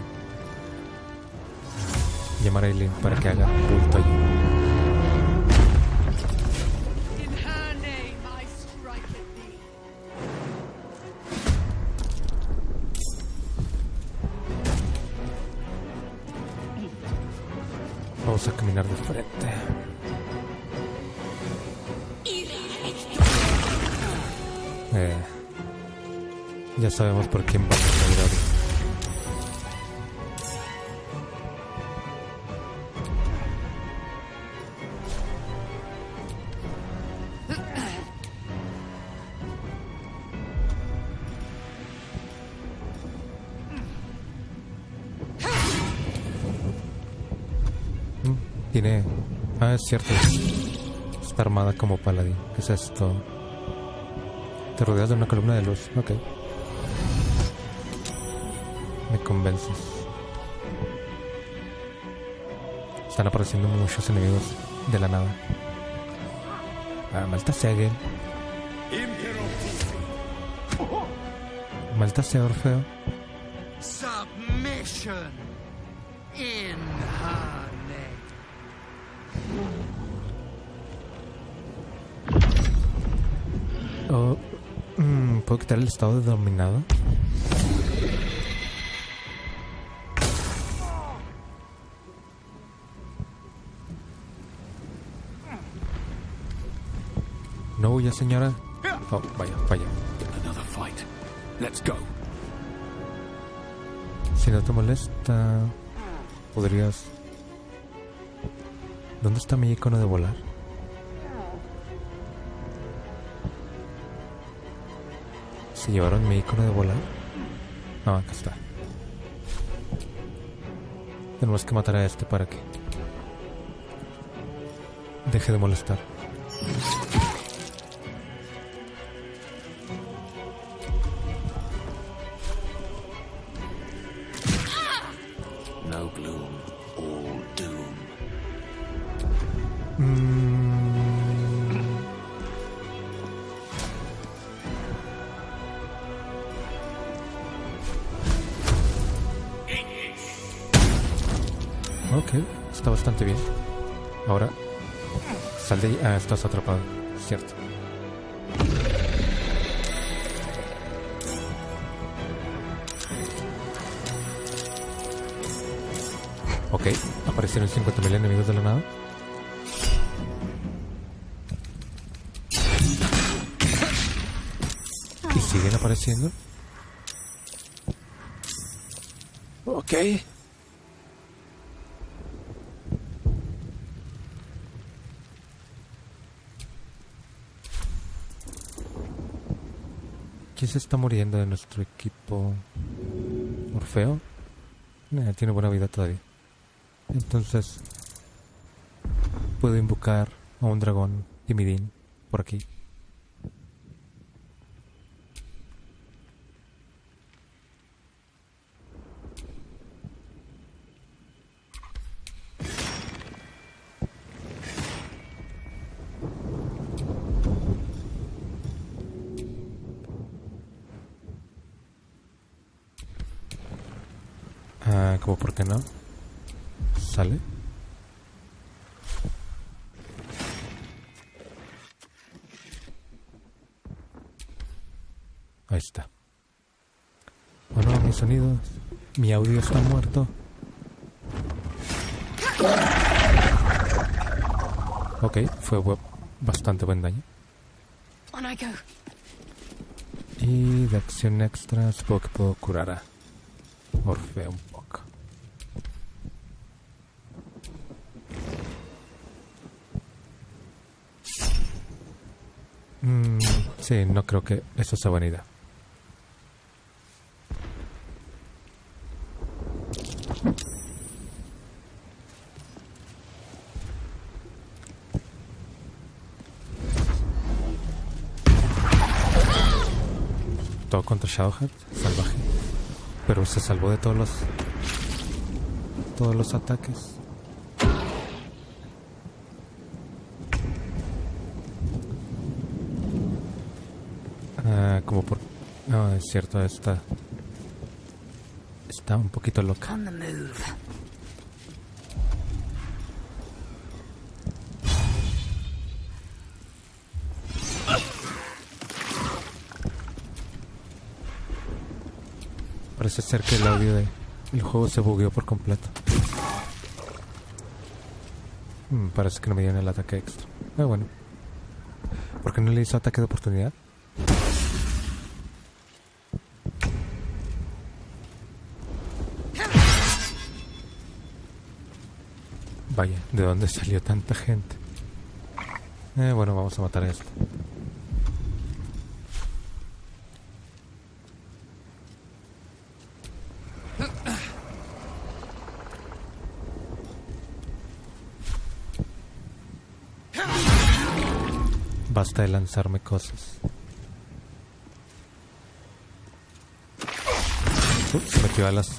llamar a Aileen para que haga bulto allí. Vamos a caminar de frente. Ya sabemos por quién vamos a ir ahorita. Tiene... Ah, es cierto. Está armada como paladín. ¿Qué es esto? Te rodeas de una columna de luz. Ok. Me convences. Están apareciendo muchos enemigos de la nada. Ah, malta sea Gel. Malta sea Orfeo. Submission in her name. Oh, ¿puedo quitar el estado de dominado? No huya, señora. Oh, vaya, falla. Another fight. Let's go. Si no te molesta, podrías... ¿Dónde está mi icono de volar? ¿Se llevaron mi icono de volar? Ah, acá está. Tenemos que matar a este para que deje de molestar. No gloom, all doom. Ok, está bastante bien. Ahora, sal de ahí. Ah, estás atrapado, cierto. Ok, aparecieron 50.000 enemigos de la nada. Y siguen apareciendo. Ok. ¿Quién se está muriendo de nuestro equipo? ¿Orfeo? Tiene buena vida todavía. Entonces puedo invocar a un dragón timidín por aquí. ¿Cómo por qué no? ¿Sale? hay sonidos. Mi audio está muerto. Ok, fue bastante buen daño. Y de acción extra supongo que puedo curar a Orfeo un poco. Sí, no creo que eso sea buena idea. Todo contra Shadowheart, salvaje. Pero se salvó de todos los ataques. Como por... No, es cierto, está un poquito loca. Parece ser que el audio del juego se bugueó por completo. Parece que no me dieron el ataque extra. Bueno. ¿Por qué no le hizo ataque de oportunidad? Vaya, ¿de dónde salió tanta gente? Bueno, vamos a matar a esto. Basta de lanzarme cosas. Se metió a las...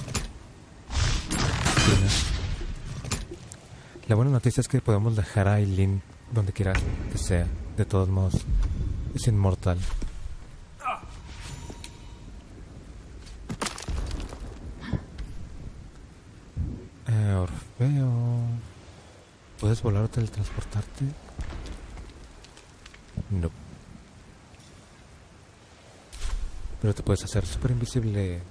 La buena noticia es que podemos dejar a Eileen donde quiera que sea. De todos modos, es inmortal. Orfeo... ¿Puedes volar o teletransportarte? No. Pero te puedes hacer súper invisible.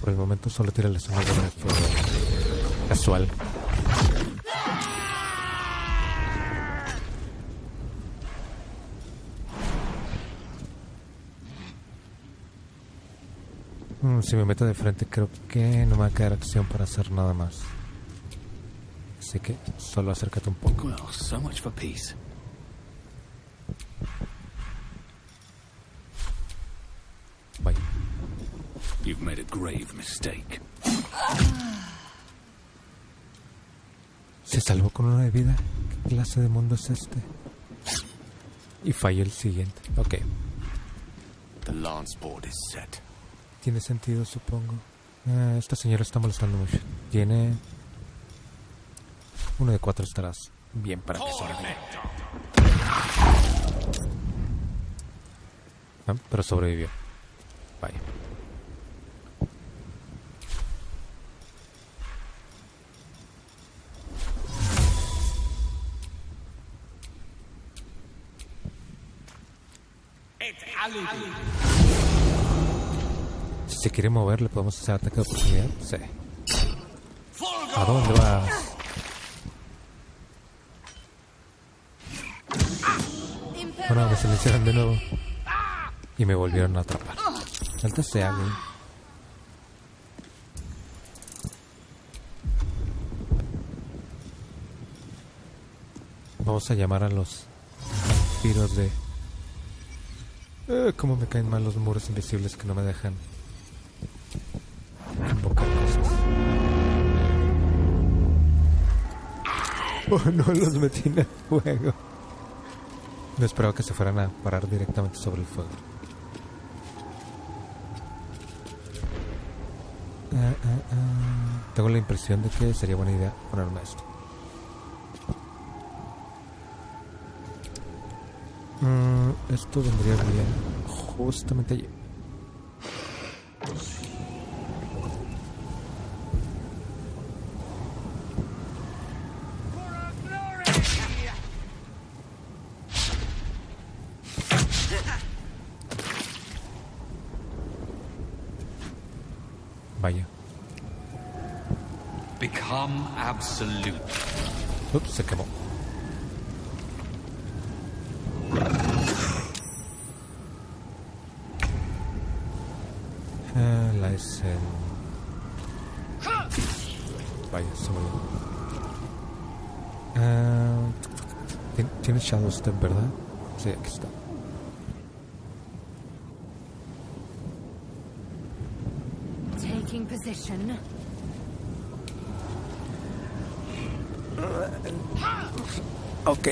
Por el momento solo tírales una bola de fuego casual. Si me meto de frente creo que no me va a quedar acción para hacer nada más. Así que solo acércate un poco. Well, so much for peace. Bye. You've made a grave mistake. ¿Se salvó con una de vida? ¿Qué clase de mundo es este? Y falló el siguiente. Ok. The lance board is set. Tiene sentido, supongo. Esta señora está molestando mucho. Tiene... Uno de 4 estarás bien para que sobreviva. Pero sobrevivió. Vaya. Si se quiere mover, le podemos hacer ataque de oportunidad. Sí. ¿A dónde vas? Bueno, me silenciaron de nuevo y me volvieron a atrapar. Antes se haga. Vamos a llamar a los vampiros de... cómo me caen mal los muros invisibles que no me dejan invocar cosas. Oh, no, los metí en el fuego. No esperaba que se fueran a parar directamente sobre el fuego. Tengo la impresión de que sería buena idea ponerme esto. Esto vendría bien justamente allí. Vaya. Become absolute. Ups, se quemó. La S. Vaya, se murió. Tiene Shadow Step, ¿verdad? Sí, aquí está. Taking position. Ok.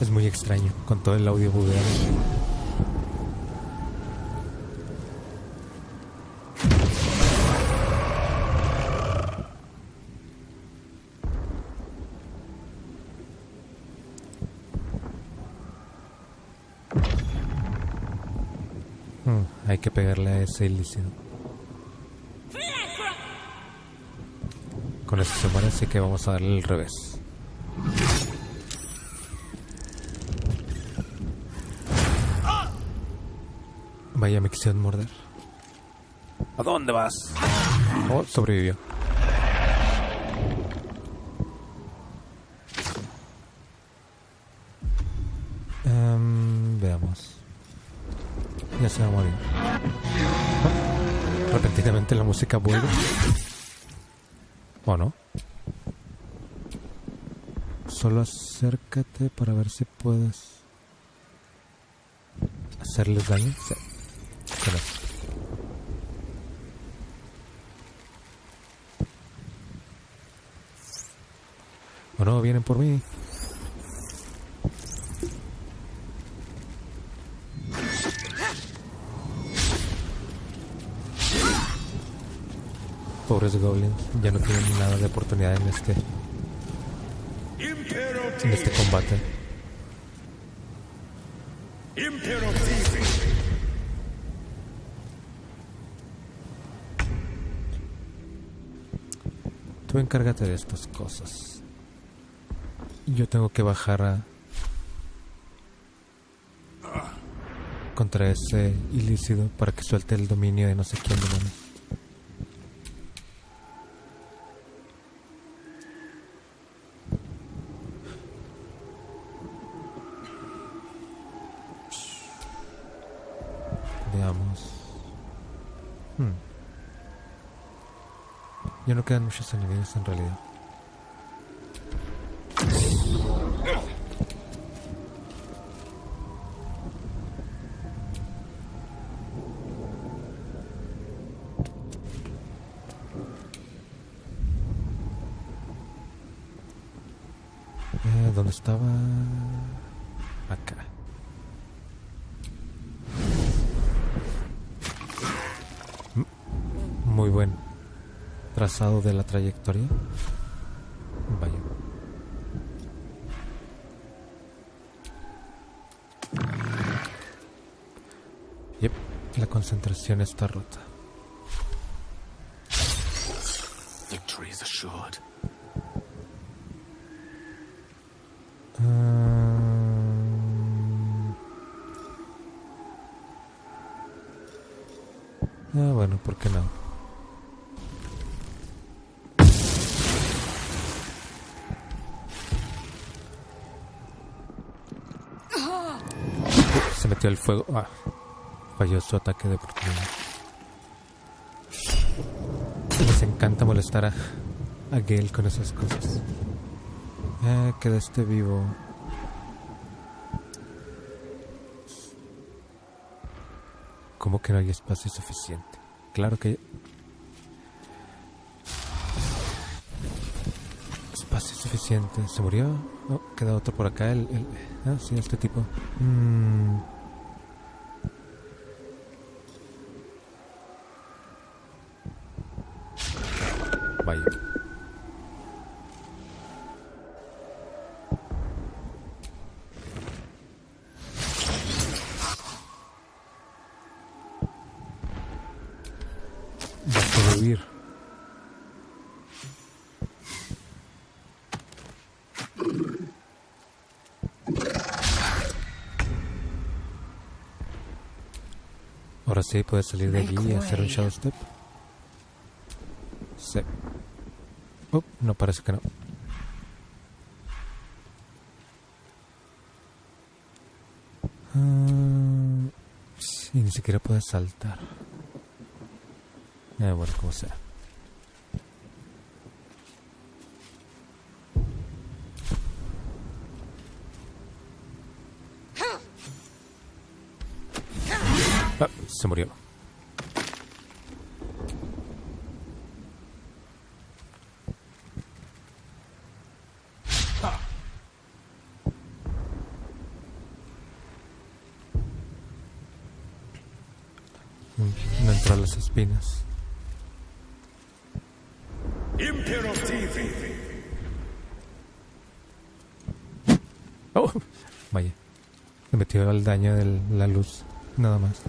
Es muy extraño con todo el audio bugueado. Hay que pegarle a ese ilícito. Con eso se muere, así que vamos a darle el revés. Vaya, me quisieron morder. ¿A dónde vas? Oh, sobrevivió. Veamos. Ya se va a morir. Oh, repentinamente la música vuelve. ¿O no? Solo acércate para ver si puedes hacerles daño. Sí. Bueno. ¿O no? Vienen por mí. Pobres goblins, ya no tienen nada de oportunidad en este combate. Tú encárgate de estas cosas. Yo tengo que bajar contra ese ilícito para que suelte el dominio de no sé quién demonios. Veamos. Ya no quedan muchos enemigos en realidad. ¿Dónde estaba? Acá. Muy buen trazado de la trayectoria. Vaya. Yep, la concentración está rota. Victory is assured. Bueno, ¿por qué no? Se metió el fuego. Falló su ataque de oportunidad. Les encanta molestar a Gale con esas cosas. Queda este vivo. ¿Cómo que no hay espacio suficiente? Claro que hay espacio suficiente. ¿Se murió? No, queda otro por acá. Sí, este tipo. Vaya. Va a sobrevivir. Ahora sí puedes salir de allí y hacer un shadow step. Sí. No, parece que no. Sí, ni siquiera puedes saltar. Bueno, como sea. Se murió. No entró a las espinas. Oh, vaya. Me metió al daño de la luz. Nada más.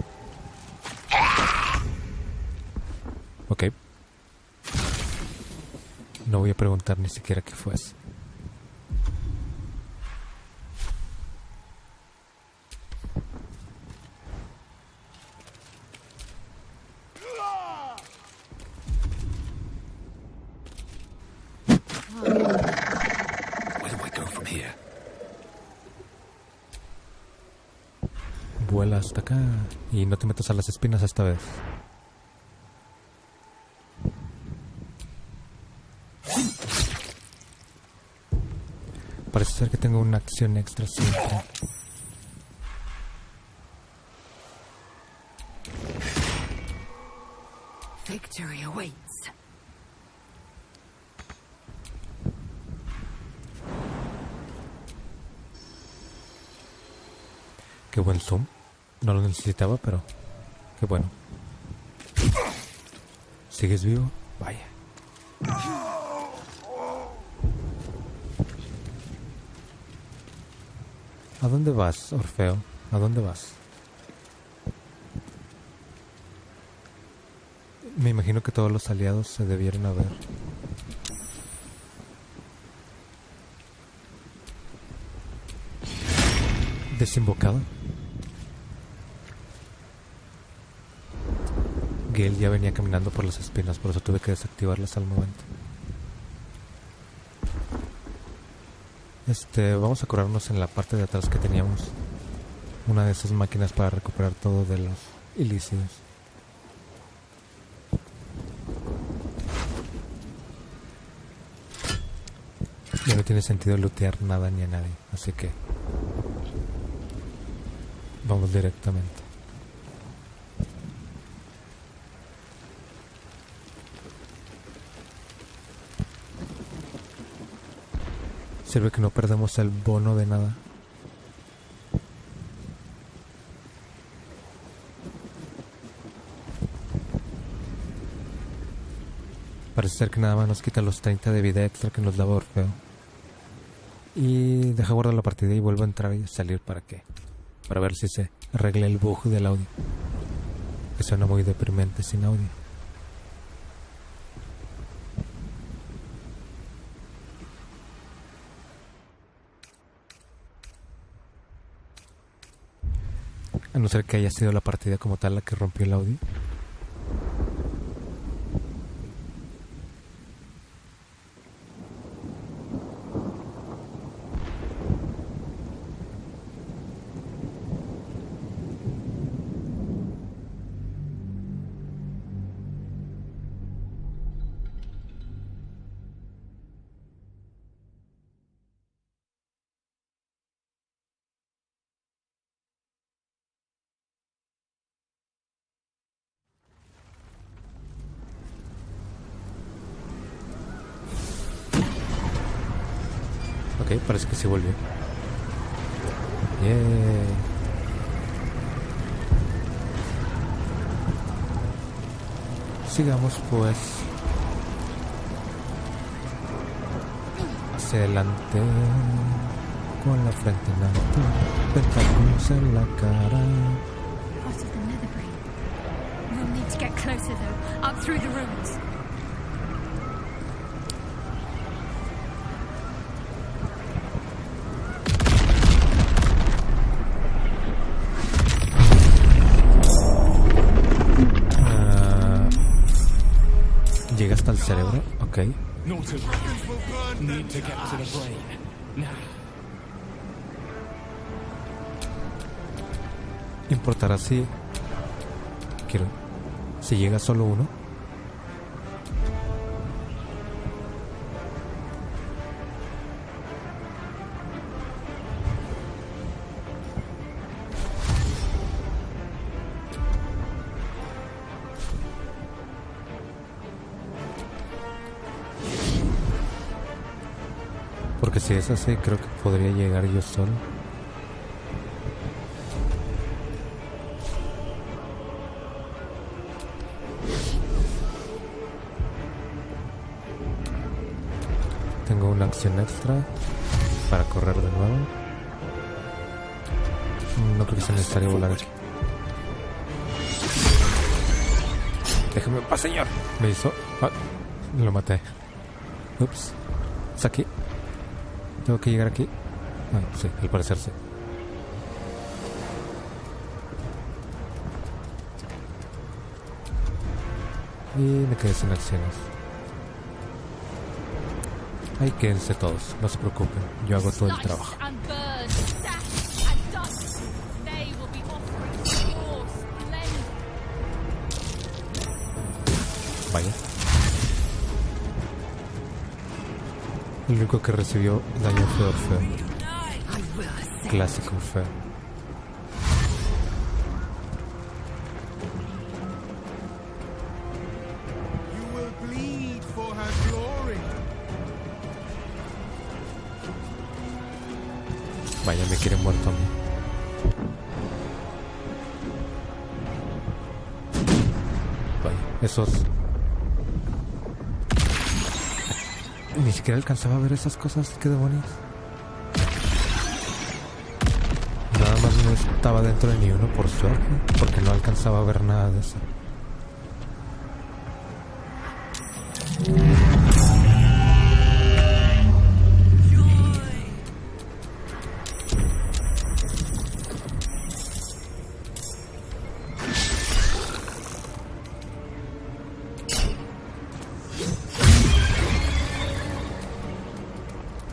Ok. No voy a preguntar ni siquiera qué fue eso. Vuela hasta acá y no te metas a las espinas esta vez. Parece ser que tengo una acción extra siempre. Victory awaits. Qué buen zoom. No lo necesitaba, pero qué bueno. ¿Sigues vivo? Vaya. ¿A dónde vas, Orfeo? ¿A dónde vas? Me imagino que todos los aliados se debieron haber. ¿Desinvocado? Gale ya venía caminando por las espinas, por eso tuve que desactivarlas al momento. Vamos a curarnos en la parte de atrás que teníamos una de esas máquinas para recuperar todo de los ilícidos. Ya no tiene sentido lootear nada ni a nadie, así que vamos directamente. Sirve que no perdemos el bono de nada. Parece ser que nada más nos quita los 30 de vida extra que nos daba Orfeo. Y deja guardar la partida y vuelvo a entrar y salir. ¿Para qué? Para ver si se arregla el bug del audio, que suena muy deprimente sin audio. A no ser que haya sido la partida como tal la que rompió el audio. Ok, parece que se volvió. Yeah. Sigamos pues hacia adelante con la frente en alto, tentáculos en la cara. Part of the nether brain. We'll need to get closer though, up through the ruins. cerebro, ok. Need to get to the brain. Now. ¿Importará si llega solo uno? Porque si es así, creo que podría llegar yo solo. Tengo una acción extra para correr de nuevo. No creo que sea necesario volar aquí. Déjame en paz, señor. Me hizo... Ah, lo maté. Ups. ¿Es aquí? ¿Tengo que llegar aquí? Ah, sí, al parecer sí. Y me quedé sin acciones. Ahí quédense todos, no se preocupen. Yo hago todo el trabajo. Vaya. El único que recibió daño fue Orfeo. Clásico Orfeo. Vaya, me quiere muerto a mí. Vaya, esos... Ni siquiera alcanzaba a ver esas cosas, qué demonios. Nada más no estaba dentro de ni uno por suerte, porque no alcanzaba a ver nada de eso.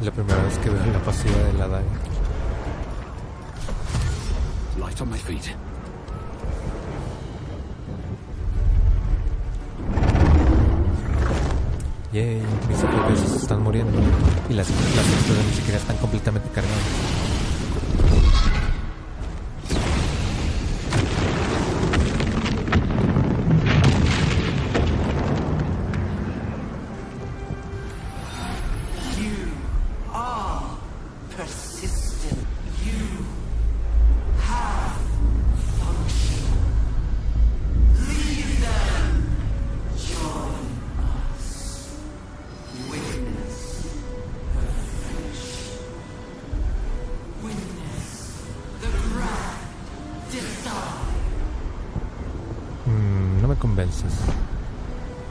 La primera vez que veo la pasiva de la daga. Light on my feet. Yay, mis FPS se están muriendo. Y las texturas ni siquiera están completamente cargadas. No me convences.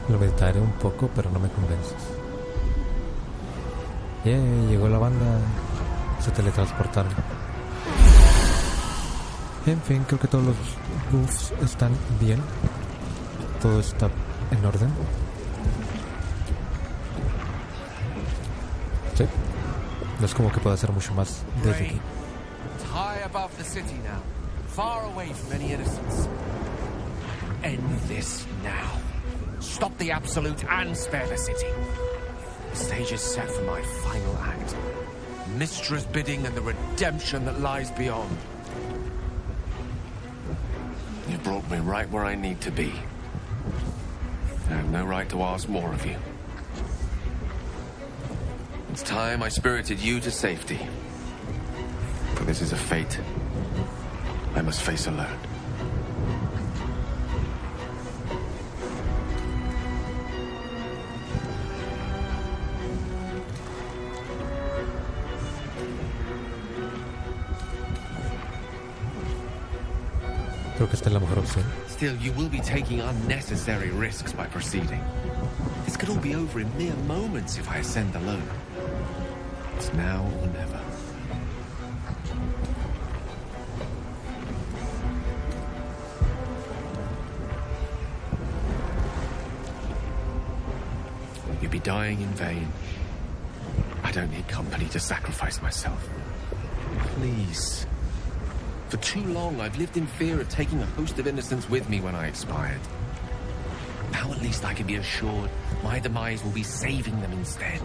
Lo meditaré un poco, pero no me convences. Llegó la banda. Se teletransportaron. En fin, creo que todos los buffs están bien. Todo está en orden. Sí. No es como que pueda hacer mucho más desde aquí. High above the city now, far away from any innocence. End this now. Stop the Absolute and spare the city. The stage is set for my final act. Mistra's bidding and the redemption that lies beyond. You brought me right where I need to be. I have no right to ask more of you. It's time I spirited you to safety. For this is a fate I must face alone. Creo que esta es la mejor opción. Still, you will be taking unnecessary risks by proceeding. This could all be over in mere moments if I ascend alone. It's now or never. be dying in vain. I don't need company to sacrifice myself. Please. For too long, I've lived in fear of taking a host of innocents with me when I expired. Now at least I can be assured my demise will be saving them instead.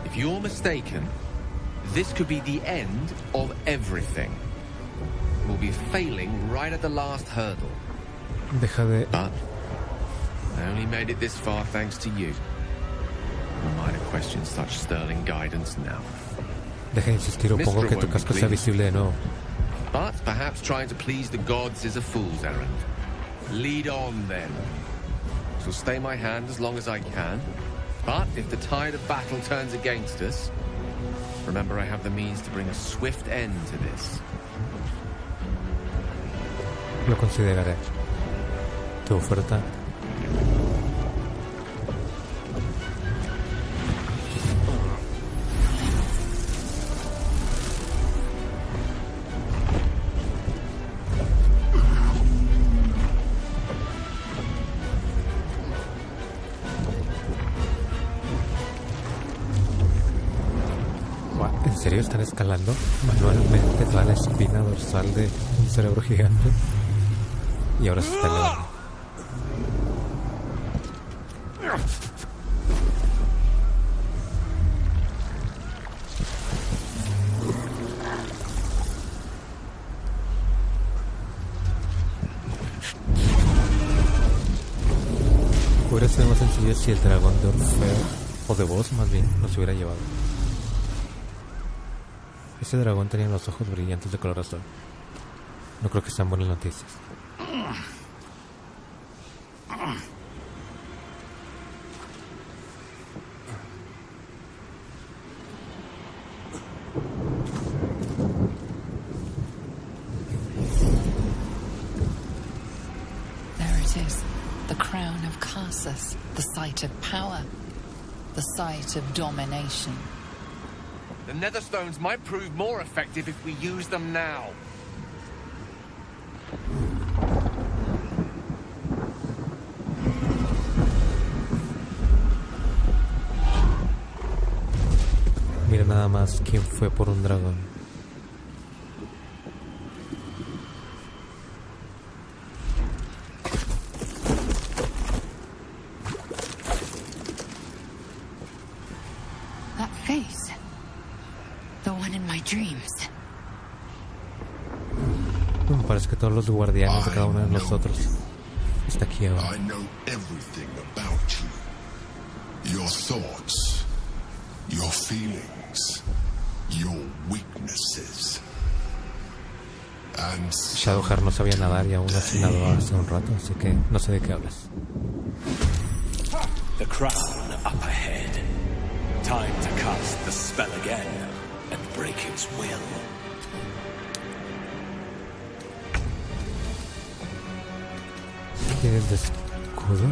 If you're mistaken, this could be the end of everything. We'll be failing right at the last hurdle. But I only made it this far thanks to you. Who might have questioned such sterling guidance now? Deja de insistir o pongo que tu casco sea visible de nuevo. But perhaps trying to please the gods is a fool's errand. Lead on, then. She'll stay my hand as long as I can. But if the tide of battle turns against us, remember I have the means to bring a swift end to this. Lo consideraré. Tu oferta. ¿En serio están escalando manualmente toda la espina dorsal de un cerebro gigante? Y ahora se está elevando. Hubiera sido más sencillo si el dragón de Orfeo, o de Voz más bien, nos hubiera llevado. Ese dragón tenía los ojos brillantes de color azul. No creo que sean buenas noticias. There it is. The crown of Carsus. The site of power. The site of domination. The Netherstones might prove more effective if we use them now. Mira nada más quién fue por un dragón. That face. The one in my dreams. Me parece que todos los guardianes de cada uno de nosotros está aquí ahora. I know everything about you. Your thoughts, your feelings, your weaknesses. And Shadowheart no sabía nadar y aún así nadó hace un rato, así que no sé de qué hablas. The crown up ahead. Time to cast the spell again and break its will. ¿Tiene el de escudo?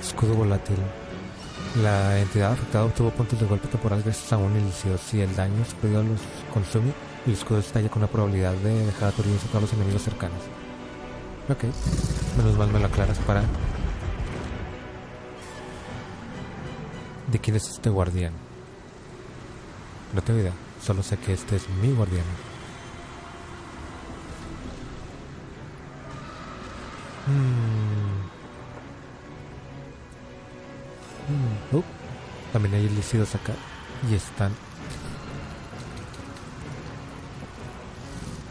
Escudo volátil. La entidad afectada obtuvo puntos de golpe temporal gracias a un inicio. Si el daño superior los consume, el escudo estalla con la probabilidad de dejar aturdidos a todos los enemigos cercanos. Ok, menos mal me lo aclaras para... ¿De quién es este guardián? No tengo idea, solo sé que este es mi guardián. También hay lícidos acá y están...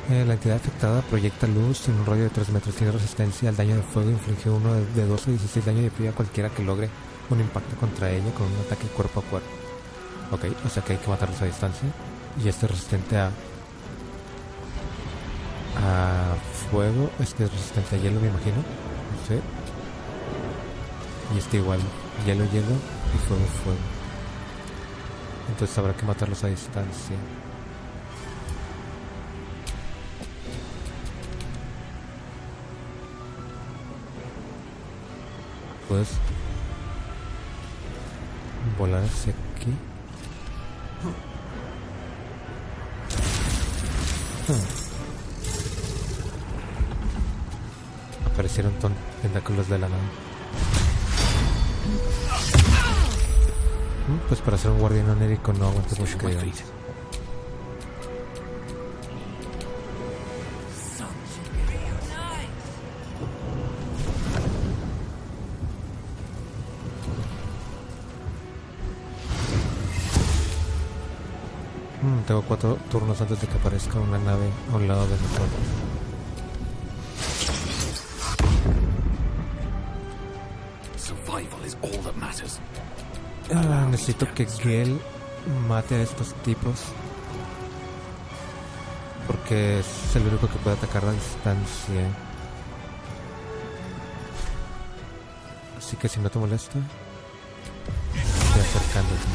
la entidad afectada proyecta luz en un radio de 3 metros. Tiene resistencia al daño de fuego. Inflige uno de 12 a 16 daño de frío a cualquiera que logre un impacto contra ella con un ataque cuerpo a cuerpo. Ok, o sea que hay que matarlos a distancia. Y este es resistente a fuego. Este es resistente a hielo, me imagino. No sé. Y este igual. Hielo y fuego, fuego. Entonces habrá que matarlos a distancia. Puedes volar hacia aquí. Aparecieron tentáculos de la nada. Pues para ser un guardián onérico no aguanta mucho que digamos. Tengo 4 turnos antes de que aparezca una nave a un lado de nosotros. Survival is all that matters. Necesito que Gale mate a estos tipos porque es el único que puede atacar a distancia. Así que si no te molesta, estoy acercándote.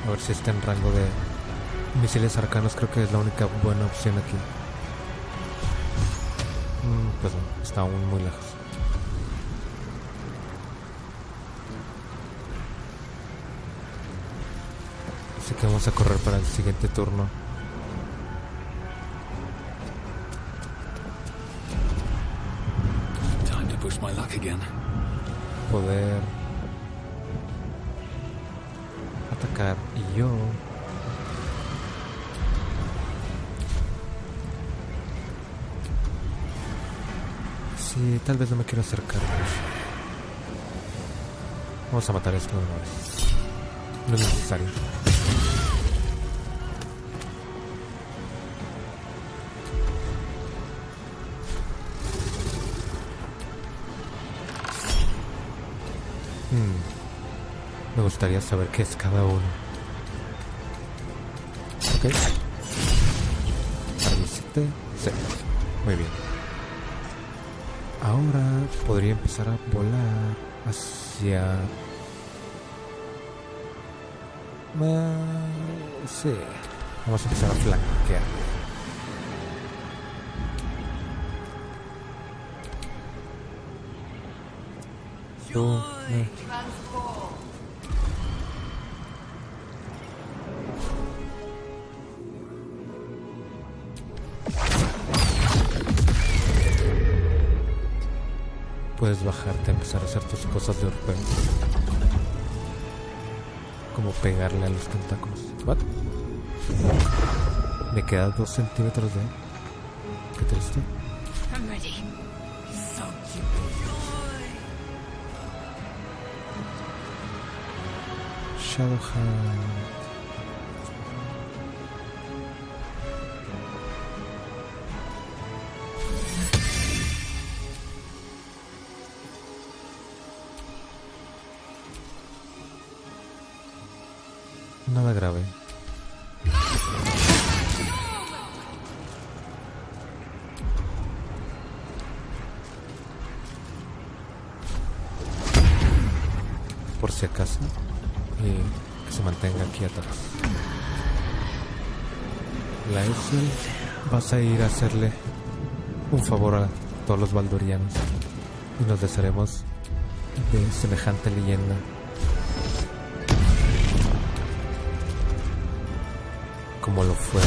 A ver si está en rango de misiles arcanos. Creo que es la única buena opción aquí. Pues no, está aún muy lejos. Así que vamos a correr para el siguiente turno. Time to push my luck again. Poder atacar y yo sí, tal vez no me quiero acercar mucho. Vamos a matar esto de una vez. No es necesario. Me gustaría saber qué es cada uno. Ok. Resistir. Sí. Muy bien. Ahora podría empezar a volar hacia... sí. Vamos a empezar a flanquear. Puedes bajarte a empezar a hacer tus cosas de orfeo, como pegarle a los tentáculos. ¿What? Me queda 2 centímetros de... Qué triste. I'm ready. Shadowhand. Nada grave. Por si acaso, que se mantenga aquí atrás. La Esel, vas a ir a hacerle un favor a todos los baldurianos y nos desharemos de semejante leyenda. Como lo fue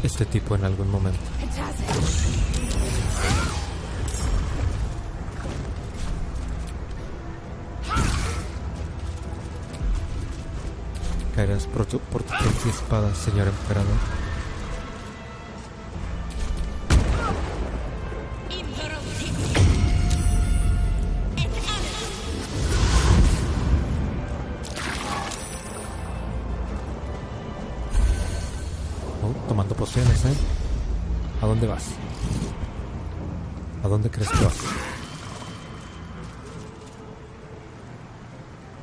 este tipo en algún momento. Caerás por tu propia espada, señor emperador. Tomando pociones, ¿eh? ¿A dónde vas? ¿A dónde crees que vas?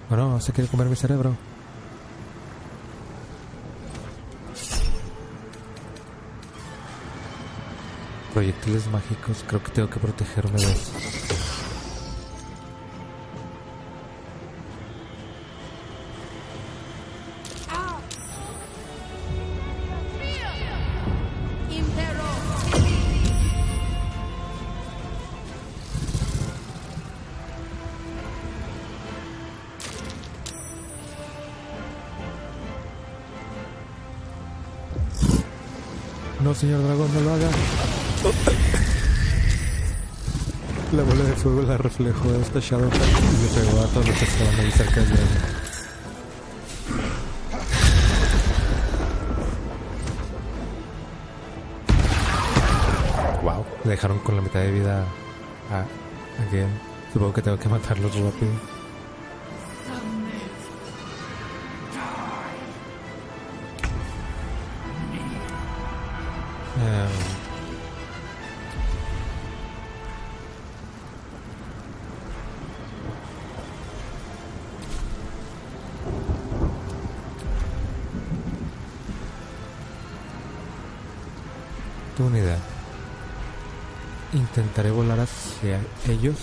Bueno, se quiere comer mi cerebro. Proyectiles mágicos, creo que tengo que protegerme de eso. No, señor dragón, no lo haga. La bola de fuego la reflejó de esta Shadowheart y le pegó a todos los que estaban ahí cerca de él. Wow, le dejaron con la mitad de vida a Gale. Supongo que tengo que matarlos rápido. Tengo una idea. Intentaré volar hacia ellos.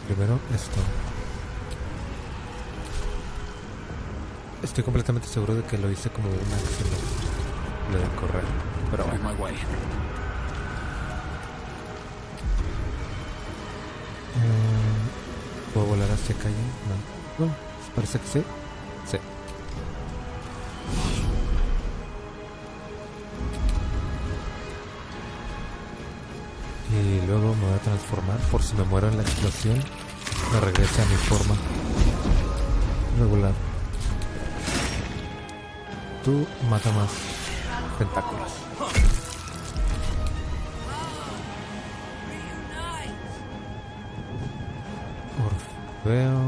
Primero esto. Estoy completamente seguro de que lo hice como una acción, lo de correr, pero bueno. ¿Puedo volar hacia calle? No. Bueno, parece que sí. Sí. Y luego me voy a transformar por si me muero en la explosión. Me regrese a mi forma regular. Tú mata más tentáculos. Orfeo.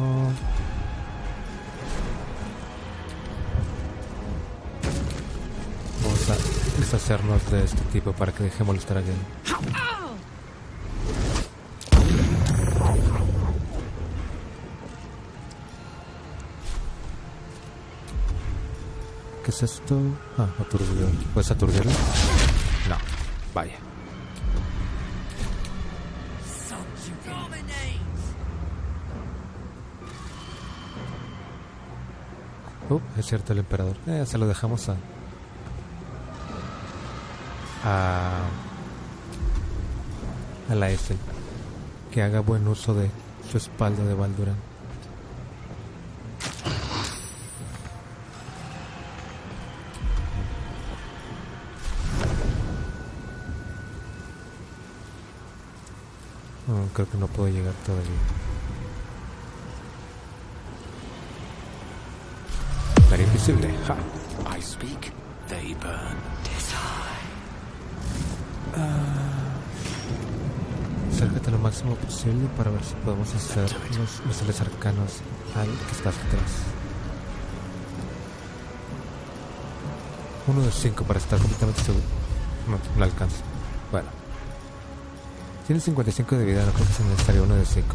Vamos a deshacernos de este tipo para que deje molestar a alguien. ¿Qué es esto? Ah, aturdidor. ¿Puedes aturdirlo? No. Vaya. Es cierto, el emperador. Se lo dejamos a la S. Que haga buen uso de su espalda de Baldur. Creo que no puedo llegar todavía. Estar invisible. Ja. I speak, they burn. Acércate lo máximo posible para ver si podemos hacer los misiles cercanos al que está atrás. 1 de 5 para estar completamente seguro. No alcanza. Bueno. Tiene 55 de vida, no creo que sea necesario 1 de 5.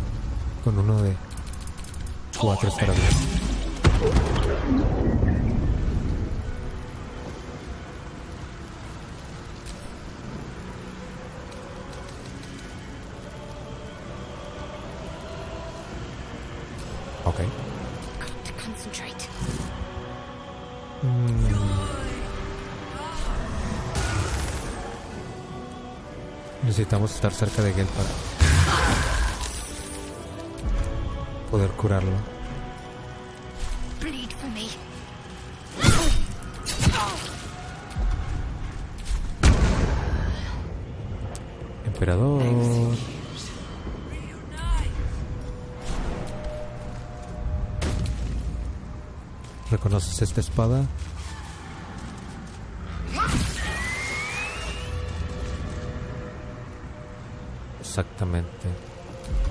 Con 1 de 4 estará bien. Ok. Necesitamos estar cerca de Gale para poder curarlo. Emperador. ¿Reconoces esta espada?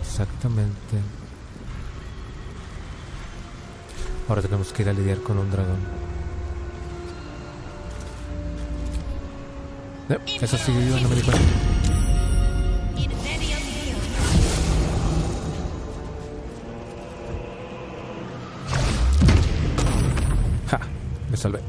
Exactamente. Ahora tenemos que ir a lidiar con un dragón. Eso sigue vivo, no me di cuenta. Ja, me salvé.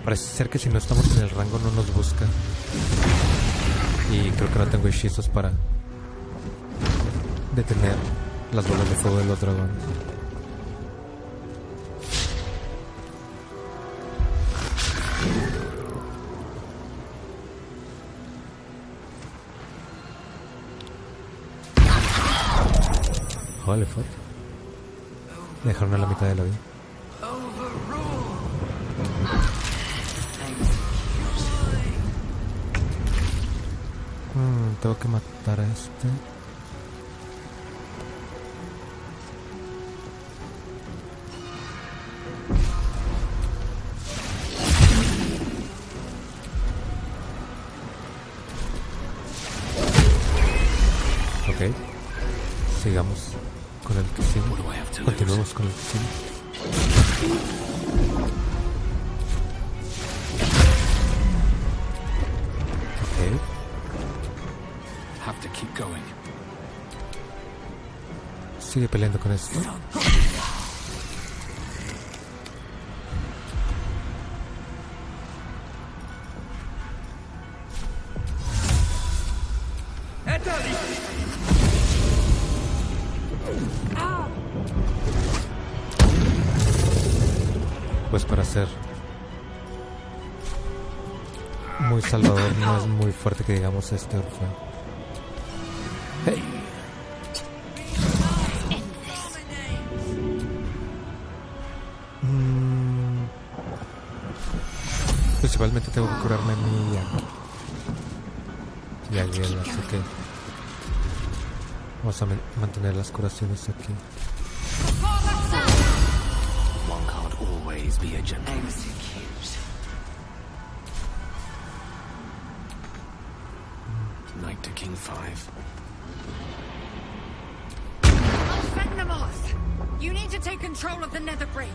Parece ser que si no estamos en el rango no nos busca. Y creo que no tengo hechizos para detener las bolas de fuego de los dragones. Holy fuck. Me dejaron a la mitad de la vida. Tengo que matar a este. Ok. Sigamos con el que sigue. Continuemos con el que sigue. Ok. Have to keep going. Sigue peleando con esto. Pues para ser muy salvador, no es muy fuerte que digamos este orfeo. Hey. Principalmente tengo que curarme mi Yaguel, así que vamos a mantener las curaciones aquí. One can't always be a gentleman. Knight to King 5. Venomoth! You need to take control of the Nether Brain.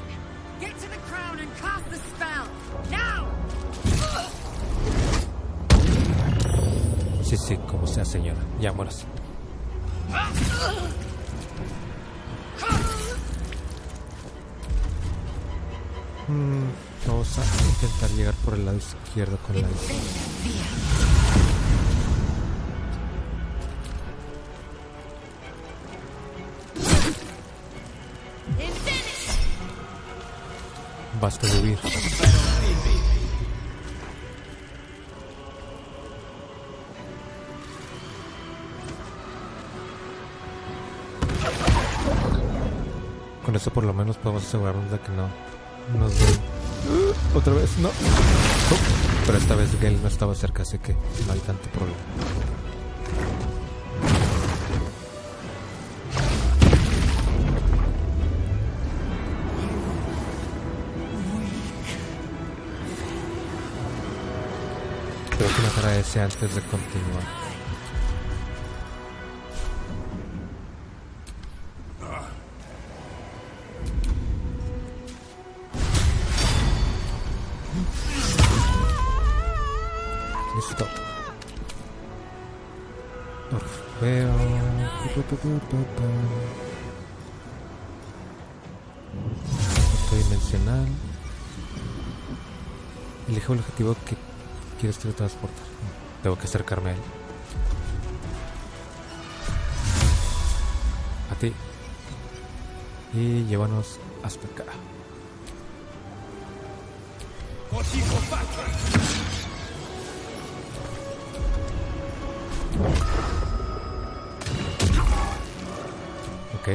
Get to the crown and cast the spell. Now! Sí, como sea, señora. Ya mueras. Vamos a intentar llegar por el lado izquierdo con la Basta de huir. Con eso por lo menos podemos asegurarnos de que no nos den. Otra vez, no. Pero esta vez Gale no estaba cerca, así que no hay tanto problema. Tengo que matar a ese antes de continuar. Listo. Orfeo. Dimensional. Elige el objetivo que quieres teletransportar. Tengo que acercarme a él. A ti. Y llévanos hasta acá. Ok.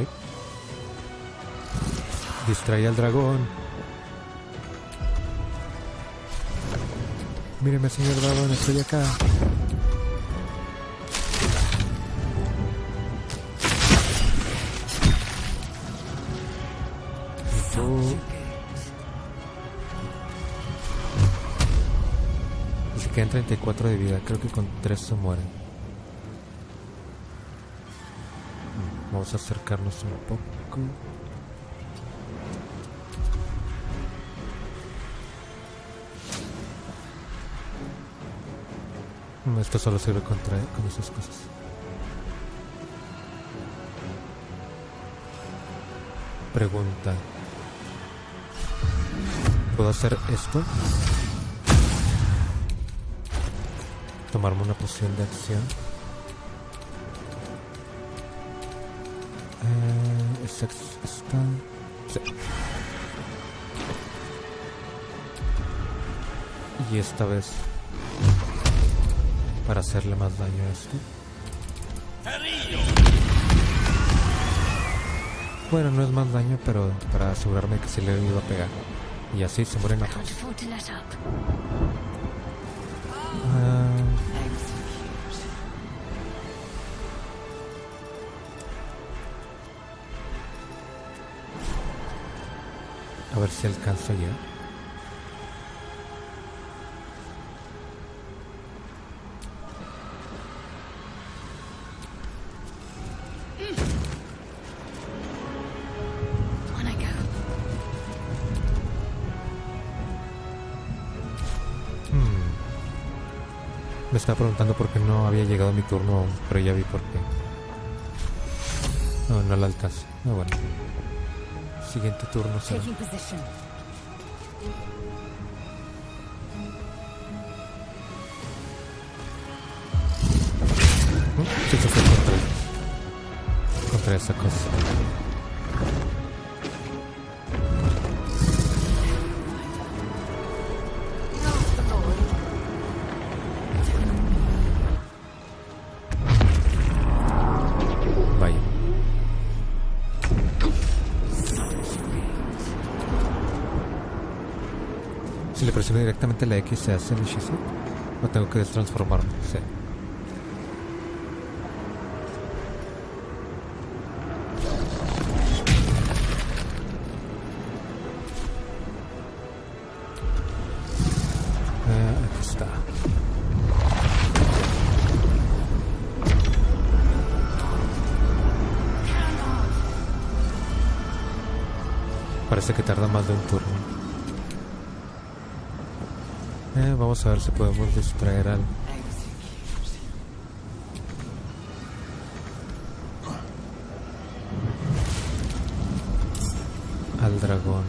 Distrae al dragón. Míreme, señor dragón, estoy acá. Y tú... Y se quedan 34 de vida. Creo que con 3 se mueren. Vamos a acercarnos un poco. Esto solo sirve con esas cosas. Pregunta. ¿Puedo hacer esto? Tomarme una poción de acción. Está... Sí. Y esta vez para hacerle más daño a esto. Bueno, no es más daño, pero para asegurarme que sí le iba a pegar. Y así se mueren a todos. A ver si alcanzo a llegar. Me estaba preguntando por qué no había llegado mi turno aún, pero ya vi por qué. No la alcanzo. Bueno. Siguiente turno será. Sí, se fue contra esa cosa. Si le presiono directamente la X, ¿se hace el hechizo? ¿O tengo que destransformarme? Sí. Aquí está. Parece que tarda más de un turno. Vamos a ver si podemos distraer al dragón.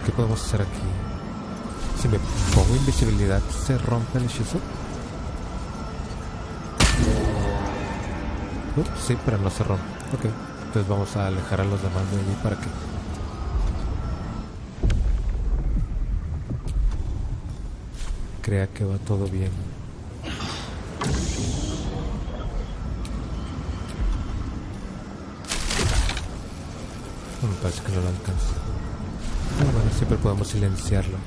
¿Qué podemos hacer aquí? Si me pongo invisibilidad, ¿se rompe el hechizo? Sí, pero no se rompe. Ok, entonces vamos a alejar a los demás de allí para que crea que va todo bien. Me parece que no lo alcanza. Bueno, siempre podemos silenciarlo.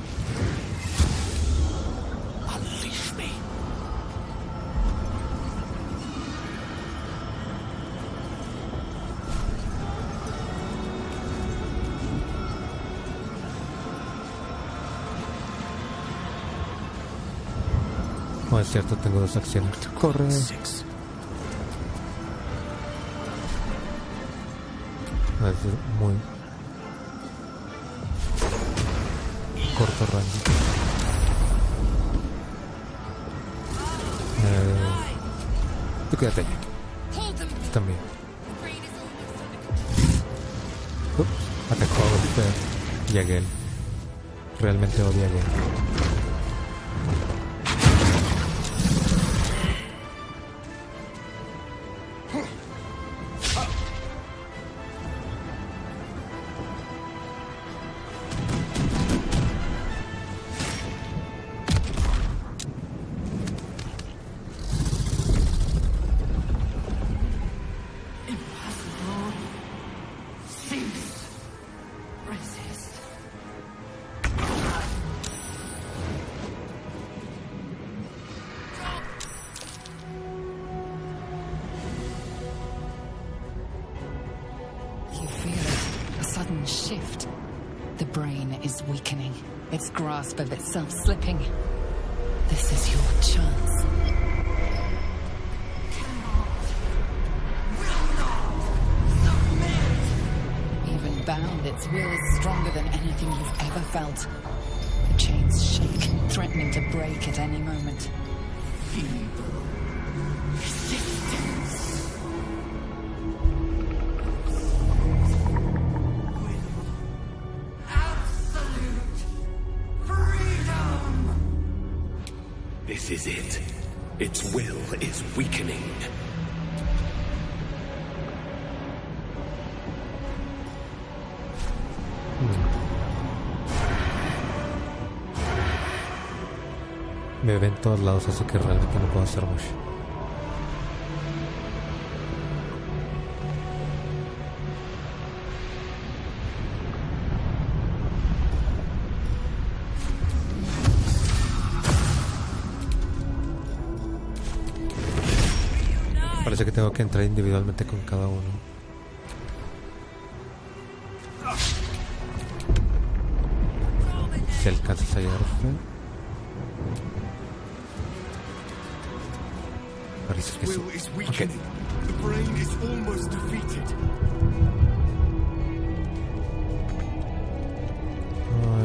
No es cierto, tengo dos acciones. Corre. Es muy corto rango. Tú quédate allí. También. Atacó a Baldur y a Gel. Realmente odia a Gel. Shift. The brain is weakening, its grasp of itself slipping. This is your chance. Even bound, its will is stronger than anything you've ever felt. The chains shake, threatening to break at any moment. This is it. Its will is weakening. Me ven en todos lados, así que realmente no puedo hacer mucho. Parece que tengo que entrar individualmente con cada uno. Si alcanzas a llegar, parece que sí. Okay.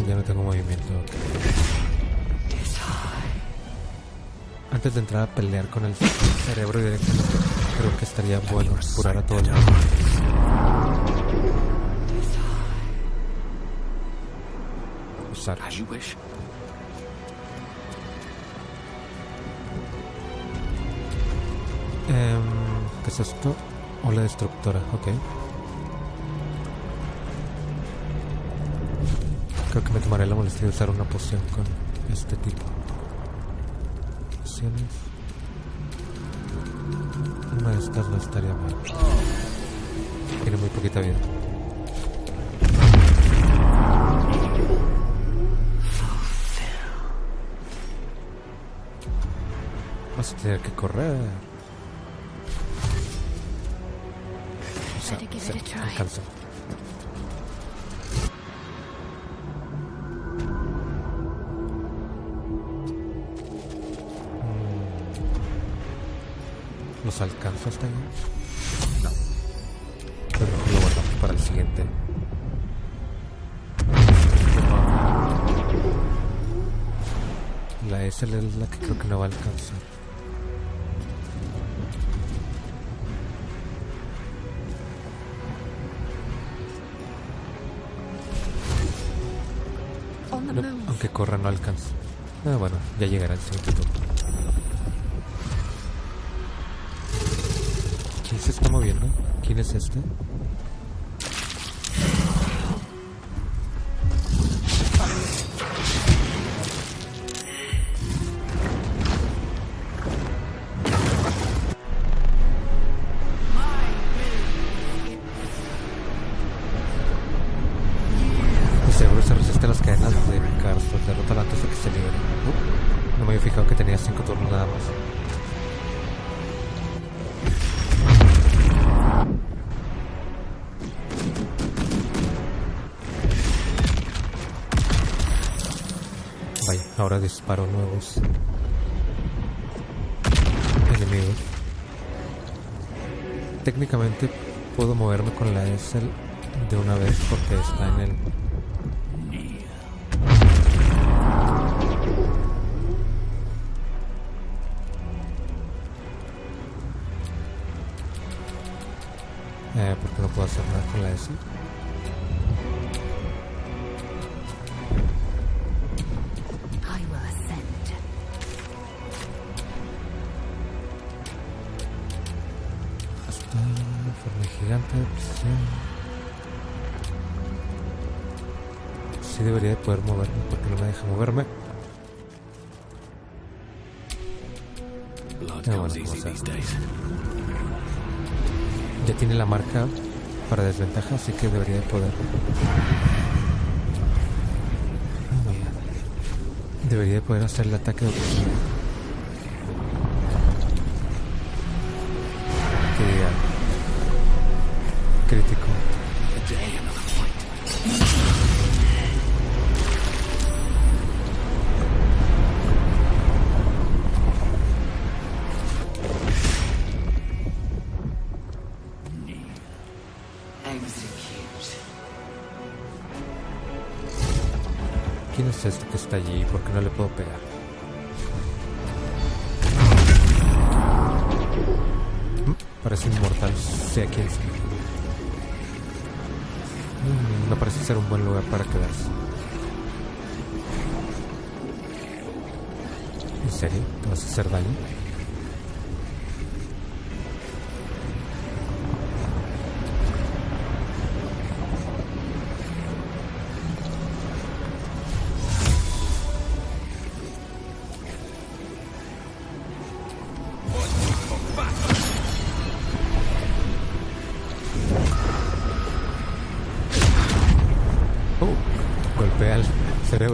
Ya no tengo movimiento. Antes de entrar a pelear con el cerebro directamente, creo que estaría bueno curar a todo el mundo. Usar. ¿Qué es esto? Ola destructora, ok. Creo que me tomaré la molestia de usar una poción con este tipo. Pociones. Una de estas no estaría mal. Tiene muy poquita vida. Vas a tener que correr. O sea, se alcanza. ¿Los alcanzo hasta ahí? No. Pero mejor lo guardamos para el siguiente. La SL es la que creo que no va a alcanzar. No, aunque corra no alcanza. Bueno, ya llegará el siguiente turno. ¿Quién se está moviendo? ¿Quién es este? El cerebro se resiste a las cadenas de Carlos, derrota antes de que se libere. No me había fijado que tenía 5 turnos nada más. Vaya, ahora disparo nuevos enemigos. Técnicamente puedo moverme con la S de una vez porque está en el... porque no puedo hacer nada con la S. Gigante de presión. Sí debería de poder moverme porque no me deja moverme. Bueno, ya tiene la marca para desventaja, así que debería de poder. Debería de poder hacer el ataque de oportunidad. Que diga crítico. ¿Quién es este que está allí? ¿Por qué no le puedo pegar? Parece inmortal, sea quien sea. No parece ser un buen lugar para quedarse. ¿En serio? ¿Te vas a hacer daño?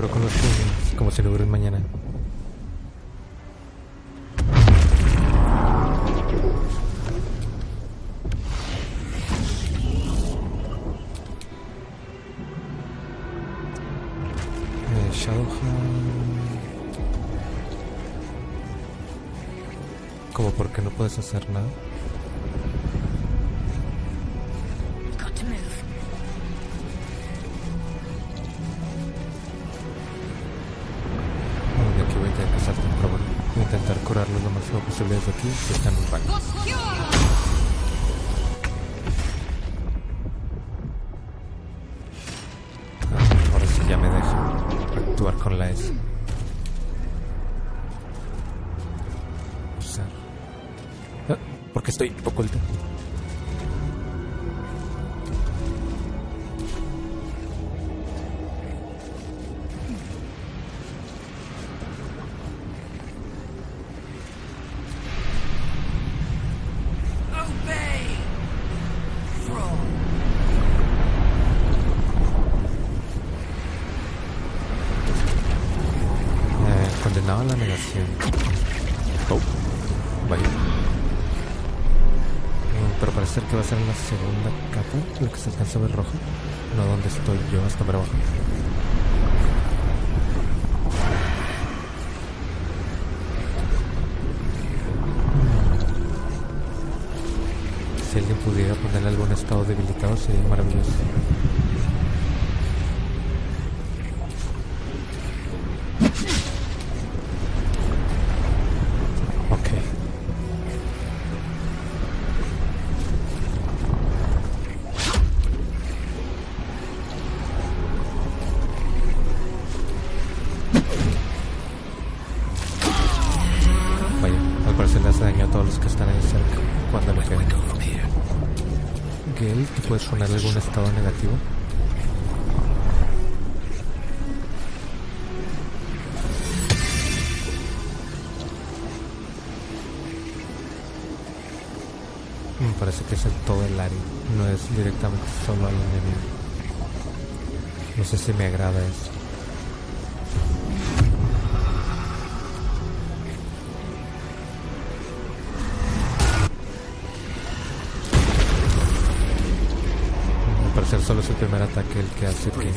corro con los puños, como si no hubiera un mañana. Como porque no puedes hacer nada. Bueno, de aquí voy a tener que saltar, pero bueno, voy a intentar curarlos lo máximo posible desde aquí, si están en baño. Ahora sí ya me deja actuar con la S. Porque estoy oculto. Condenado a la negación. Oh, vaya. Pero parece ser que va a ser en la segunda capa, lo que se alcanza a ver rojo. No donde estoy yo, hasta para abajo. Si alguien pudiera ponerle algún estado debilitado sería maravilloso. ¿Te puedes poner algún estado negativo? Me parece que es en todo el área, no es directamente solo al enemigo. No sé si me agrada eso. Solo es el primer ataque el que hace que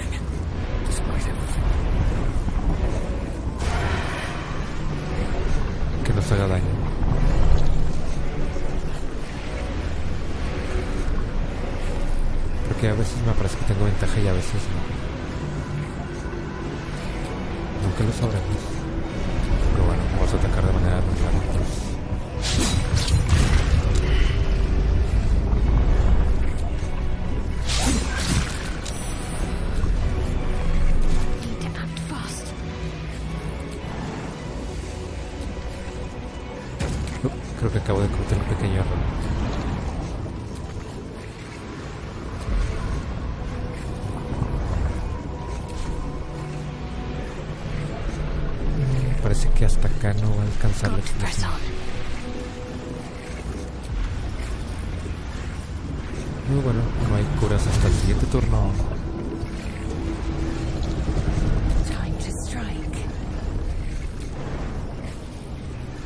nos haga daño. Porque a veces me parece que tengo ventaja y a veces no. Nunca lo sabremos. Pero bueno, vamos a atacar de manera normal. Creo que acabo de cometer un pequeño error. Parece que hasta acá no va a alcanzar la explosión. Muy bueno, no hay curas hasta el siguiente turno.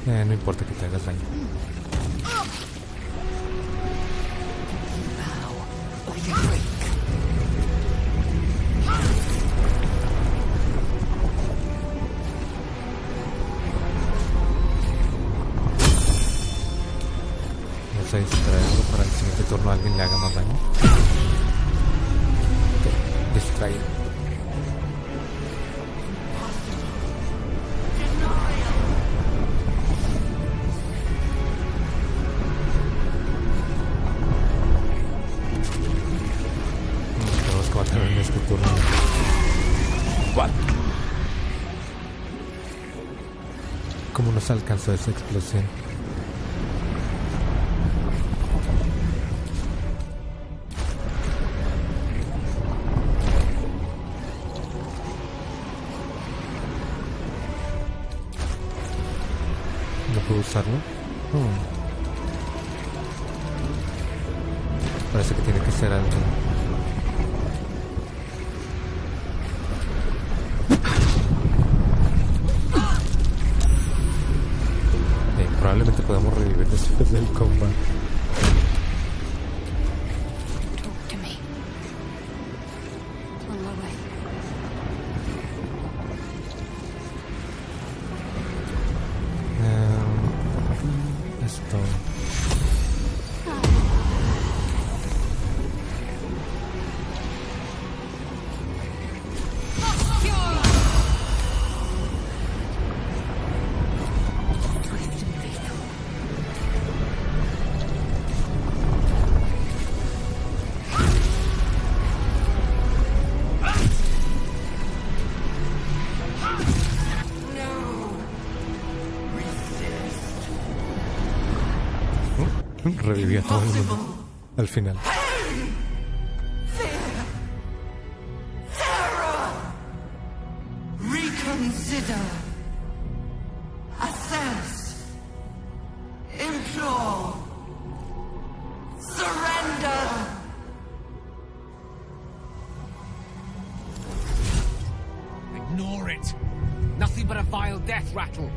No importa que te hagas daño. Vamos a distraerlo para el siguiente turno alguien le haga más daño. Distraído. En este turno. ¿Cuál? ¿Cómo nos alcanzó esa explosión? ¿No puedo usarlo? Parece que tiene que ser algo. Posiblemente podamos revivir después del combate. Talk to me. On my way. Esto. Revivió a todo el mundo al final. Reconsider. Assess. Implore. Surrender. Ignore it. Nothing but a vile death rattle.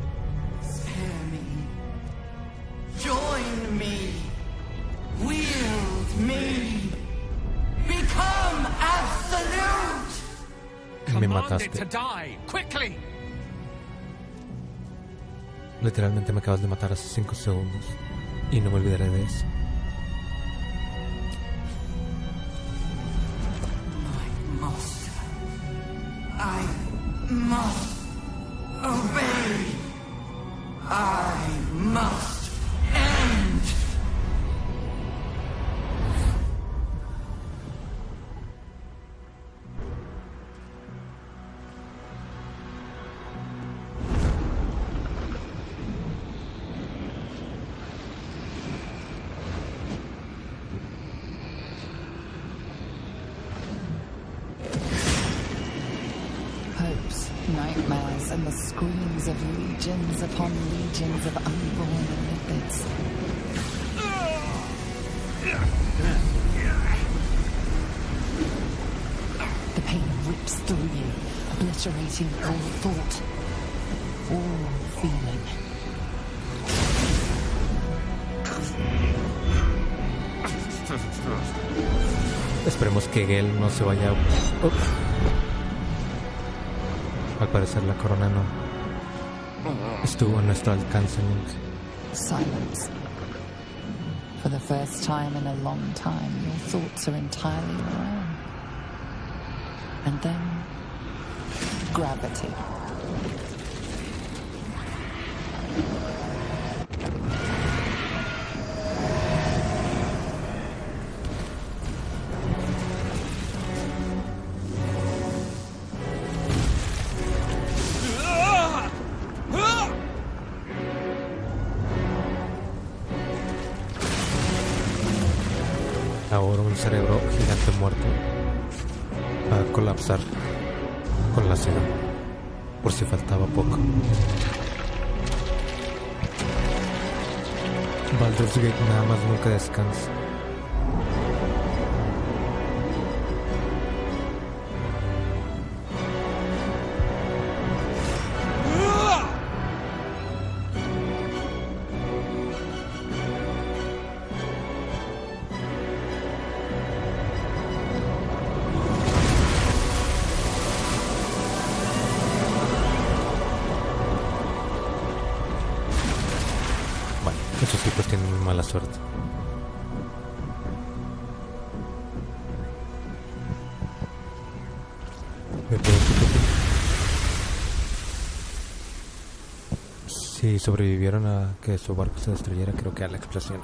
Spare me. Join me. Wield me. Become absolute. Me Command it mataste. to die, quickly. Literalmente me acabas de matar hace 5 segundos. Y no me olvidaré de eso. My master. I must obey. I must end. Hopes, nightmares, and the screams of legions upon legions of unborn lipids. The pain rips through you, obliterating all thought, all feeling. Esperemos que Gale no se vaya. Al parecer la corona no estuvo a nuestro alcance nunca. Silence. For the first time in a long time, your thoughts are entirely your own. And then, gravity. Ahora un cerebro gigante muerto va a colapsar con la ciudad, por si faltaba poco. Baldur's Gate nada más nunca descansa. Esos tipos tienen muy mala suerte. Me pregunto si sobrevivieron a que su barco se destruyera, creo que a la explosión.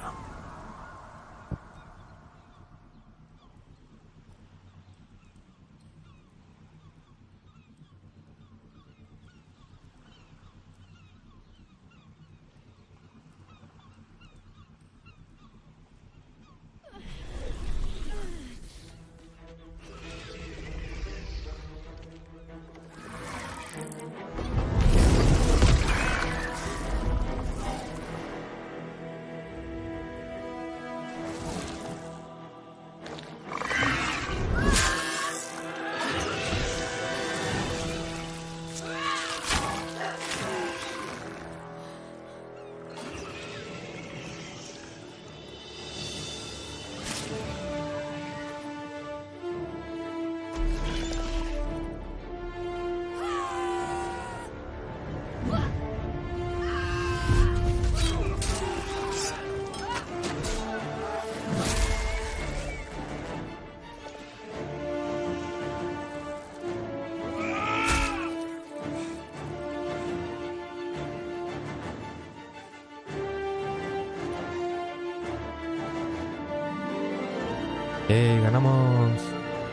Ganamos.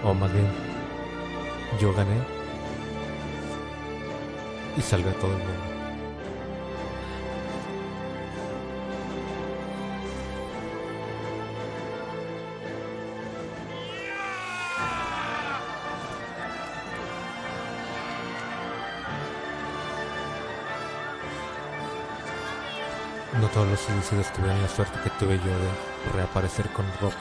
O más bien, yo gané. Y salvé a todo el mundo. No todos los suicidios tuvieron la suerte que tuve yo de reaparecer con Rob.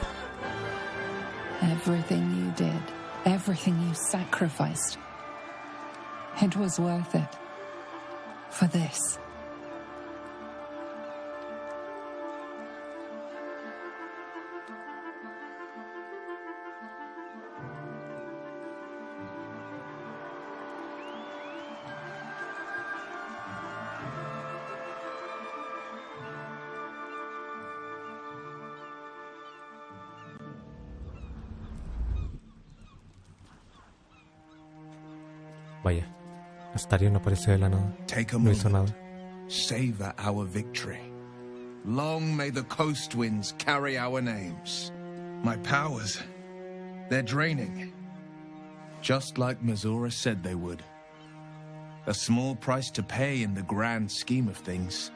Everything you did, everything you sacrificed, it was worth it. For this. Vaya, Astario no apareció de la nada. No hizo nada. Savor our victory. Long may the coast winds carry our names. My powers, they're draining. Just like Mazura said they would. A small price to pay in the grand scheme of things.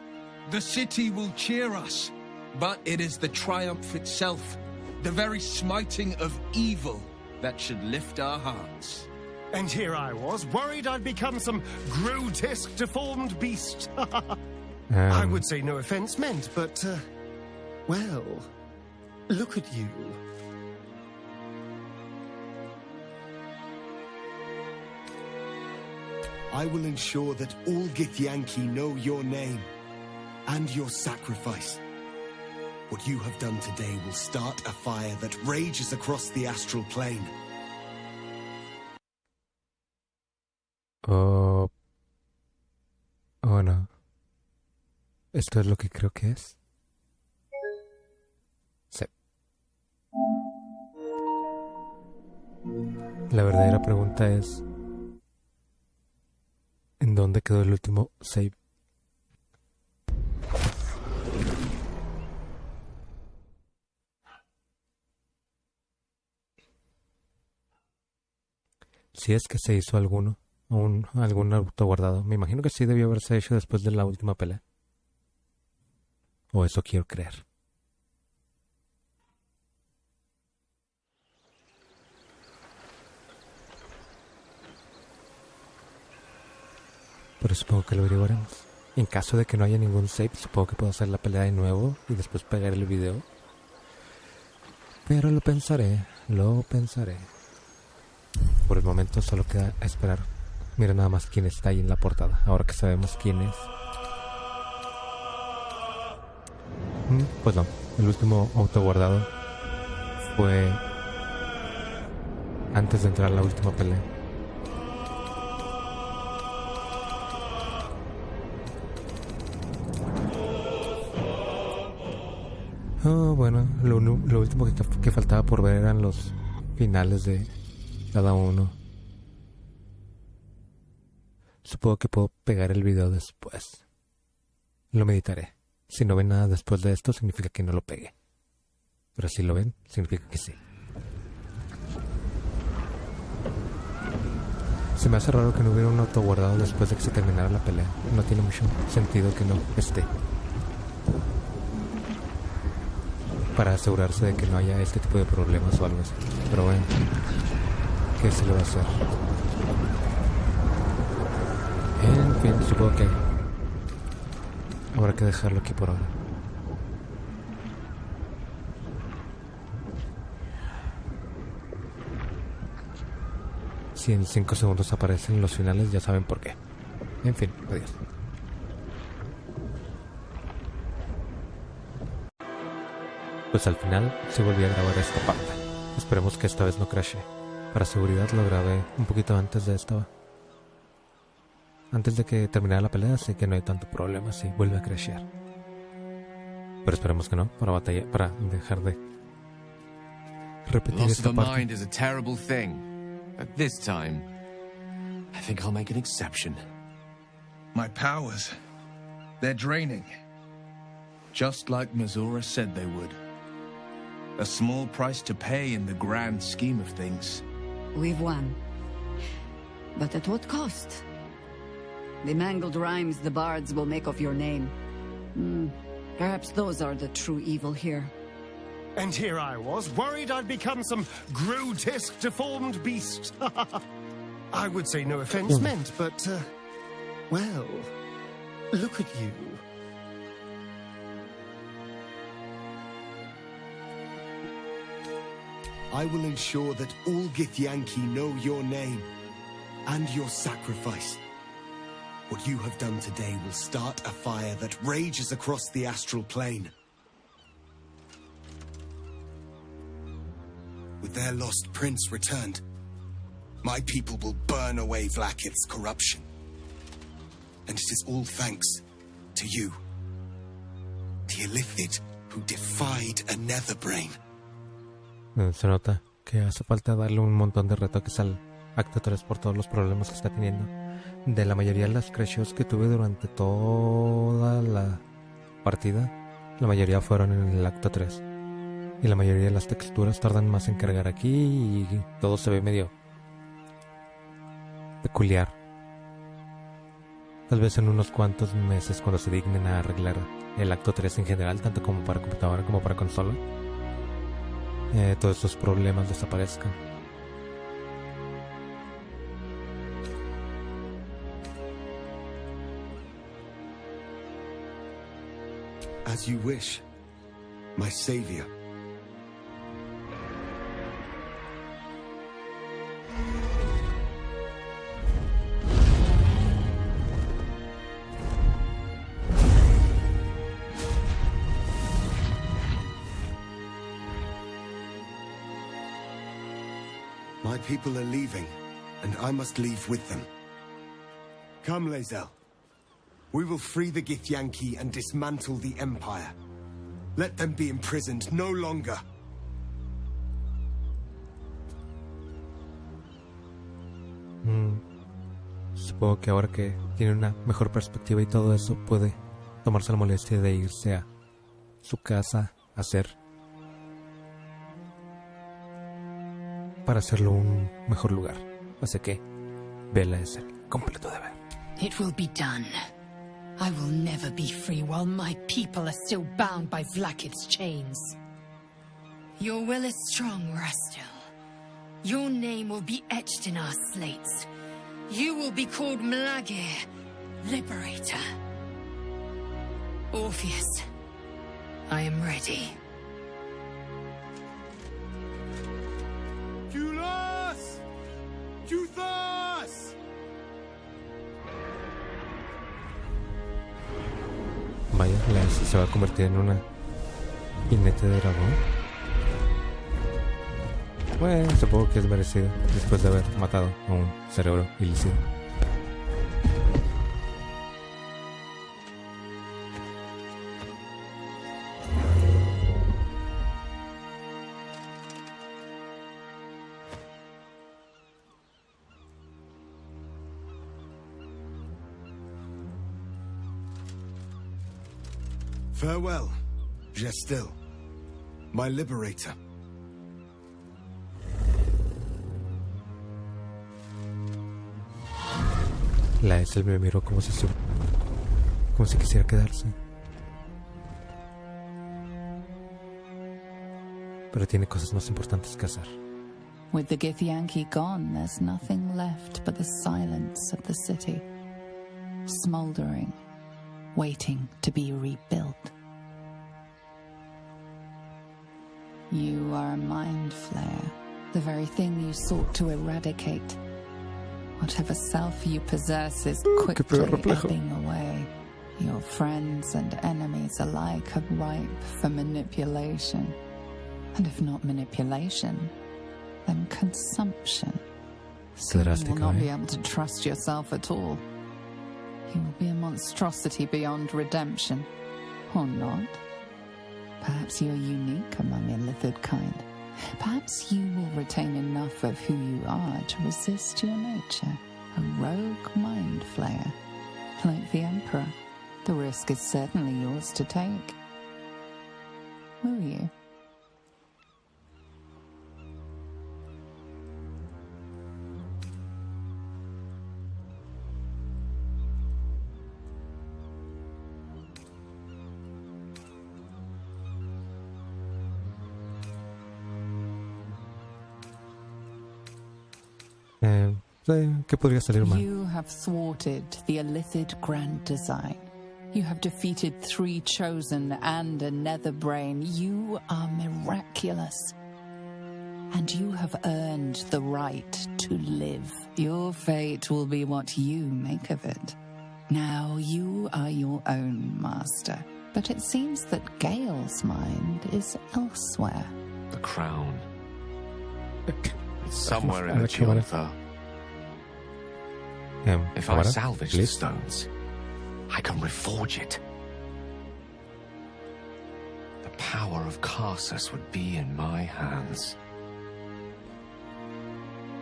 The city will cheer us, but it is the triumph itself, the very smiting of evil, that should lift our hearts. And here I was, worried I'd become some grotesque, deformed beast. I would say no offense meant, but, well, look at you. I will ensure that all Githyanki know your name and your sacrifice. What you have done today will start a fire that rages across the astral plane. Oh no. ¿Esto es lo que creo que es? Sí. La verdadera pregunta es: ¿en dónde quedó el último save? Si es que se hizo alguno. Algún autoguardado. Me imagino que sí debió haberse hecho después de la última pelea. O eso quiero creer. Pero supongo que lo averiguaremos. En caso de que no haya ningún save, supongo que puedo hacer la pelea de nuevo y después pegar el video. Pero lo pensaré. Por el momento solo queda esperar. Mira nada más quién está ahí en la portada, ahora que sabemos quién es. Pues no, el último autoguardado fue antes de entrar a la última pelea. Bueno, lo último que faltaba por ver eran los finales de cada uno. Supongo que puedo pegar el video después. Lo meditaré. Si no ven nada después de esto, significa que no lo pegué. Pero si lo ven, significa que sí. Se me hace raro que no hubiera un autoguardado después de que se terminara la pelea. No tiene mucho sentido que no esté. Para asegurarse de que no haya este tipo de problemas o algo así. Pero bueno, ¿qué se le va a hacer? En fin, supongo que habrá que dejarlo aquí por ahora. Si en 5 segundos aparecen los finales, ya saben por qué. En fin, adiós. Pues al final se volvió a grabar esta parte. Esperemos que esta vez no crashe. Para seguridad lo grabé un poquito antes de esta. Antes de que terminara la pelea, así que no hay tanto problema si vuelve a crashear. Pero esperemos que no, para dejar de repetir esta parte. Loss of the mind is a terrible thing, but this time, I think I'll make an exception. My powers, they're draining, just like Mazura said they would. A small price to pay in the grand scheme of things. We've won. But at what cost? The mangled rhymes the bards will make of your name. Perhaps those are the true evil here. And here I was, worried I'd become some grotesque, deformed beast. I would say no offense meant, but, well, look at you. I will ensure that all Githyanki know your name and your sacrifice. What you have done today will start a fire that rages across the astral plane. With their lost prince returned, my people will burn away Vlaakith's corruption. And it is all thanks to you, the Illithid who defied a Netherbrain. Se nota que hace falta darle un montón de retoques al acto 3 por todos los problemas que está teniendo. De la mayoría de las crashes que tuve durante toda la partida, la mayoría fueron en el acto 3. Y la mayoría de las texturas tardan más en cargar aquí y todo se ve medio peculiar. Tal vez en unos cuantos meses, cuando se dignen a arreglar el acto 3 en general, tanto como para computadora como para consola, todos esos problemas desaparezcan. As you wish, my savior. My people are leaving, and I must leave with them. Come, Lae'zel. We will free the Githyanki and dismantle the Empire. Let them be imprisoned no longer. Supongo que ahora que tiene una mejor perspectiva y todo eso, puede tomarse la molestia de irse a su casa a hacer, para hacerlo un mejor lugar. Así que Bella es el completo deber. It will be done. I will never be free while my people are still bound by Vlaakith's chains. Your will is strong, Rastil. Your name will be etched in our slates. You will be called Mlagir, Liberator. Orpheus, I am ready. Julas! Juthas! Vaya, se va a convertir en una jinete de dragón. Bueno, supongo que es merecido después de haber matado a un cerebro ilícito. Farewell, Gestil, my liberator. Lae'zel me miró como si quisiera quedarse. Pero tiene cosas más importantes que hacer. With the Githyanki gone, there's nothing left but the silence of the city, smoldering, waiting to be rebuilt. You are a mind flayer, the very thing you sought to eradicate. Whatever self you possess is quickly ebbing away. Your friends and enemies alike are ripe for manipulation. And if not manipulation, then consumption. Soon you will not be able to trust yourself at all. You will be a monstrosity beyond redemption. Or not. Perhaps you are unique among Illithid kind. Perhaps you will retain enough of who you are to resist your nature. A rogue mind flayer. Like the Emperor, the risk is certainly yours to take. Will you? ¿Qué podría salir mal? You have thwarted the Illithid grand design. You have defeated 3 chosen and a nether brain. You are miraculous. And you have earned the right to live. Your fate will be what you make of it. Now you are your own master. But it seems that Gale's mind is elsewhere. The crown. It's somewhere in the Chionthar. If I salvage the stones, I can reforge it. The power of Karsus would be in my hands.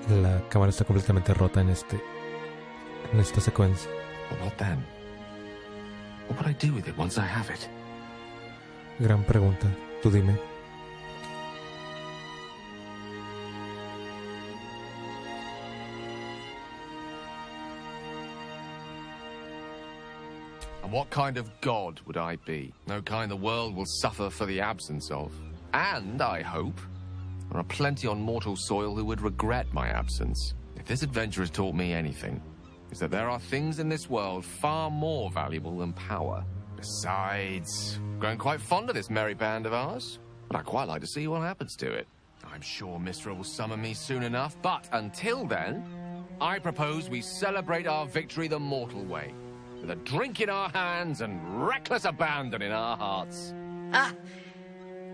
La cámara está completamente rota en esta secuencia. But what then? What would I do with it once I have it? Gran pregunta. Tú dime. And what kind of god would I be? No kind the world will suffer for the absence of. And, I hope, there are plenty on mortal soil who would regret my absence. If this adventure has taught me anything, it's that there are things in this world far more valuable than power. Besides, I'm growing quite fond of this merry band of ours, but I'd quite like to see what happens to it. I'm sure Mistra will summon me soon enough, but until then, I propose we celebrate our victory the mortal way, with a drink in our hands and reckless abandon in our hearts. Ah!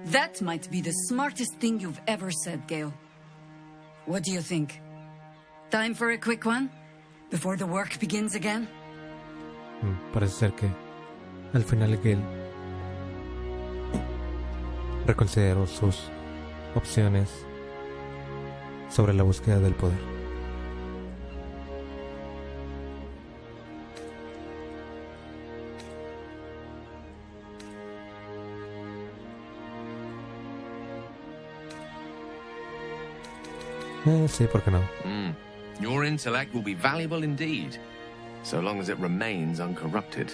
That might be the smartest thing you've ever said, Gale. What do you think? Time for a quick one? Before the work begins again? Parece ser que al final Gale reconsideró sus opciones sobre la búsqueda del poder. Sí, ¿por qué no? Your intellect will be valuable indeed, so long as it remains uncorrupted.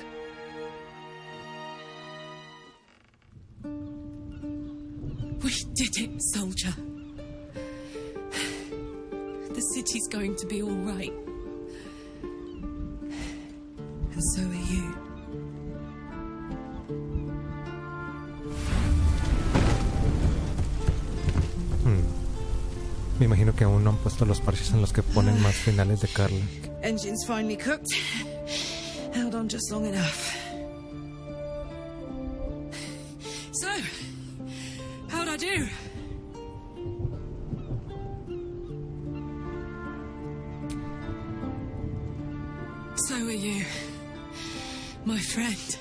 We did it, soldier. The city's going to be all right. And so are you. Me imagino que aún no han puesto los parches en los que ponen más finales de Carla. Engine's finally cooked. Held on just long enough. So, how'd I do? So are you. My friend.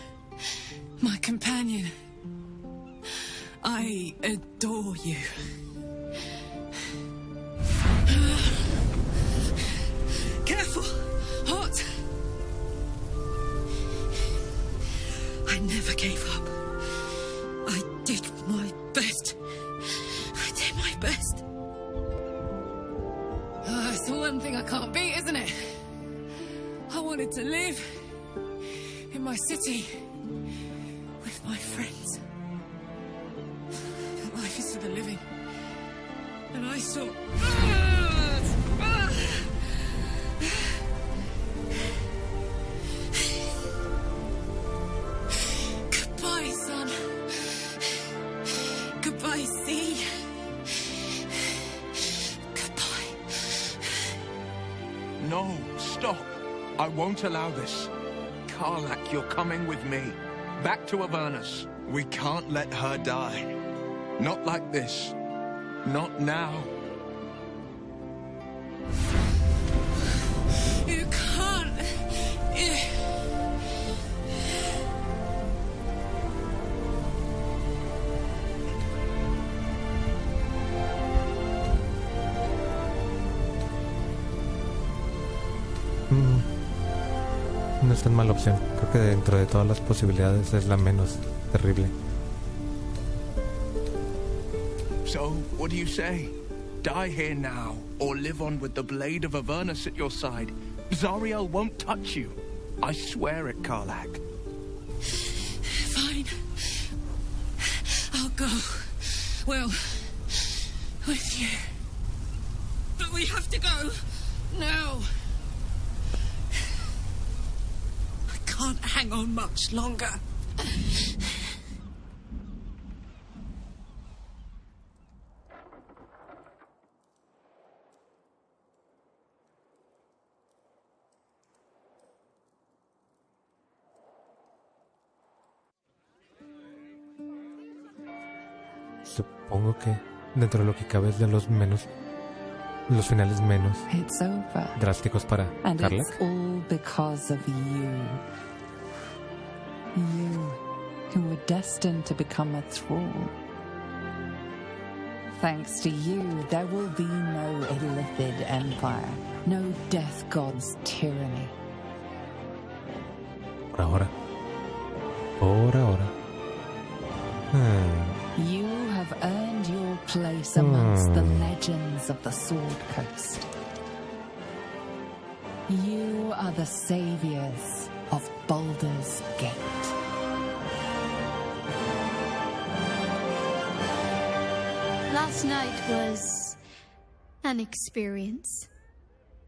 My companion. I adore you. Careful! Hot! I never gave up. I did my best. I did my best. It's the one thing I can't beat, isn't it? I wanted to live in my city with my friends. But life is for the living. And I saw... Goodbye, son. Goodbye, sea. Goodbye. No, stop. I won't allow this. Karlak, you're coming with me. Back to Avernus. We can't let her die. Not like this. Not now. You can't. No es tan mala opción. Creo que dentro de todas las posibilidades es la menos terrible. So, what do you say? Die here now, or live on with the blade of Avernus at your side. Zariel won't touch you. I swear it, Karlak. Fine. I'll go. Well, with you. But we have to go. now. I can't hang on much longer. Supongo que dentro de lo que cabe es de los finales menos drásticos para And Carla. it's all because of you. You, who were destined to become a thrall. Thanks to you, there will be no Illithid empire, no death god's tyranny. Por ahora. Por ahora. You have earned your place amongst the legends of the Sword Coast. You are the saviors of Baldur's Gate. Last night was an experience.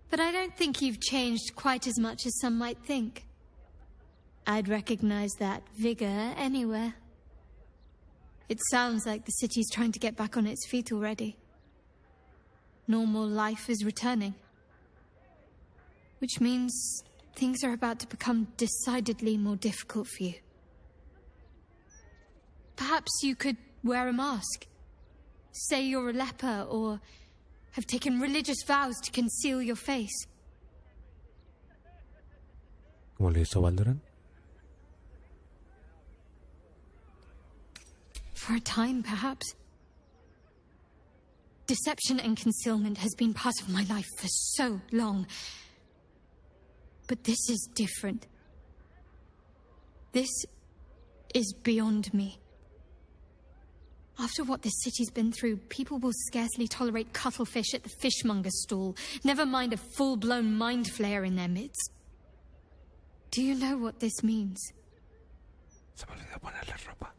But I don't think you've changed quite as much as some might think. I'd recognize that vigor anywhere. It sounds like the city's trying to get back on its feet already. Normal life is returning. Which means things are about to become decidedly more difficult for you. Perhaps you could wear a mask. Say you're a leper, or have taken religious vows to conceal your face. ¿Cómo le hizo Baldur? For a time, perhaps. Deception and concealment has been part of my life for so long. But this is different. This is beyond me. After what this city's been through, people will scarcely tolerate cuttlefish at the fishmonger's stall, never mind a full-blown mind flayer in their midst. Do you know what this means? Se me olvidó ponerle ropa.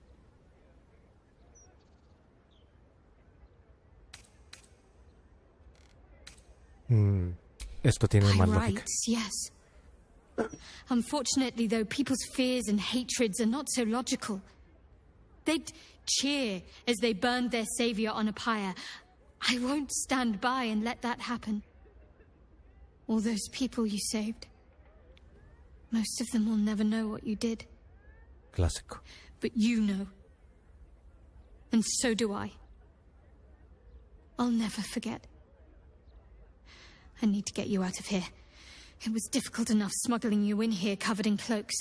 Esto tiene más lógica. Rights, yes. Unfortunately, though, people's fears and hatreds are not so logical. They'd cheer as they burned their savior on a pyre. I won't stand by and let that happen. All those people you saved, most of them will never know what you did. Clásico. But you know. And so do I. I'll never forget. I need to get you out of here. It was difficult enough smuggling you in here covered in cloaks.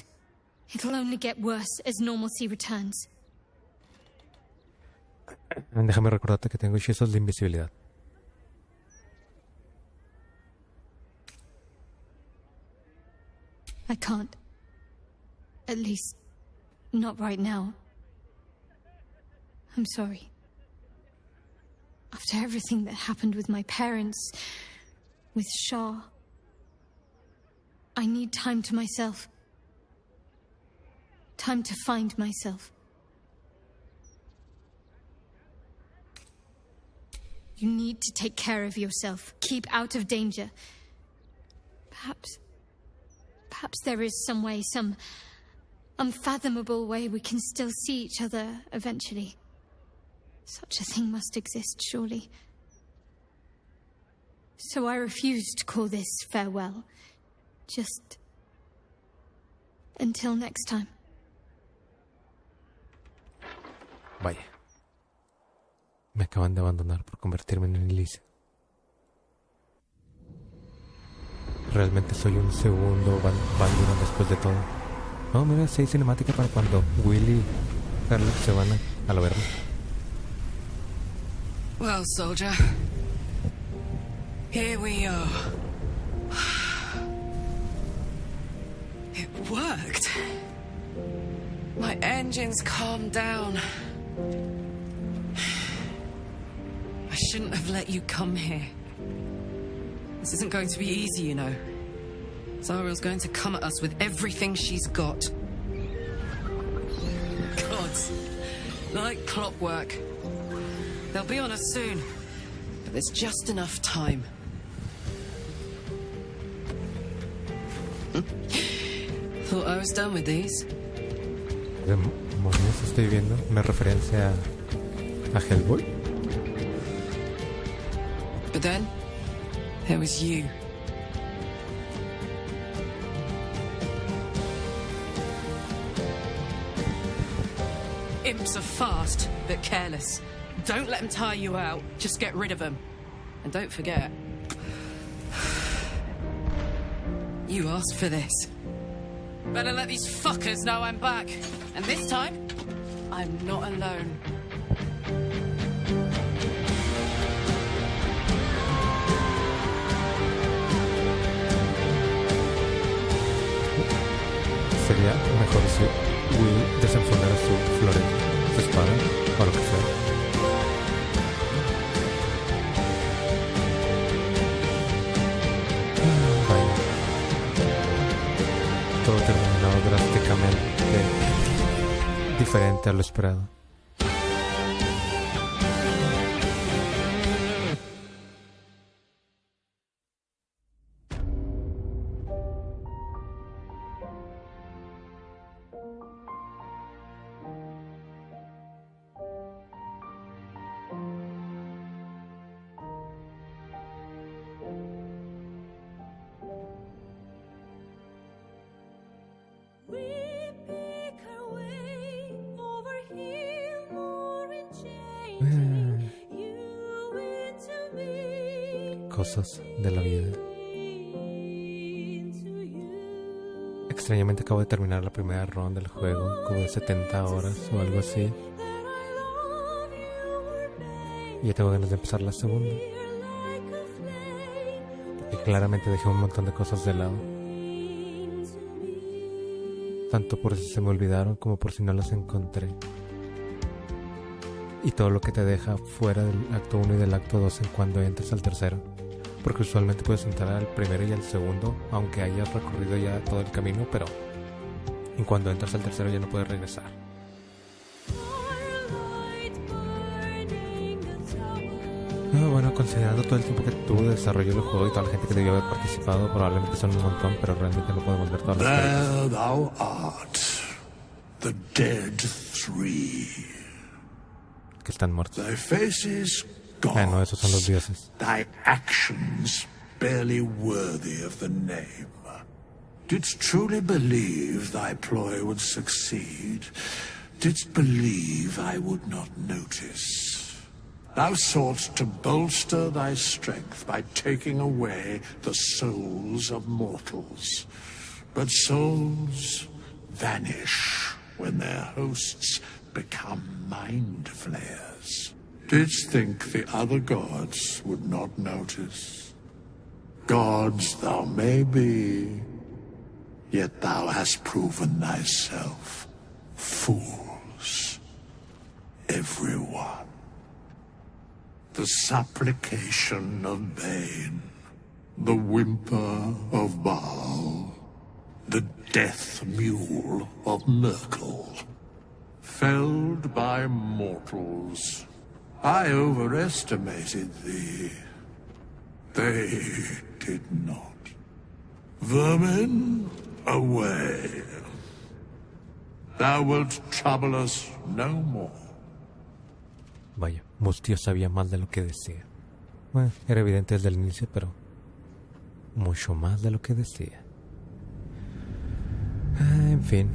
It'll only get worse as normalcy returns. Déjame recordarte que tengo hechizos de invisibilidad. I can't. At least, not right now. I'm sorry. After everything that happened with my parents, with Shah, I need time to myself. Time to find myself. You need to take care of yourself. Keep out of danger. Perhaps there is some way, some unfathomable way we can still see each other eventually. Such a thing must exist, surely. So I refuse to call this farewell. Just until next time. Vaya. Me acaban de abandonar por convertirme en Elise. Realmente soy un segundo Baldur después de todo. Oh, mira, sí hay cinemática para cuando Willy y Carla se van a lo verlo. Well, soldier, here we are. It worked. My engines calmed down. I shouldn't have let you come here. This isn't going to be easy, you know. Zariel's going to come at us with everything she's got. Gods, like clockwork. They'll be on us soon, but there's just enough time. Thought I was done with these. Demonios, estoy viendo una referencia a Hellboy. But then, there was you. Imps are fast, but careless. Don't let them tire you out. Just get rid of them. And don't forget, you asked for this. Better let these fuckers know I'm back. And this time, I'm not alone. Sería mejor si Will desenfundara su floreta, su espada, o lo que sea. Vaya. Todo terminado drásticamente diferente a lo esperado. Cosas de la vida. Extrañamente acabo de terminar la primera ronda del juego, como de 70 horas o algo así. Y ya tengo ganas de empezar la segunda. Porque claramente dejé un montón de cosas de lado. Tanto por si se me olvidaron como por si no las encontré. Y todo lo que te deja fuera del acto 1 y del acto 2 en cuando entres al tercero. Porque usualmente puedes entrar al primero y al segundo, aunque hayas recorrido ya todo el camino, pero en cuando entras al tercero ya no puedes regresar. Bueno, considerando todo el tiempo que tuvo de desarrollo del juego y toda la gente que debió haber participado, probablemente son un montón, pero realmente no podemos ver todas las cosas. There thou art, the dead three. Que están muertos. Thy face is gone. No, esos son los dioses. Thy actions barely worthy of the name. Didst truly believe thy ploy would succeed? Didst believe I would not notice? Thou soughtst to bolster thy strength by taking away the souls of mortals. But souls vanish when their hosts become mind flayers. Didst think the other gods would not notice? Gods thou may be, yet thou hast proven thyself fools, everyone. The supplication of Bane, the whimper of Baal, the death mule of Merkel. Felled by mortals, I overestimated thee. They did not. Vermin, away. Thou wilt trouble us no more. Vaya, Mustio sabía más de lo que decía. Bueno, era evidente desde el inicio, pero mucho más de lo que decía. En fin.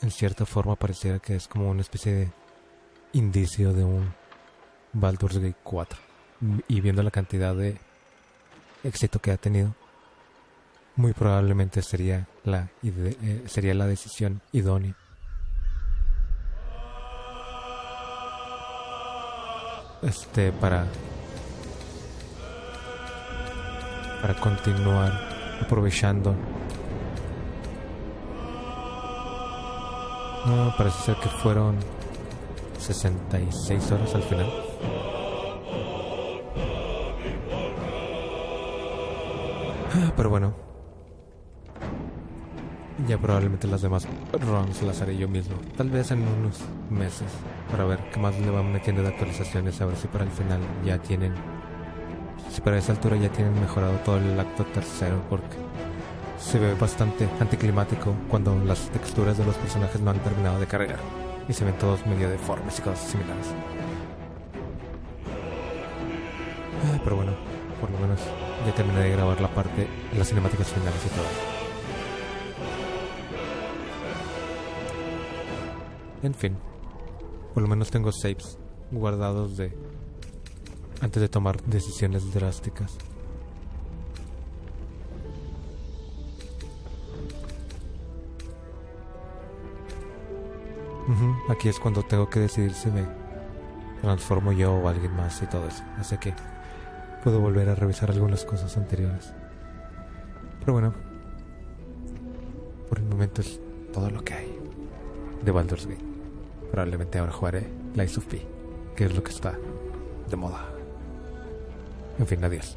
En cierta forma pareciera que es como una especie de indicio de un Baldur's Gate 4. Y viendo la cantidad de éxito que ha tenido, muy probablemente sería la decisión idónea. Para continuar aprovechando. No, parece ser que fueron 66 horas al final. Pero bueno, ya probablemente las demás runs las haré yo mismo. Tal vez en unos meses, para ver qué más le van metiendo de actualizaciones. A ver si para el final ya tienen si para esa altura ya tienen mejorado todo el acto tercero, porque se ve bastante anticlimático cuando las texturas de los personajes no han terminado de cargar y se ven todos medio deformes y cosas similares. Pero bueno, por lo menos ya terminé de grabar la parte, las cinemáticas finales y todo. En fin, por lo menos tengo saves guardados de antes de tomar decisiones drásticas. Aquí es cuando tengo que decidir si me transformo yo o alguien más y todo eso. Así que puedo volver a revisar algunas cosas anteriores. Pero bueno, por el momento es todo lo que hay de Baldur's Gate. Probablemente ahora jugaré Lies of P, que es lo que está de moda. En fin, adiós.